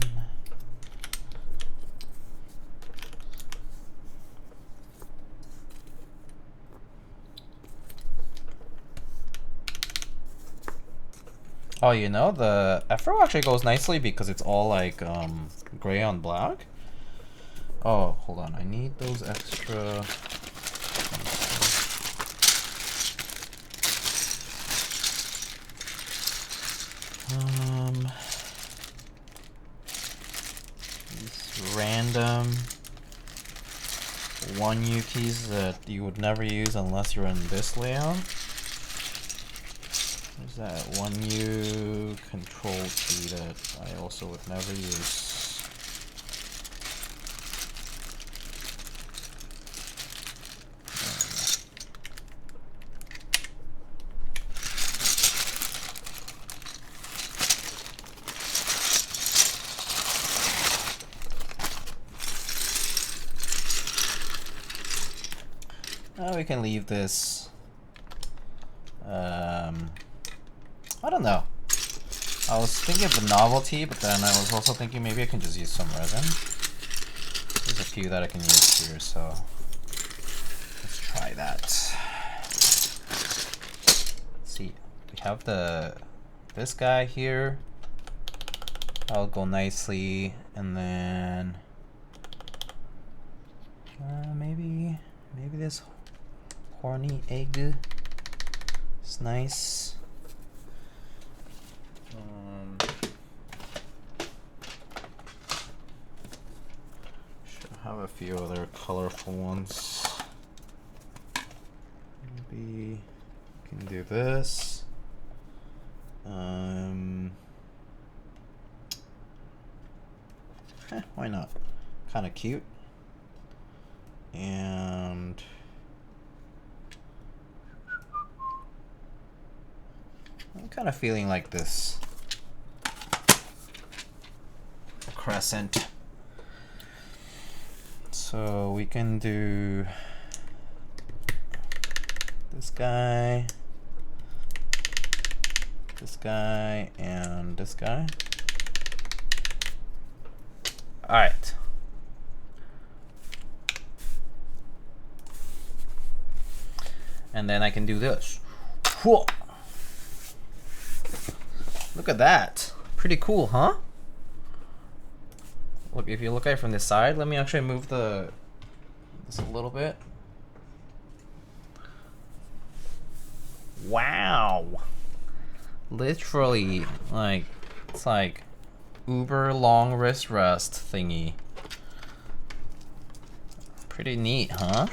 Oh, you know, the Afro actually goes nicely because it's all like gray on black. Oh, hold on, I need those extra. These random 1U keys that you would never use unless you're in this layout. There's that 1U control key that I also would never use. We can leave this. I don't know. I was thinking of a novelty, but then I was also thinking maybe I can just use some resin. There's a few that I can use here, so let's try that. Let's see, we have this guy here. That'll go nicely, and then maybe this horny egg is nice. Should have a few other colorful ones. Maybe we can do this. Why not? Kind of cute. And I'm kind of feeling like this crescent. So we can do this guy, and this guy. All right. And then I can do this. Whoa. Look at that. Pretty cool, huh? Look, if you look at it from this side, let me actually move this a little bit. Wow. Literally, like, it's like uber long wrist rest thingy. Pretty neat, huh?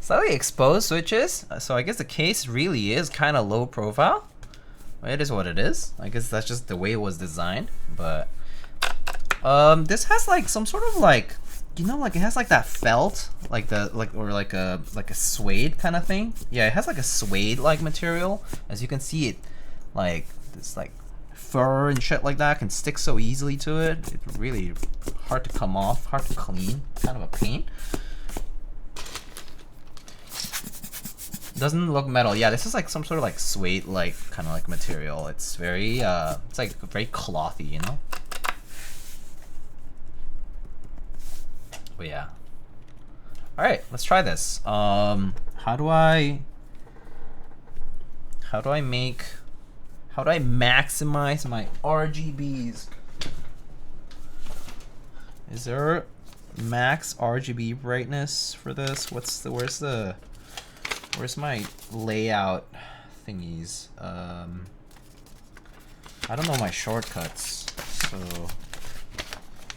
Slightly exposed switches, so I guess the case really is kind of low profile. It is what it is. I guess that's just the way it was designed. But this has like some sort of like, you know, like it has like that felt, like a suede kind of thing. Yeah, it has like a suede like material. As you can see, it like this like fur and shit like that can stick so easily to it. It's really hard to come off, hard to clean, kind of a pain. Doesn't look metal. Yeah, this is like some sort of like suede like kind of like material. It's very it's like very clothy, you know. But yeah. All right, let's try this. How do I maximize my RGBs? Is there max RGB brightness for this? Where's my layout thingies? I don't know my shortcuts, so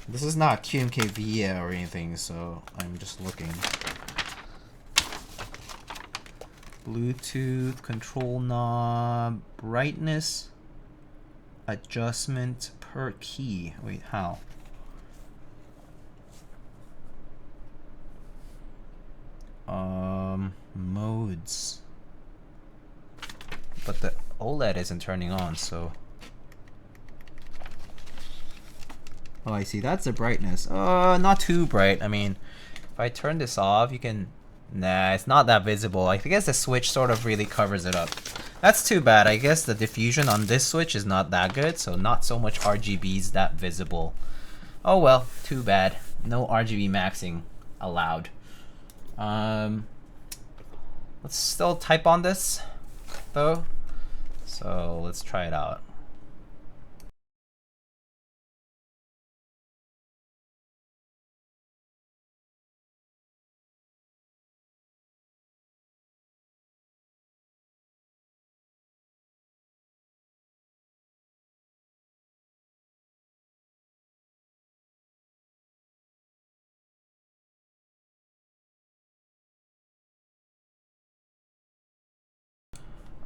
this is not GMK VIA or anything, so I'm just looking. Bluetooth control knob, brightness adjustment per key. Wait, how? Modes. But the OLED isn't turning on, so. Oh, I see. That's the brightness. Not too bright. I mean, if I turn this off, you can. Nah, it's not that visible. I guess the switch sort of really covers it up. That's too bad. I guess the diffusion on this switch is not that good, so not so much RGBs that visible. Oh well, too bad. No RGB maxing. allowed. Let's still type on this though. So let's try it out.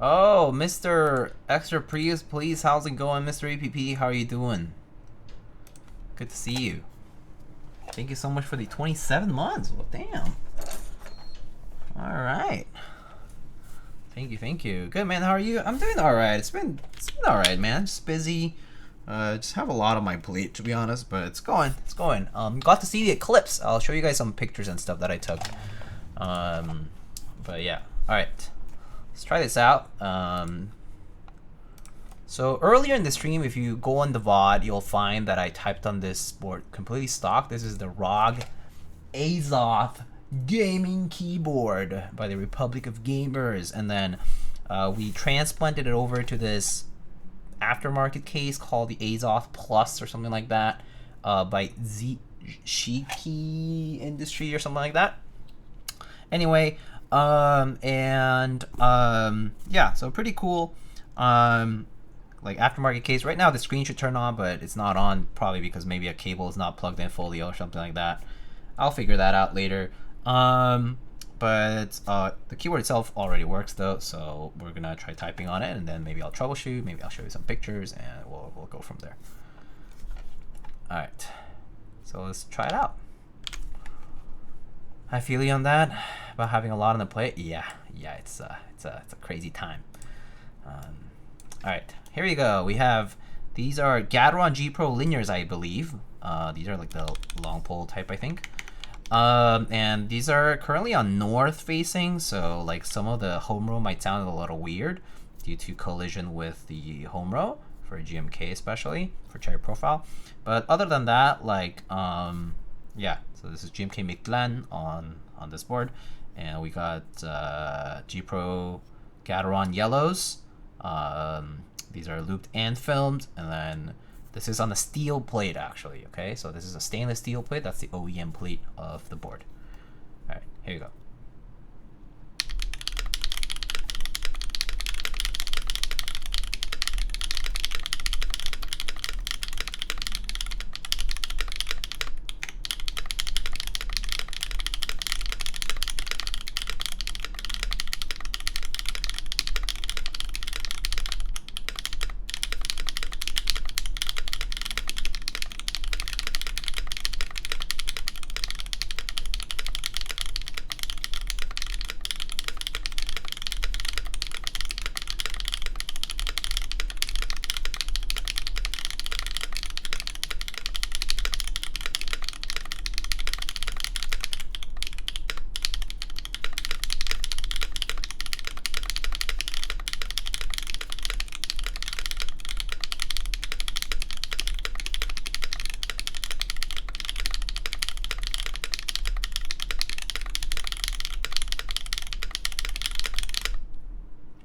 Oh, Mr. Extra Prius, please. How's it going, Mr. APP? How are you doing? Good to see you. Thank you so much for the 27 months. Well, damn. All right. Thank you, thank you. Good, man. How are you? I'm doing all right. It's been all right, man. Just busy. Just have a lot on my plate, to be honest, but it's going. It's going. Got to see the eclipse. I'll show you guys some pictures and stuff that I took. But yeah. All right. Let's try this out. So earlier in the stream, if you go on the VOD, you'll find that I typed on this board completely stock. This is the ROG Azoth gaming keyboard by the Republic of Gamers, and then we transplanted it over to this aftermarket case called the Azoth Plus or something like that, by XiKii Industry or something like that. Anyway, yeah, so pretty cool. Like aftermarket case. Right now the screen should turn on, but it's not on, probably because maybe a cable is not plugged in fully or something like that. I'll figure that out later. But the keyboard itself already works though, so we're gonna try typing on it, and then maybe I'll troubleshoot, maybe I'll show you some pictures, and we'll go from there. All right, so let's try it out. I feel you on that about having a lot on the plate. Yeah, it's a crazy time. All right, here we go. We have, these are Gateron G Pro linears, I believe. These are like the long pole type, I think. And these are currently on north facing, so like some of the home row might sound a little weird due to collision with the home row for GMK, especially for cherry profile. But other than that, like yeah, so this is GMK Mictlan on this board, and we got G Pro Gateron yellows. These are looped and filmed, and then this is on a steel plate actually. Okay, so this is a stainless steel plate. That's the OEM plate of the board. All right, here you go.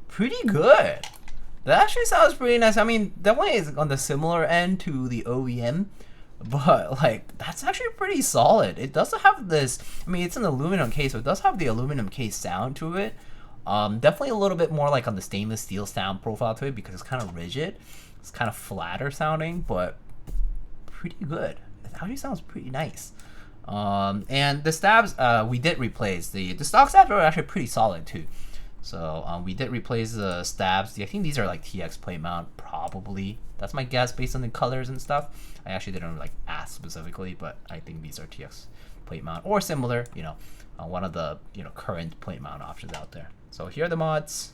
Pretty good. That actually sounds pretty nice. I mean, definitely is on the similar end to the OEM, but like that's actually pretty solid. It does have this, I mean, it's an aluminum case, so it does have the aluminum case sound to it. Definitely a little bit more like on the stainless steel sound profile to it, because it's kind of rigid. It's kind of flatter sounding, but pretty good. It actually sounds pretty nice. And the stabs, we did replace. The stock stabs are actually pretty solid too. So we did replace the stabs. I think these are like TX plate mount, probably. That's my guess based on the colors and stuff. I actually didn't like ask specifically, but I think these are TX plate mount or similar, you know, one of the, you know, current plate mount options out there. So here are the mods.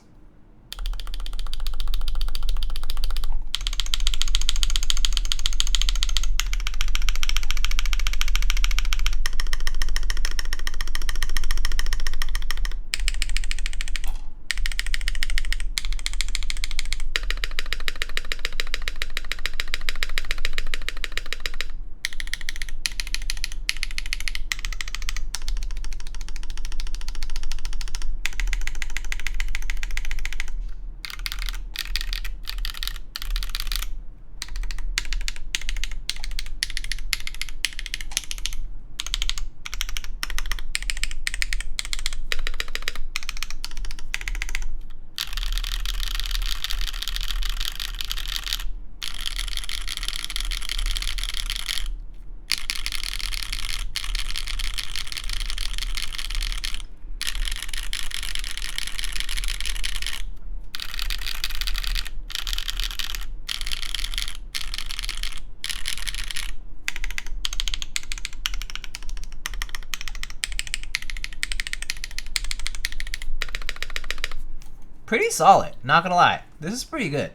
pretty solid. Not gonna lie, this is pretty good.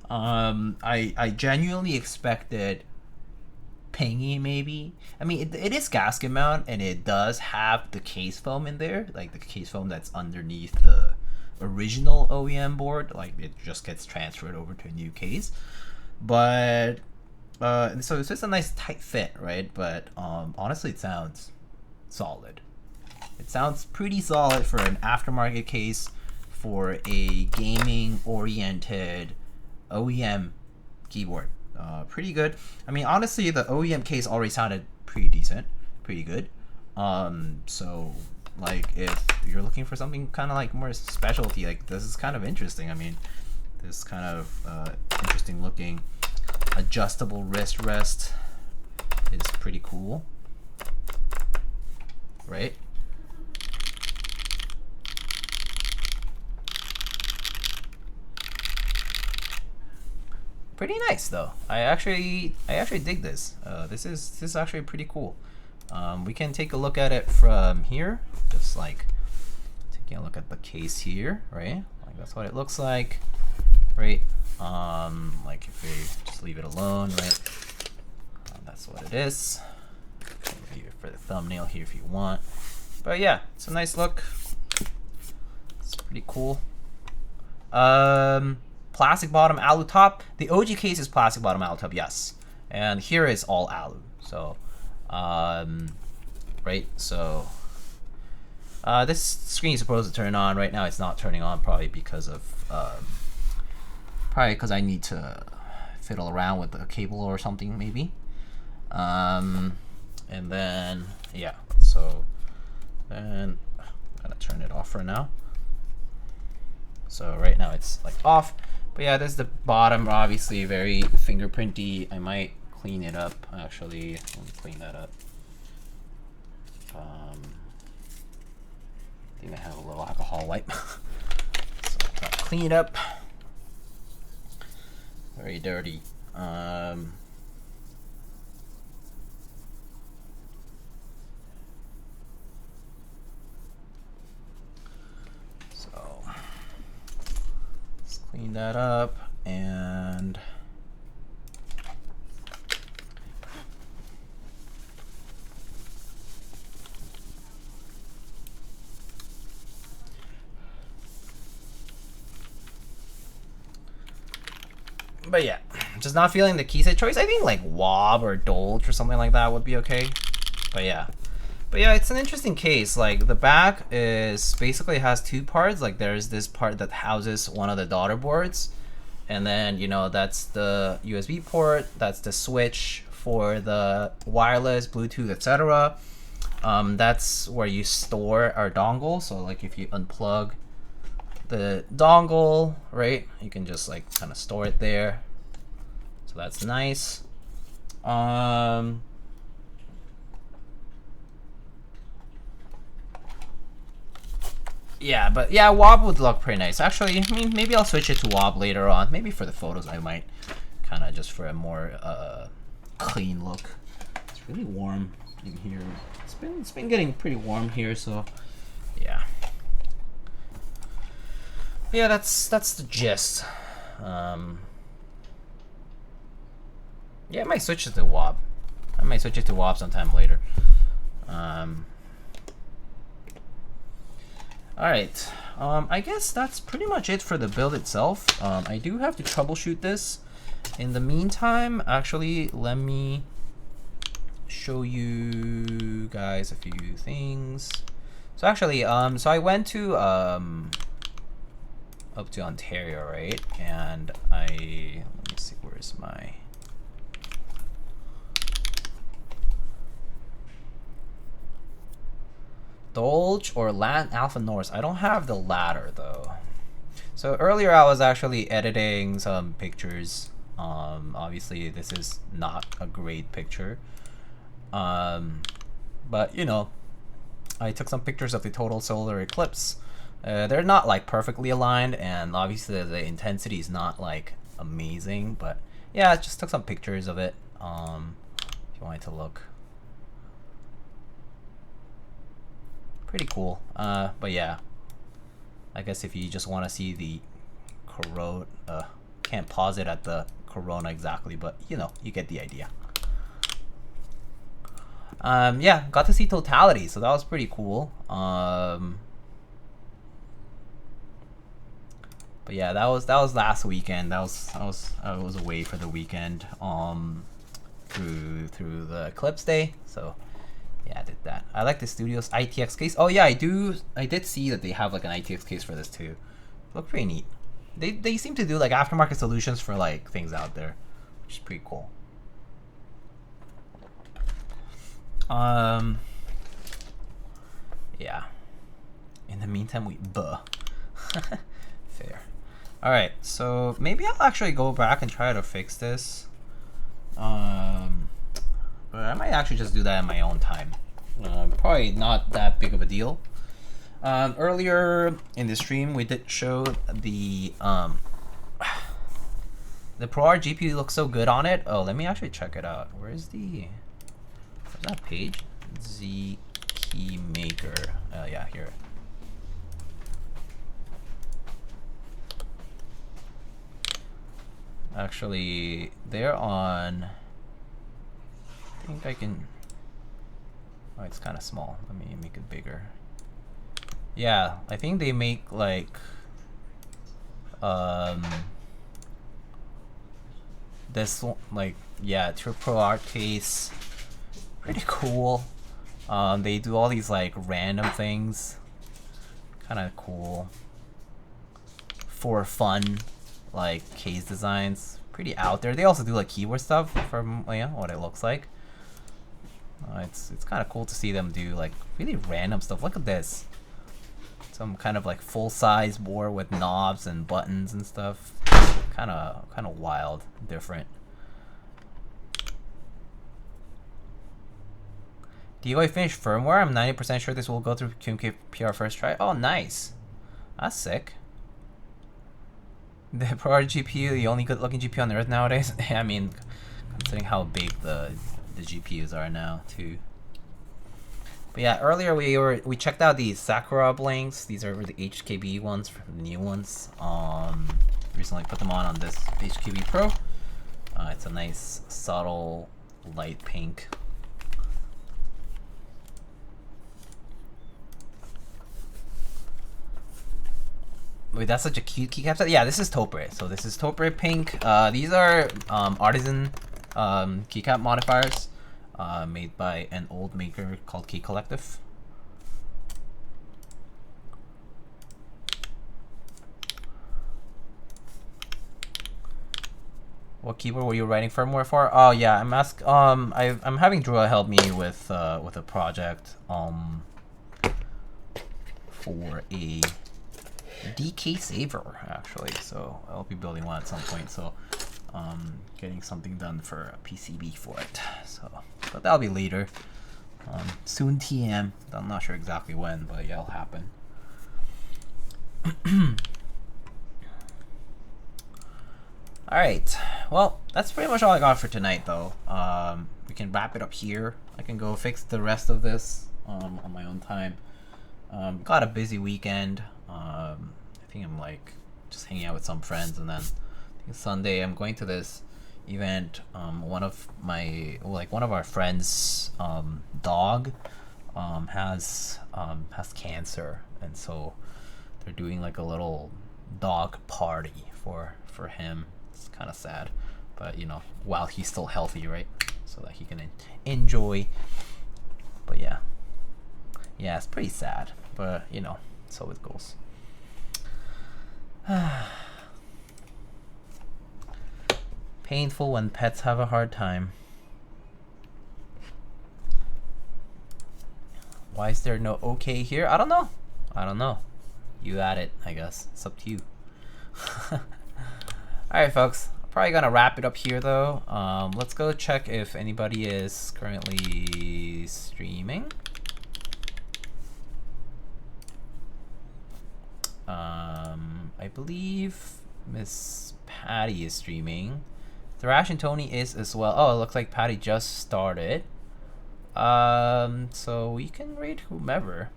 I genuinely expected pingy maybe. I mean, it is gasket mount, and it does have the case foam in there, like the case foam that's underneath the original OEM board. Like it just gets transferred over to a new case. But so it's just a nice tight fit, right? But honestly, it sounds solid. It sounds pretty solid for an aftermarket case for a gaming oriented OEM keyboard. Pretty good. I mean, honestly, the OEM case already sounded pretty decent, pretty good. So like if you're looking for something kind of like more specialty, like this is kind of interesting. I mean, this kind of interesting looking adjustable wrist rest is pretty cool, right? Pretty nice though. I actually dig this. This is actually pretty cool. We can take a look at it from here, just like taking a look at the case here, right? Like that's what it looks like, right? Like if we just leave it alone, right? That's what it is. Leave it for the thumbnail here if you want. But yeah, it's a nice look. It's pretty cool. Plastic bottom, alu top. The OG case is plastic bottom, alu top, yes. And here is all alu. So, right. So, this screen is supposed to turn on. Right now, it's not turning on, probably because of I need to fiddle around with the cable or something, maybe. And then yeah. So, then I'm gonna turn it off for now. So right now it's like off. But yeah, this is the bottom, obviously very fingerprinty. I might clean it up, actually. Let me clean that up. I think I have a little alcohol wipe. So I'll clean it up. Very dirty. Clean that up, and but yeah, just not feeling the keyset choice. I think like Wob or Dolge or something like that would be okay. But yeah, it's an interesting case. Like the back is basically has two parts. Like there's this part that houses one of the daughter boards, and then you know that's the USB port. That's the switch for the wireless, Bluetooth, etc. That's where you store our dongle. So like if you unplug the dongle, right, you can just like kind of store it there. So that's nice. Yeah, but yeah, Wob would look pretty nice. Actually, I mean, maybe I'll switch it to Wob later on. Maybe for the photos, I might kind of just for a more clean look. It's really warm in here. It's been getting pretty warm here, so yeah. Yeah, that's the gist. Yeah, I might switch it to Wob. I might switch it to Wob sometime later. Alright, I guess that's pretty much it for the build itself. I do have to troubleshoot this. In the meantime, actually, let me show you guys a few things. So actually, so I went to up to Ontario, right? And let me see, where's my Dolge or Lat Alpha Norse? I don't have the latter though. So earlier I was actually editing some pictures. Obviously this is not a great picture. But you know, I took some pictures of the total solar eclipse. They're not like perfectly aligned, and obviously the intensity is not like amazing, but yeah, I just took some pictures of it. If you wanted to look. Pretty cool. But yeah. I guess if you just want to see the Corona, can't pause it at the Corona exactly, but you know, you get the idea. Yeah, got to see Totality, so that was pretty cool. But yeah, that was last weekend. I was away for the weekend. Through the Eclipse Day, so yeah, I did that. I like the studio's ITX case. Oh yeah, I did see that they have like an ITX case for this too. Look pretty neat. They seem to do like aftermarket solutions for like things out there, which is pretty cool. Yeah. In the meantime, we fair. All right, so maybe I'll actually go back and try to fix this. But I might actually just do that in my own time. Probably not that big of a deal. Earlier in the stream, we did show the Pro R GPU looks so good on it. Oh, let me actually check it out. Where's that page? XiKii Maker. Yeah, here. Actually, they're on. I think I can. Oh, it's kind of small. Let me make it bigger. Yeah, I think they make like this one, like, yeah, Pro R case, pretty cool. They do all these like random things, kind of cool for fun, like case designs, pretty out there. They also do like keyboard stuff from, yeah, what it looks like. It's kind of cool to see them do like really random stuff. Look at this, some kind of like full-size board with knobs and buttons and stuff. Kind of wild, different. DOI finished firmware. I'm 90% sure this will go through GMK PR first try. Oh, nice. That's sick. The Pro R GPU, the only good-looking GPU on the earth nowadays. I mean, considering how big the GPUs are now too. But yeah, earlier we checked out these Sakura blinks. These are the HHKB ones, from the new ones. Recently put them on this HHKB Pro. It's a nice subtle light pink. Wait, that's such a cute keycap. Yeah, this is Topre. So this is Topre pink. These are artisan keycap modifiers made by an old maker called Key Collective. What keyboard were you writing firmware for? Oh yeah, I'm having Drew help me with a project for a DK saver actually, so I'll be building one at some point. So getting something done for a PCB for it. So, but that'll be later. Soon TM. I'm not sure exactly when, but yeah, it'll happen. All right. Well, that's pretty much all I got for tonight, though. We can wrap it up here. I can go fix the rest of this on my own time. Got a busy weekend. I think I'm like just hanging out with some friends, and then I think Sunday I'm going to this event. One of our friends' dog has cancer, and so they're doing like a little dog party for him. It's kind of sad, but you know, while he's still healthy, right? So that he can enjoy. But yeah, it's pretty sad, but you know, so it goes. Painful when pets have a hard time. Why is there no okay here? I don't know. You at it, I guess. It's up to you. Alright, folks. I'm probably gonna wrap it up here, though. Let's go check if anybody is currently streaming. I believe Miss Patty is streaming. Thrash and Tony is as well. Oh, it looks like Patty just started. So we can raid whomever.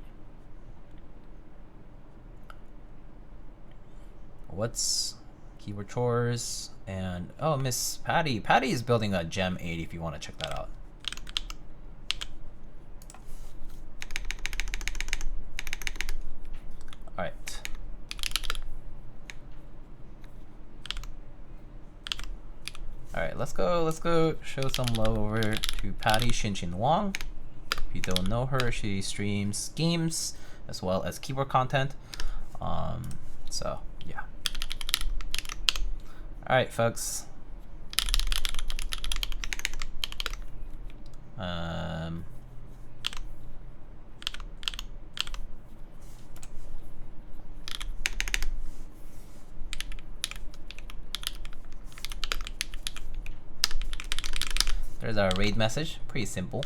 what's keyboard chores, and oh, Miss Patty. Patty is building a Gem 80 if you want to check that out. All right. All right, let's go show some love over to Patty Shinchin Wong. If you don't know her, she streams games as well as keyboard content. So yeah. All right, folks. There's our raid message. Pretty simple,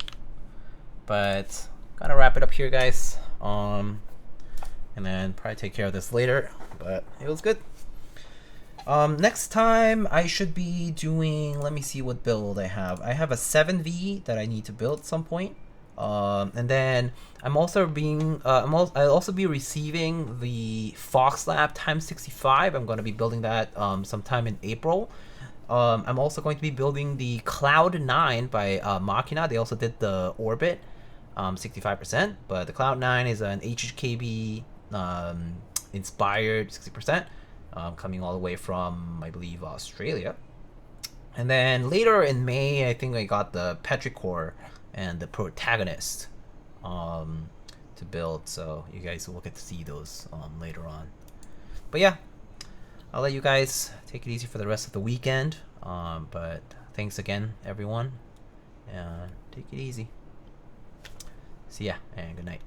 but gotta wrap it up here, guys. And then probably take care of this later. But it was good. Next time I should be doing. Let me see what build I have. I have a 7V that I need to build at some point. And then I'm also being. I'll also be receiving the Fox Lab x65. I'm going to be building that sometime in April. I'm also going to be building the Cloud 9 by Machina. They also did the Orbit, 65%, but the Cloud 9 is an HHKB inspired 60%, coming all the way from, I believe, Australia. And then later in May, I think I got the Petrichor and the Protagonist to build, so you guys will get to see those later on. But yeah, I'll let you guys take it easy for the rest of the weekend. But thanks again, everyone, and take it easy. See ya, and good night.